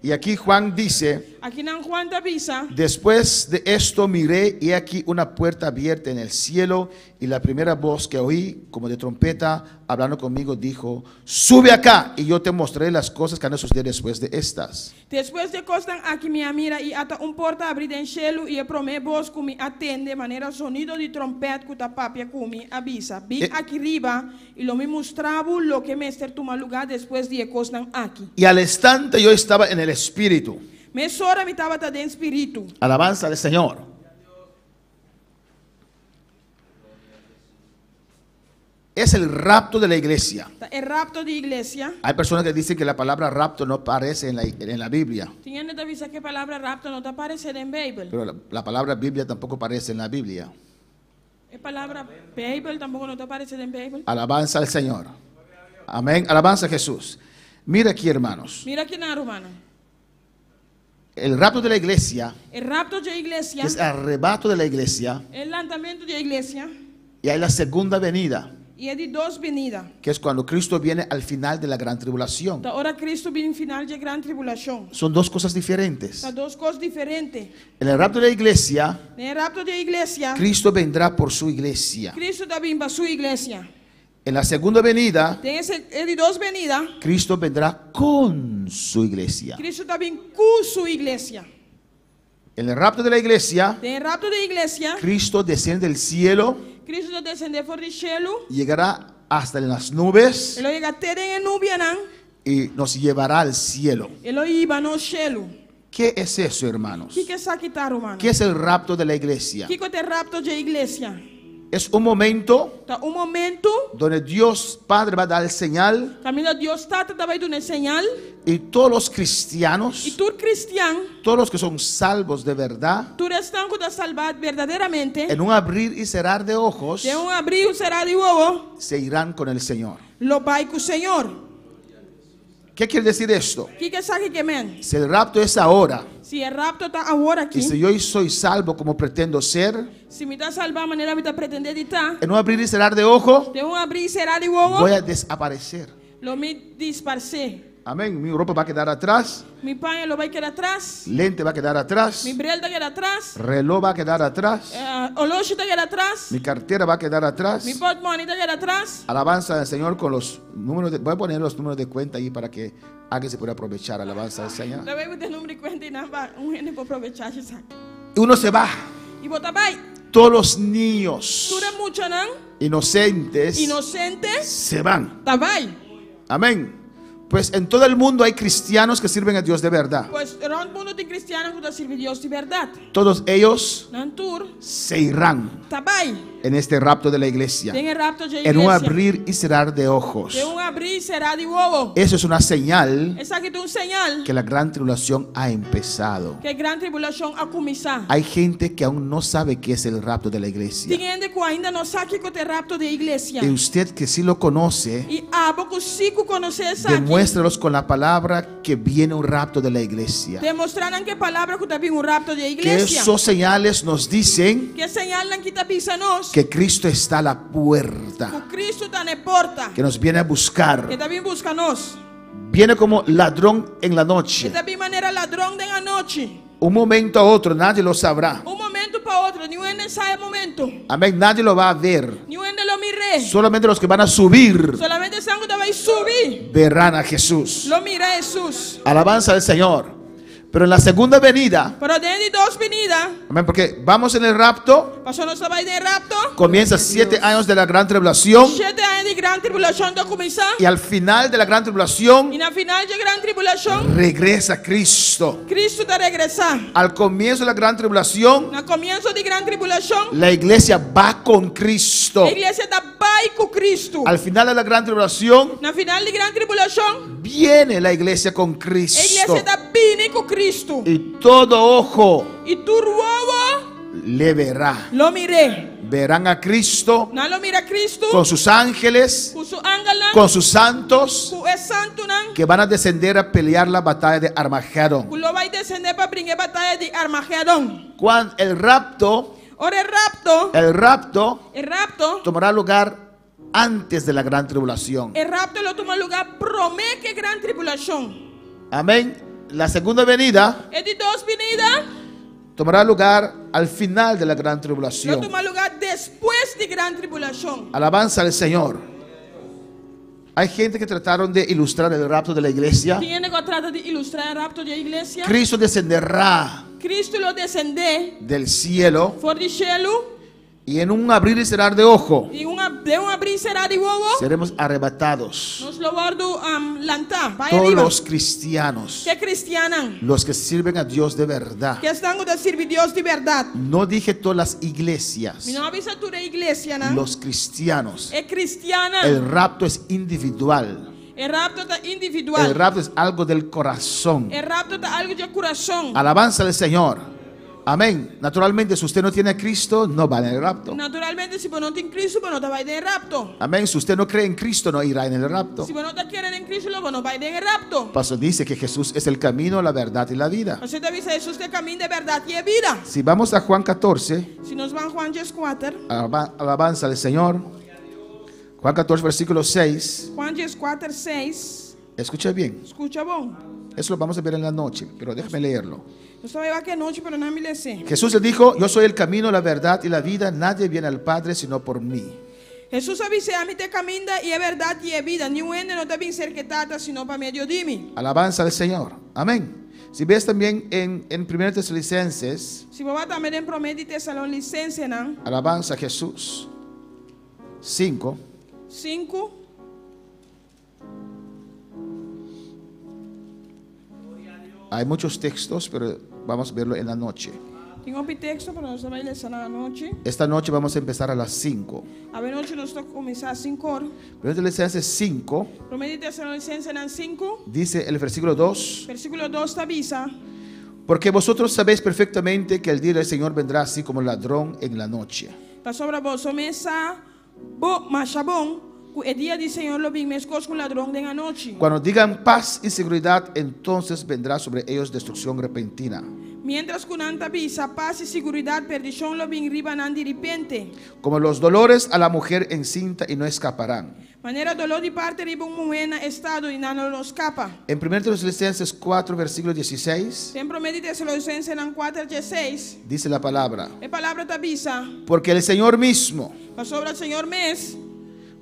Y aquí Juan dice, Aquí en Juan de visa, después de esto miré y aquí una puerta abierta en el cielo y la primera voz que oí como de trompeta hablando conmigo dijo, sube acá y yo te mostraré las cosas que han de suceder después de estas. después de cosas aquí me mira y hasta un porta abrida en cielo y el promé voz que me atende de manera sonido de trompeta que ta papia que me avisa. Vi aquí arriba y lo me mostraba lo que me toma lugar después de cosas aquí. Y al instante yo estaba en el espíritu. Me sora me estaba de espíritu. Alabanza al Señor. Es el rapto de la iglesia. El rapto de iglesia. Hay personas que dicen que la palabra rapto no aparece en la Biblia, Tiene que avisar que palabra rapto no te aparece en Bible. pero la palabra Biblia tampoco aparece en la Biblia. La palabra Bible tampoco no te aparece en Bible. Alabanza al Señor. Amén. Alabanza a Jesús. Mira aquí, hermanos. Mira aquí, hermano. El rapto de la iglesia, El rapto de iglesia, que es el arrebato de la iglesia, el lanzamiento de iglesia y hay la segunda venida, y es de dos venidas. que es cuando Cristo viene al final de la gran tribulación. Ahora Cristo viene en final de gran tribulación. Son dos cosas diferentes. Son dos cosas diferentes. En el rapto de la iglesia, En el rapto de iglesia, Cristo vendrá por su iglesia. Cristo también va a su iglesia. En la segunda venida, Es de dos venidas, Cristo vendrá con su iglesia. Cristo también con su iglesia. En el rapto de la iglesia, En el rapto de iglesia, Cristo desciende del cielo, Cristo descende por el cielo, llegará hasta en las nubes y lo llega a tener en el nubianán, y nos llevará al cielo. y lo iba no cielo. ¿Qué es eso, hermanos? ¿Qué que sa quitar, hermano? ¿Qué es el rapto de la iglesia? ¿Qué que el rapto de iglesia? Es un momento Está un momento, donde Dios Padre va a dar señal camino Dios está dando una señal, y todos los y cristianos, tú cristiano, todos los que son salvos de verdad, tú eres tan que te salvar verdaderamente, en un abrir y cerrar de ojos, de un abrir y cerrar de huevo, se irán con el Señor. lo va con el Señor. ¿Qué quiere decir esto? ¿Qué que sabe que men? Si el rapto es ahora, Si el rapto está ahora aquí, y si yo soy salvo como pretendo ser, si me está salvar de manera que te pretende editar, en un abrir y cerrar de ojos, de un abrir y cerrar de huevo, voy a desaparecer. Lo me disparcé. Amén. Mi ropa va a quedar atrás. Mi paño lo va a quedar atrás. Lente va a quedar atrás. Mi brelda queda atrás. Reloj va a quedar atrás. Oloshita queda atrás. Mi cartera va a quedar atrás. Mi portmonita queda atrás. Alabanza al Señor con los números. Voy a poner los números de cuenta ahí para que alguien se pueda aprovechar. Alabanza al Señor. Le voy a meter número de cuenta y nada, un gente puede aprovechar. Uno se va. Y vota bye. Todos los niños Tú eres mucho, ¿no? inocentes Inocentes. se van. Tabay. Amén. Pues en todo el mundo hay cristianos que sirven a Dios de verdad. Pues en el mundo de cristianos que sirve Dios de verdad. Todos ellos Nantur. se irán Tabay. en este rapto de la iglesia. En el rapto de En un iglesia. abrir y cerrar de ojos. De un abrir será de huevo. Eso es una señal Esa que es un señal que la gran tribulación ha empezado. que gran tribulación ha comenzado. Hay gente que aún no sabe qué es el rapto de la iglesia. Tem gente que ainda não sabe que é o rapto da igreja. Y usted que sí lo conoce, E a pouco consigo conhecer essa aqui. demuéstrelos con la palabra que viene un rapto de la iglesia. Demonstrarão que palavra que está vindo rapto da Que igreja. esos señales nos dicen Que señalan que está pisando que Cristo está a la puerta, que Cristo está na porta. que nos viene a Que buscar. está vindo buscar nós. Viene como ladrón en la Que noche. está vindo maneira ladrão da noite. Un momento a otro, nadie lo sabrá. Momento para outro, nenhum ainda sabe momento. Amén, nadie lo va a ver. Nenhum ainda lo mire. Solamente los que van a subir Solamente sangue vai subir. verán a Jesús. Lo mira Jesus. Alabanza al Señor. Pero en la segunda venida, Pero dentro de dos venidas, amén, porque vamos en el rapto, passou nossa vai de rapto. comienza 7 años de la gran tribulación 7 anos de grande tribulação do começar. y al final de la gran tribulación E na final de grande tribulação, regresa Cristo. Cristo está regressar. Al comienzo de la gran tribulación, No começo de grande tribulação, la iglesia va con Cristo. a igreja está vai com Cristo. Al final de la gran tribulación, Na final de grande tribulação, viene la iglesia con a Cristo. igreja está bem com Cristo. Y todo ojo E tu ruovo le verá. lo miré. Verán a Cristo Não lo mira Cristo. con sus ángeles, Com su ángel, con sus santos, com o santo, não. que van a descender a pelear la batalla de Armagedón. Que lo vai descender para brincar batalha de Armagedon. Cuando el rapto Ora el rapto tomará lugar antes de la gran tribulación. lo toma lugar promete grande tribulação. Amén. La segunda venida E de dos venidas, tomará lugar al final de la gran lo tribulación. toma lugar depois de grande tribulação. Alabanza al Señor. Hay gente que trataron de ilustrar el rapto de la iglesia. Tiene que trata de ilustrar el rapto de la iglesia. Cristo descenderá Cristo lo descender del cielo for de cielo y en un abrir y cerrar de ojo e de uma abrir será de ovo. seremos arrebatados. Nos lo guardo lantar, vai Todos arriba. los cristianos, Que cristianan, los que sirven a Dios de verdad. que estão de servir Deus de verdade. No dije todas las iglesias, Mi não avisa tu de igreja, não? los cristianos. É cristiana. El rapto es individual. El rapto está El individual. rapto es algo del corazón. El rapto está algo de corazón. Alabanza al Señor. Amén. Naturalmente, si usted no tiene a Cristo, no va en el rapto. Naturalmente, si você não tem Cristo, você não vai de rapto. Amén. Si usted no cree en Cristo, no irá en el rapto. Si você não quer em Cristo, você não vai de rapto. Pastor dice que Jesús es el camino, la verdad y la vida. Você te avisa, Jesus é caminho de verdade e vida. Si vamos a Juan 14, Si nos van Juan 14, alabanza al Señor. Juan 14, versículo 6. Juan 14, 6. Escucha bien. Escucha bom. Eso lo vamos a ver en la noche, pero déjame leerlo. Eu só vai aqui à noite para não me lecer. Jesús le dijo, yo soy el camino, la verdad y la vida. Nadie viene al Padre sino por mí. Jesus avisa a mim te caminho e é verdade e é vida. Nenhum ende não deve ser que trata, sino para meio de mim. Alabanza al Señor. Amén. Si ves también en 1 Tesalonicenses, Se você também tem promete Tesalonicenses, não? alabanza a Jesús. 5. 5. Hay muchos textos, pero vamos a verlo en la noche. Tem texto para nós vai ler na noite. Esta noche vamos a empezar a las 5. A noite nós vamos começar às 5 horas. 1 Tesalonicenses 5 Promete Tesalonicenses 5. dice el versículo 2. Versículo 2 avisa. Porque vosotros sabéis perfectamente que el día del Señor vendrá así como ladrón en la noche. Para sobre vós começa marcha bom. O dia do Senhor lo vem mescos com ladrão da noite. Cuando digan paz y seguridad, entonces vendrá sobre ellos destrucción repentina. Mientras kunanta bisa paz y seguridad perdición lo bin ribanan de repente. como los dolores a la mujer encinta y no escaparán. Manera dolor de parte ribun muena estado y nano no escapa. En 1 Tesalonicenses 4, versículo 16, Sempre de Tesalonicenses en 4:16. dice la palabra: E palavra tabisa. porque el Señor mismo, Sobre el Señor mes.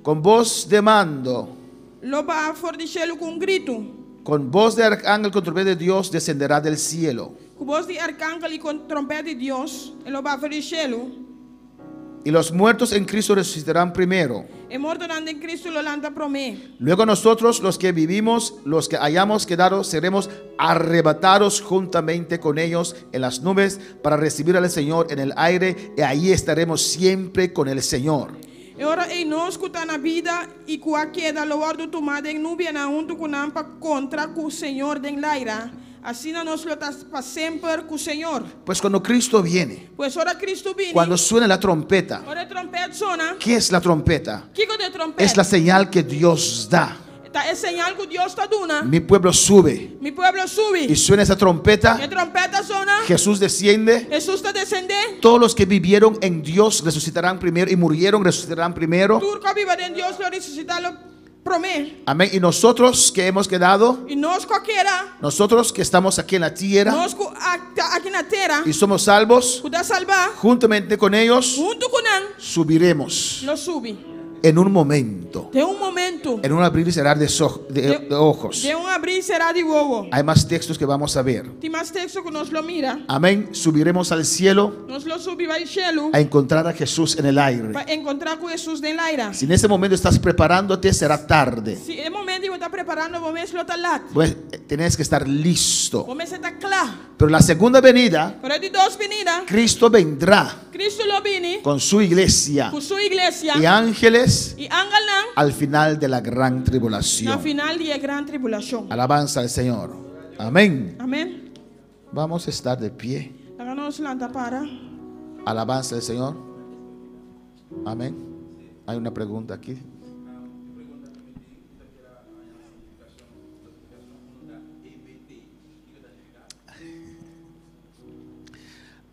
con voz de mando, Lo va for de cielo con grito. con voz de arcángel, con trompeta de Dios, descenderá del cielo. Con voz de arcángel y con trompeta de Dios. E lo va for de cielo. Y los muertos en Cristo resucitarán primero. E morto dando en Cristo lo lanta promé. Luego nosotros, los que vivimos, los que hayamos quedado, seremos arrebatados juntamente con ellos en las nubes para recibir al Señor en el aire, y ahí estaremos siempre con el Señor. E ora e nós que tá na vida e que a queda lo ordo tomada em nubia na junto com nampa contra com o Senhor den laira. Assim nós lo tá para sempre com o Senhor. Pues cuando Cristo viene, Pues ora Cristo vini. cuando suene la trompeta, Ora trompeta sona. ¿qué es la trompeta? Kiko de trompeta. Es la señal que Dios da. Tá é señal que Dios está dando. Mi pueblo sube Mi pueblo sube. y suena esa trompeta. E trompeta sona. Jesús desciende. Jesús está descendendo. Todos los que vivieron en Dios resucitarán primero, y murieron resucitarán primero. Turco viva de Dios lo resucitarlo promé. Amén. Y nosotros que hemos quedado, E nós qualquer. nosotros que estamos aquí en la tierra Nós aqui na terra. y somos salvos, Que dá salvar. juntamente con ellos Junto com nan. subiremos Lo sube. en un momento, De un momento. en un abrir y cerrar de ojos. De un abrir será de bobo. Hay más textos que vamos a ver. Tem mais texto que nos lo mira. Amén. Subiremos al cielo Nos lo subir al cielo. a encontrar a Jesús en el aire. Para encontrar com Jesus den laira. Si en ese momento estás preparándote, será tarde. Se é momento que você está preparando, vamos lo tá lá. Pues tenés que estar listo. Vamos está claro. Pero la segunda venida, Pero de dos venida, Cristo vendrá Cristo lo vini con su iglesia com sua igreja y ángeles e angalan al final de la gran na tribulación. final de gran tribulação. Alabanza al Señor. Amén. Amém. Vamos a estar de pie. Agora nos lanta para. Alabanza al Señor. Amén. Hay una pregunta aquí.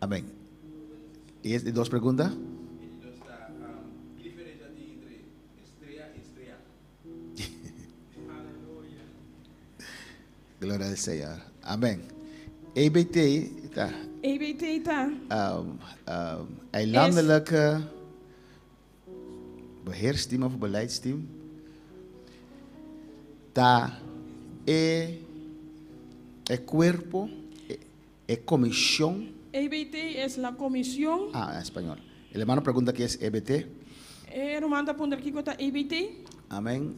Amén. ¿Y es de dos preguntas? Gloria al Señor. Amén. EBT está. EBT tá. Eilandelijke beheersteam of beleidsteam. Tá é cuerpo, é comisión. EBT é a comissão. Ah, en español. El hermano pregunta qué es EBT. Romanda ponder que tá EBT. Amén.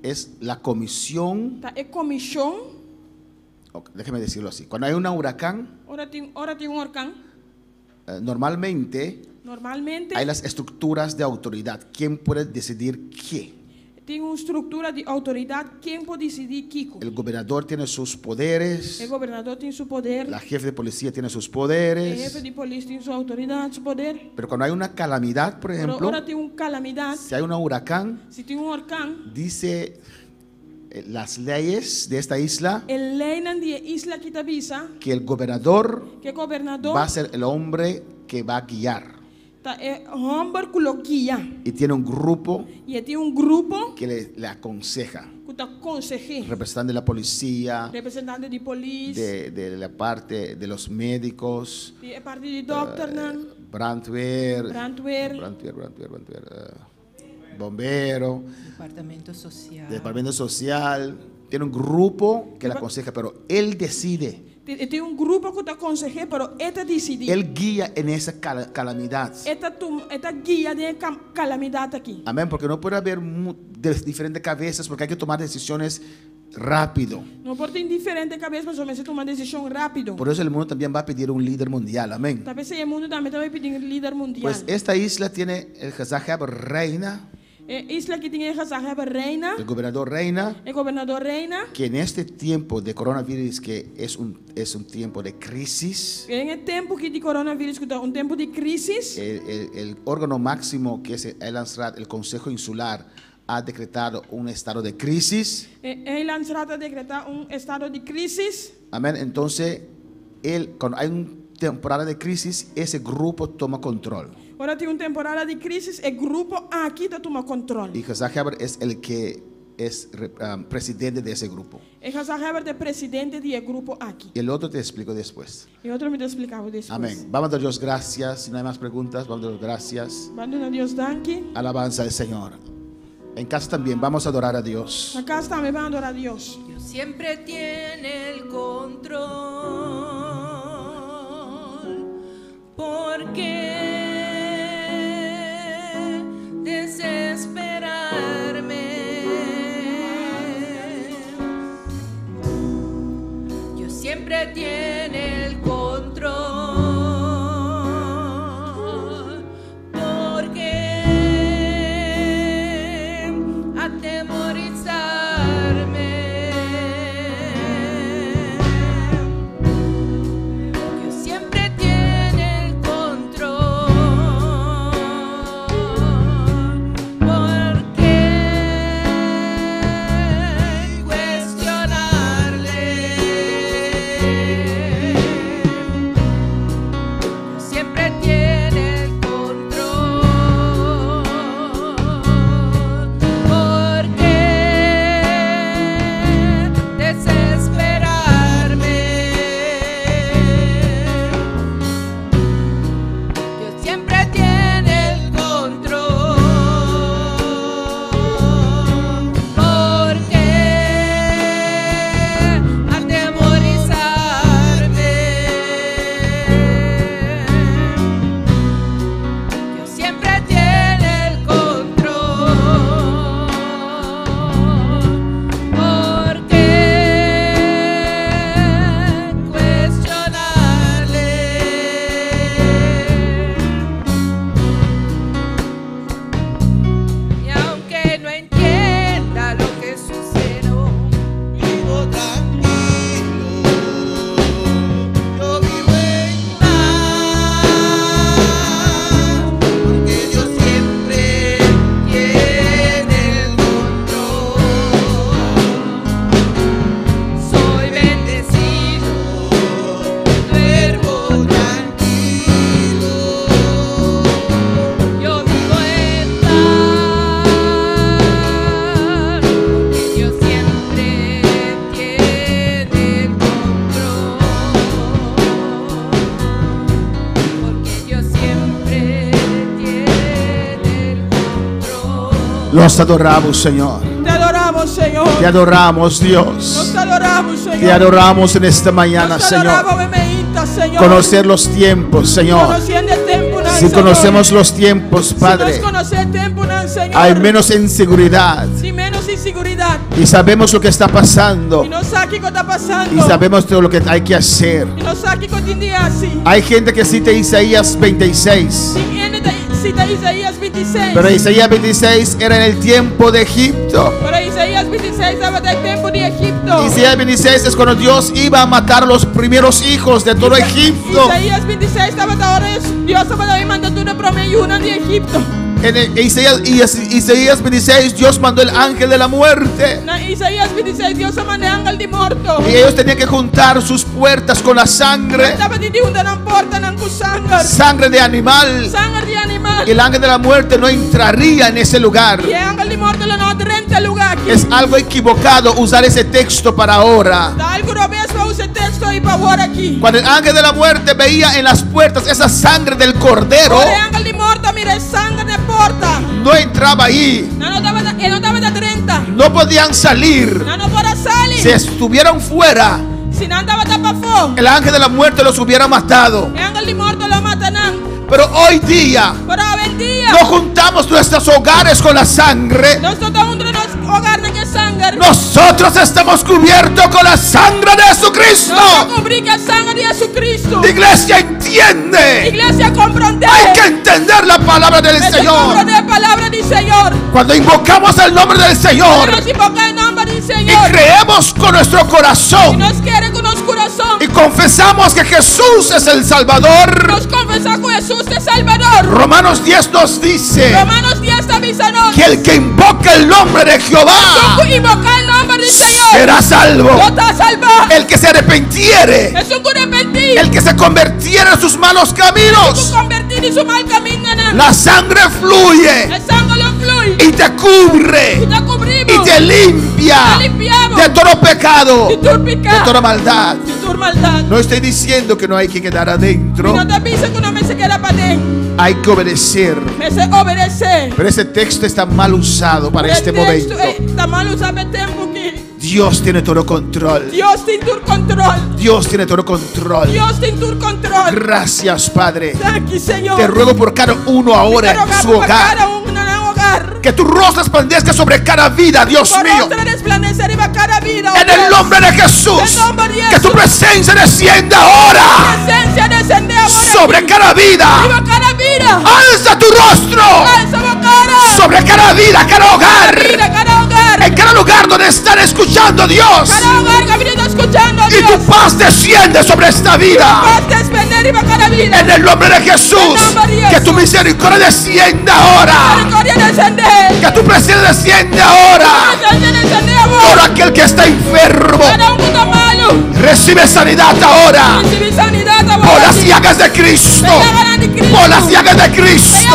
Es la comisión. Tá é comissão. Ok, déjeme decirlo así. Cuando hay un huracán, Ora tem huracán. normalmente Normalmente hay las estructuras de autoridad. ¿Quién puede decidir qué? tem uma estrutura de autoridade. Quem pode decidir Kiko? El gobernador tiene sus poderes. O governador tem seu poder. La jefe de policía tiene sus O poderes. jefe de polícia tem sua autoridade, seu poder. Pero cuando hay una calamidad, por Pero ejemplo, ora tem uma calamidade. si hay un huracán, Se tem um huracán, dice las leyes de esta isla el lei na de isla que avisa que el gobernador que governador va a ser el hombre que va a guiar. tá é homem que lo guia. Y tiene un grupo E tem um grupo que le aconseja. que tá conseguindo. Representante de la policía, Representante de polícia, de la parte de los médicos, de parte de doctor, brandweer, brandweer, bombero, Departamento Social. departamento social. Tiene un grupo que le aconseja, pero él decide. tem um grupo que tá conseguindo, pero eta decide. Él guía en esa calamidad. Eta guia de calamidade aqui. Amén, porque no puede haber de diferentes cabezas, porque hay que tomar decisiones rápido. Não pode ter diferente cabeça, mas você toma uma decisão rápido. Por eso el mundo también va a pedir un líder mundial. Amén. Talvez o mundo também vai pedir líder mundial. Pues esta isla tiene el Jazajab reina, Isla que tem a reina, el gobernador reina, o governador reina. que en este tiempo de coronavirus, que es un tiempo de crisis, Em tempo que de coronavírus, que tá tempo de crise, el órgano máximo que es el Landsrat, el Consejo Insular, ha decretado un estado de crisis. ele lançará a decretar estado de crise. Amén. Entonces, cuando hay una temporada de crisis, ese grupo toma control. Ora tem temporada de crise e grupo aqui tá toma controle. Y Hazaheber es el que es presidente de ese grupo. E Hazaheber é presidente de grupo aqui. Y el otro te explico después. E outro me explicava depois. Amén. Vamos a dar Dios gracias. Si no hay más preguntas, vamos a dar gracias. Vamos a Deus danke. Alabanza al Señor. En casa también vamos a adorar a Dios. Na casa também vamos adorar a Deus. Dios siempre tiene el control. ¿Por qué desesperarme? Dios siempre tiene el control. ¿Por qué atemorizarme? Dios siempre tiene el control. ¿Por qué cuestionarle? Dios siempre tiene el control. ¿Por qué desesperarme? Dios siempre tiene el control. ¿Por qué atemorizarme? Dios siempre tiene el control. ¿Por qué cuestionarle? Y aunque no entienda lo que sucedió, Vivo tranquilo, yo vivo en paz, porque Dios siempre tiene el control. soy bendecido. Duermo tranquilo, Yo vivo en paz, porque Dios siempre tiene el control. Porque Dios siempre tiene el control. Los adoramos, Señor. Te adoramos, Senhor. Te adoramos, Nós Dios. te adoramos, Senhor. Te adoramos en esta mañana, Nós te Señor. adoramos, Bemeíta, Senhor. Conocer los tiempos, Señor. Conociendo el tiempo, ¿no, Si Señor? conocemos los tiempos, Si Padre, nós conocer el tiempo, ¿no, Señor? hay menos inseguridad. Sin menos inseguridad. Y sabemos lo que está pasando. Y no sabe qué está pasando. Y sabemos todo lo que hay que hacer. Y no sabe qué día así. Hay gente que cita Isaías 26. Cita Isaías 26. Pero Isaías 26 era en el tiempo de Egipto. Pero Isaías 26 estaba del tiempo de Egipto. Isaías 26 es cuando Dios iba a matar los primeros hijos de todo Egipto. Isaías 26 estaba ahora Dios estaba mandando una promesa de Egipto. En Isaías 26 Dios mandó el ángel de la muerte. Na Isaías 26 Dios mandó ángel de muerto. Y ellos tenían que juntar sus puertas con la sangre. Estaba diciendo no importa no con sangre. Sangre de animal. Sangre de animal. Y el ángel de la muerte no entraría en ese lugar. Y el ángel de muerto no entra en el lugar aquí. Es algo equivocado usar ese texto para ahora. Da algo revés para usar texto y para ahora aquí. Cuando el ángel de la muerte veía en las puertas esa sangre del cordero, Ahora el ángel de muerto mira sangre de porta. no entraba ahí. No estaba de 30. No podían salir. No podía salir. Si estuvieran fuera, Si no andaba tapafo. el ángel de la muerte los hubiera matado. El ángel de muerto lo matan. Pero hoy día Pero hoy día no juntamos nuestros hogares con la sangre. nosotros juntos nos hogar de sangre. Nosotros estamos cubiertos con la sangre de Jesucristo. No cubrir que sangre de Jesucristo. La iglesia entiende. Iglesia comprende. Hay que entender la palabra del Señor. La palabra del Señor. Cuando invocamos el nombre del Señor Nos invoca el nombre del y Señor. creemos con nuestro Y corazón nos quiere con nuestro corazón. y confesamos que Jesús es el Salvador, Nos confesamos con Jesús de Salvador. Romanos 10 nos dice Romanos 10 esta visa no. que el que invoca el nombre de Jehová Invocar el nombre del Señor. será salvo. No te salva. El que se arrepintiere, Es un arrepentir. el que se convirtiera en sus malos Tu caminos, convertir en su mal camino. la sangre fluye El sangre lo fluye. y te cubre Y te cubrimos. y te limpia Te limpiamos. de todo pecado, Y tu de pecado. toda maldad. Y tu maldad. No estoy diciendo que no hay que quedar Y adentro, no te dice que no me se queda para dentro. hay que obedecer. Me se obedece. Pero ese texto está mal usado para este momento. Está mal usado el tiempo aquí. Dios tiene todo control. Dios tiene tu control. Dios tiene todo control. Dios tiene tu control. Gracias, Padre. Aquí, Señor. Te ruego por cada uno ahora Te en rogamos su por hogar. cada uno en el hogar. Que tu rostro resplandezca sobre cada vida, Dios Por mío. otra resplandecer y va cada vida. En el nombre de Jesús. En el nombre de Que tu Jesús. presencia descienda ahora Presencia descende ahora sobre aquí. cada Y vida. va cada vida. Alza tu rostro Alza la cara. sobre cada vida, cada hogar. Vida, cada hogar. En cada lugar donde están escuchando a Dios. Cada hogar que ha venido escuchando a Y Dios. tu paz desciende sobre esta vida. Paz descender y va cada vida. En el nombre de Jesús. En el nombre de Que Jesús. tu misericordia descienda ahora. Misericordia descender. Que tu presencia desciende ahora. Presencia descender ahora. Todo aquel que está enfermo Cada un puto malo. recibe sanidad ahora. Recibir sanidad ahora. Por las llagas de Cristo. Por las llagas de Cristo.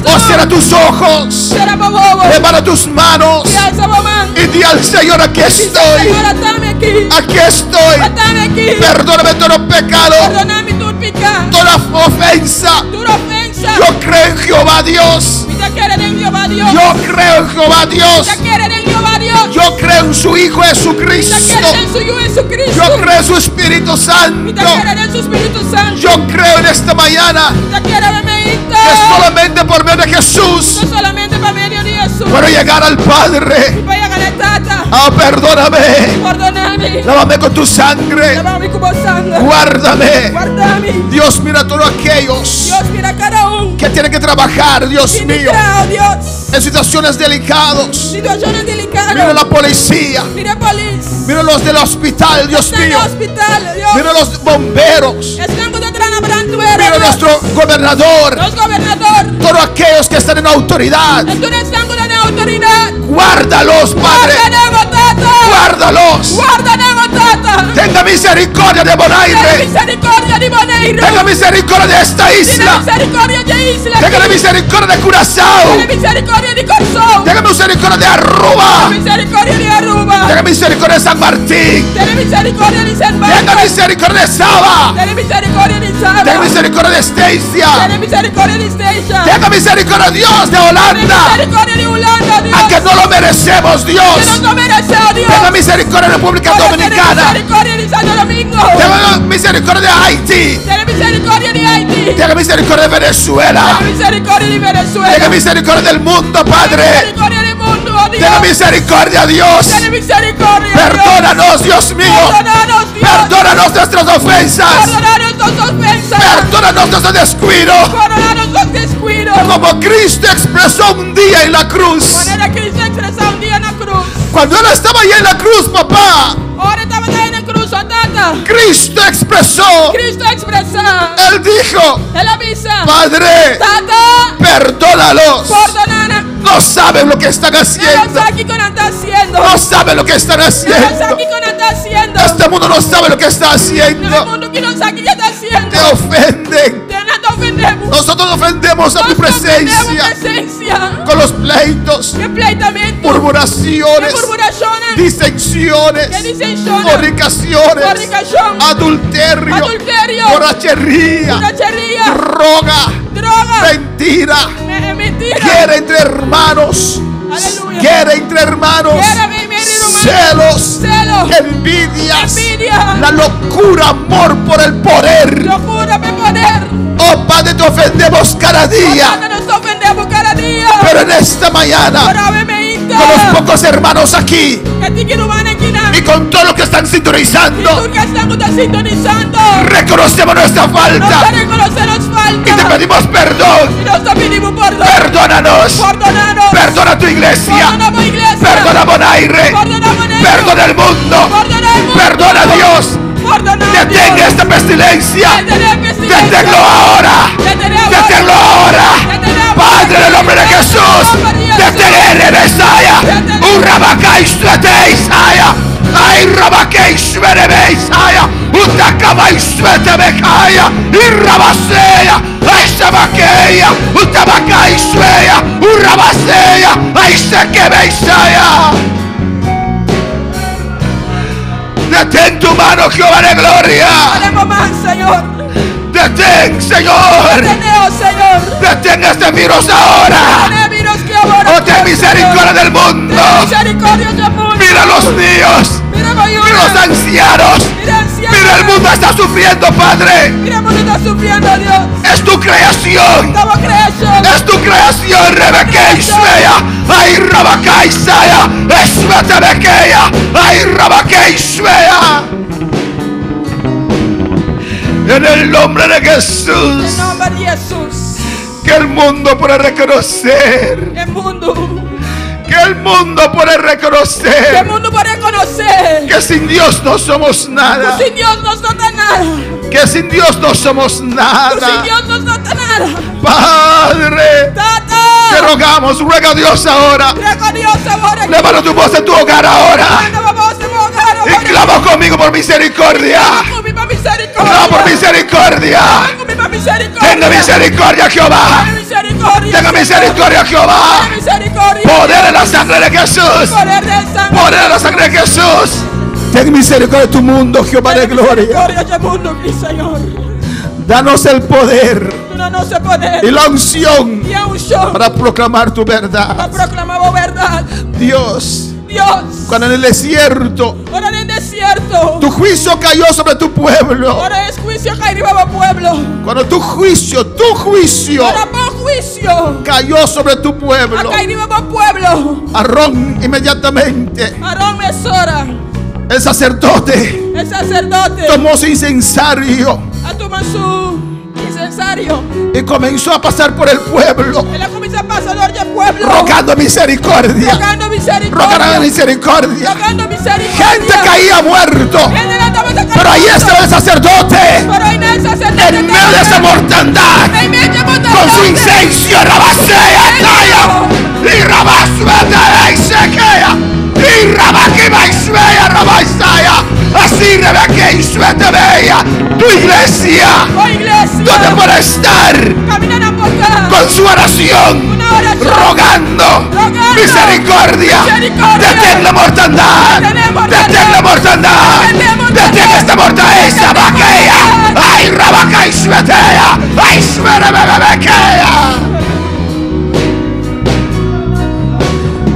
Oh, cierra tus ojos. Será bobo. Levanta tus manos. Y alza mamá. Y di al Señor, aquí estoy. Señor, dame aquí. Aquí estoy. Dame aquí. Perdóname todo pecado. Perdóname tu pecado. Toda ofensa. Tu ofensa. Yo creo en Jehová Dios. Y te quieren en Jehová Dios. Yo creo en Jehová Dios. Te quieren en Jehová Dios. Yo creo en su Hijo Te Jesucristo. quieren en su Hijo Jesucristo. Yo creo en su Espíritu Y Santo. te quieren en su Espíritu Santo. Yo creo en esta mañana Te quieren en mi que solamente por medio de Jesús no solamente para medio de Jesús. puedo llegar al Padre. Voy a ganar tata. Ah, perdóname. Perdóname. Lávame con tu sangre. Lávame como sangre. Guárdame. Guárdame. Dios, mira a todos aquellos Dios, mira cada uno. que tienen que trabajar, Dios mío, Mira, Dios. en situaciones delicadas. Situaciones delicadas. Mira la policía. Mira policía. Mira los del hospital, Dios Está en el mío. hospital, Dios. Mira los bomberos. Están con otra branduera. Mira nuestro gobernador. Los gobernadores. Todos aquellos que están en autoridad. Entonces están con la autoridad. Guárdalos, Padre. Guarda tata. Guárdalos. Guarda tata. Tenga misericordia de Ten Bonaire. misericordia de Bonaire. Tenga misericordia de esta Ten isla. misericordia de Isla. Tenga misericordia de Curazao. Ten misericordia de Corzón. Tenga misericordia de Aruba. Ten misericordia de Aruba. Tenga misericordia de San Martín. Ten misericordia de San Tenga Marcos. misericordia de Saba. Ten misericordia de Saba. Tenga misericordia de Estacia. Ten misericordia de Station. Tenga misericordia, Dios, de Ten Holanda. misericordia de Holanda, Dios. A que no lo merecemos, Que Dios. nos merece, Dios. Tenga misericordia de República Dominicana. Ten misericordia de Santo Domingo. Tenga misericordia de Haití. Ten misericordia de Haití. Tenga misericordia de Venezuela. Ten misericordia de Venezuela. Tenga misericordia del mundo, Ten Padre. misericordia del mundo, oh Dios. Tenga misericordia, Dios. Ten misericordia, Dios. Perdónanos, Dios mío. Perdónanos, Dios. Perdónanos nuestras ofensas. Perdónanos nuestras ofensas. Perdónanos nuestro descuido. Perdónanos los descuidos. Como Cristo expresó un día en la cruz. Manera que Cristo expresó un día en la cruz. Cuando Él estaba allá en la cruz, papá, Ahora estaba en la cruz, oh tata. Cristo expresó. Cristo expresa. Él dijo, Él avisa. Padre, Tata. perdónalos. Perdónanos. No saben lo que están No haciendo. sé aquí con está haciendo. No saben lo que están No sé haciendo. aquí con está haciendo. Este mundo no sabe lo que está No, el haciendo. mundo que no sabe qué está haciendo. Te ofenden. De nada ofendemos. Nosotros ofendemos a tu Nosotros ofendemos presencia presencia. con los pleitos, Que pleitamiento. murmuraciones, Que murmuraciones. disensiones, Que disensiones. fornicaciones, Fornicación. adulterio, Adulterio. borrachería, Borrachería. droga, Droga. mentira, Mentira. guerra entre hermanos, Aleluya. guerra entre hermanos, Guerra, mi hermano. celos, Celos. envidias, Envidia. la locura, amor por el poder. Locura de poder. Oh Padre, te ofendemos cada día, Cuando nos ofendemos cada día. pero en esta mañana, Pero me con los pocos hermanos aquí Que ti que no van a quitar. y con todos los que están Y sintonizando, tú que estamos sintonizando. reconocemos nuestra No falta se reconoce nos y te falta. pedimos perdón. Y nos te pedimos perdón. Perdónanos, Perdónanos. perdona tu iglesia, Perdonamos iglesia. perdona Bonaire, Perdonamos negro. perdona el mundo, Perdona el mundo. perdona a Dios. Perdona a Detenga Dios. esta pestilencia, Detenga deténlo ahora, deténlo ahora. Padre, en el nombre de Jesús, Ishmerebeisaya, Utakabaisvetebekaya, Irrabaseya, Aishabakeya, Utabakaisveya, Urrabaseya, Aisekebeisaya. Detén tu mano, Jehová de gloria. Haremos más, Señor. Detén, Señor. Deteneo, Señor. Detén este virus ahora. Tenemos que ahora. Oh, ten misericordia del mundo. Ten misericordia del mundo. Mira a los niños. Mira, Mayura. Mira a los ancianos. Mira, ancianos. Mira, el mundo está sufriendo, Padre. Mira, el mundo está sufriendo, Dios. Es tu creación. Estamos creación. Es tu creación, Rebeca Isvea. Ay, Rabaca Isaya. Esvetebequea. Ay, Rabaca Isvea. En el nombre de En Jesús. nombre de Jesús. Que el mundo pueda reconocer. El mundo. Que el mundo pueda Que el reconocer. mundo puede conocer. Que sin Dios no somos nada. Sin Dios no nota nada. Que sin Dios no somos Sin nada. Dios no nota nada. Padre, Tata. te rogamos, ruega a Dios ahora. Ruego a Dios ahora. Levanta tu voz en tu hogar ahora. Vamos a invocar Y ahora. clama conmigo por misericordia. Con mi misericordia. Clama por misericordia. Con mi misericordia. Tenga misericordia, Jehová. Ten misericordia. Tenga misericordia, Jehová. Ten misericordia. Poder en la sangre de Jesús. Poder del sangre. Poder en la sangre de Jesús. Ten misericordia de tu mundo, Jehová de gloria. Misericordia del mundo, mi Señor. Danos el poder Tú no nos poder. y la unción Y a un show. para proclamar tu verdad. Proclamamos verdad. Dios, Dios. cuando en el desierto Ahora en el desierto. tu juicio cayó sobre tu pueblo. Ahora es juicio que arriba pueblo. Cuando tu juicio Ahora por juicio. cayó sobre tu pueblo. Acá arriba pueblo. Aarón inmediatamente, Aarón Mesora. el sacerdote, El sacerdote. tomó su incensario A tomar su incensario. y comenzó a pasar por el pueblo, Él comienza a pasar del pueblo. rogando misericordia. Rogando misericordia. Rogando misericordia. Rogando misericordia. Gente caía muerto, Gente la estaba sacando. pero ahí estaba el sacerdote Pero ahí no el sacerdote. en medio de esa mortandad, En medio de mortandad. con su incenso, rabasea, talla, y rabasea, y sequea, y rabaquima, y svea, rabasaya, así Rebeca y Svetebeya, tu iglesia, Oh, iglesia. donde puede estar Caminan por acá. con su oración, Una oración. rogando misericordia. Misericordia. Detén la mortandad, detén la mortandad, detén esta mortandad, esta vaquea, ay rabaca y svetea, ay sverebebequea.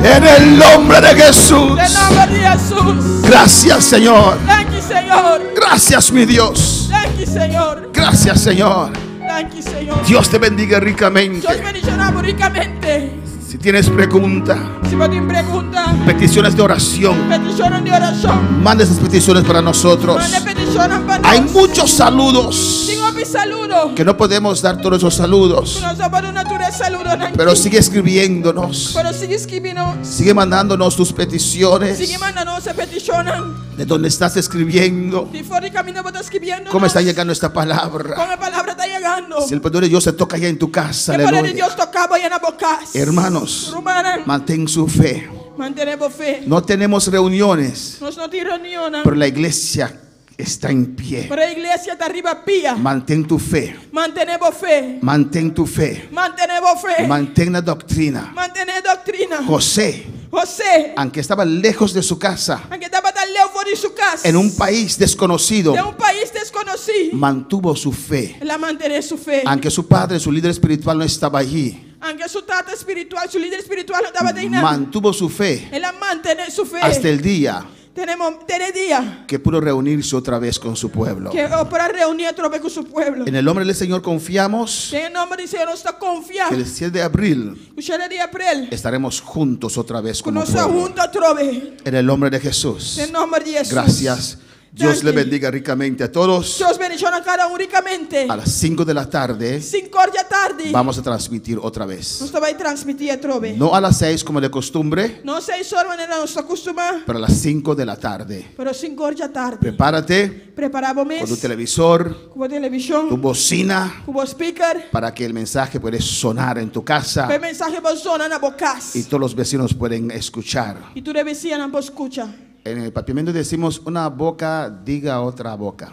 En el nombre de Jesús. En nombre de Jesús. Gracias, Señor. Thank you, Señor. Gracias, mi Dios. Thank you, Señor. Gracias, Señor. Thank you, Señor. Dios te bendiga ricamente. Dios bendicionamos ricamente. Si tienes pregunta, Si vos tienes preguntas, peticiones de oración, peticiones de oración, mande esas peticiones para nosotros. mande peticiones para Hay nos. muchos saludos Tengo mi saludo. que no podemos dar todos esos saludos, No somos una tu saludo. pero sigue escribiéndonos, Pero sigue escribiendo. sigue mandándonos tus peticiones, Sigue mandando esa petición. de donde estás escribiendo, Y fuera de camino vos estás escribiendo. cómo está llegando esta palabra. Con la palabra está llegando. Si el poder de Dios se toca ya en tu casa, Que poder de aleluya. Dios tocaba en la boca. Hermanos, Rumana, mantén su fe. mantenemos fe. No tenemos reuniones, Nos no tiran ni una. pero la iglesia está en pie. Pero la iglesia está arriba pía. Mantén tu fe, Mantenemos fe. mantén tu fe, Mantenemos fe. mantén la doctrina. Mantener doctrina. José, José, aunque estaba lejos de su casa, aunque estaba tan lejos de su casa, en un país desconocido, de un país desconocido, mantuvo su fe. él a mantener su fe. Aunque su padre, su líder espiritual, no estaba allí, Aunque su tata espiritual, su líder espiritual no estaba de nada, mantuvo su fe él a mantener su fe. hasta el día Tenemos día que pudo reunirse otra vez con su pueblo. que para reunir otra vez con su pueblo. En el nombre del Señor confiamos En el nombre del Señor nos está que confiando. el 7 de abril Usted de april, estaremos juntos otra vez con como nosotros pueblo. juntos otra vez. En el nombre de Jesús. En el nombre de Jesús. Gracias. Dios Thank le you. bendiga ricamente a todos. Dios bendiciones a cada uno ricamente. A las 5 de la tarde 5 horas de tarde. vamos a transmitir otra vez. Nos va a transmitir otra vez. No a las 6 como de costumbre, No 6 horas manera nos acostuma, pero a las 5 de la tarde. pero 5 horas de tarde. Prepárate Preparamos con tu mes, televisor, como televisión, tu bocina, como speaker, para que el mensaje pueda sonar en tu casa el mensaje va a sonar en la boca. y todos los vecinos pueden escuchar. Y tú de vecina no escucha. En el papiamento decimos una boca diga a otra boca.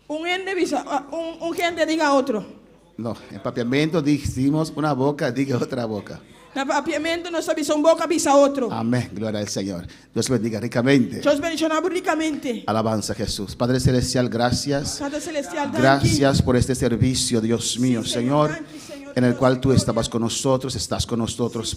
Un gente diga a otro. No, en papiamento decimos una boca diga a otra boca. En papiamento nossa visão boca avisa a outro. Amén, gloria al Señor. Dios bendiga ricamente. Deus bendiga ricamente. Alabanza a Jesús. Padre Celestial, gracias. Padre Celestial, Gracias por este servicio, Dios mío, Sí, Señor, Señor. Señor, en el Dios, cual tú gloria. estabas con nosotros, estás con nosotros.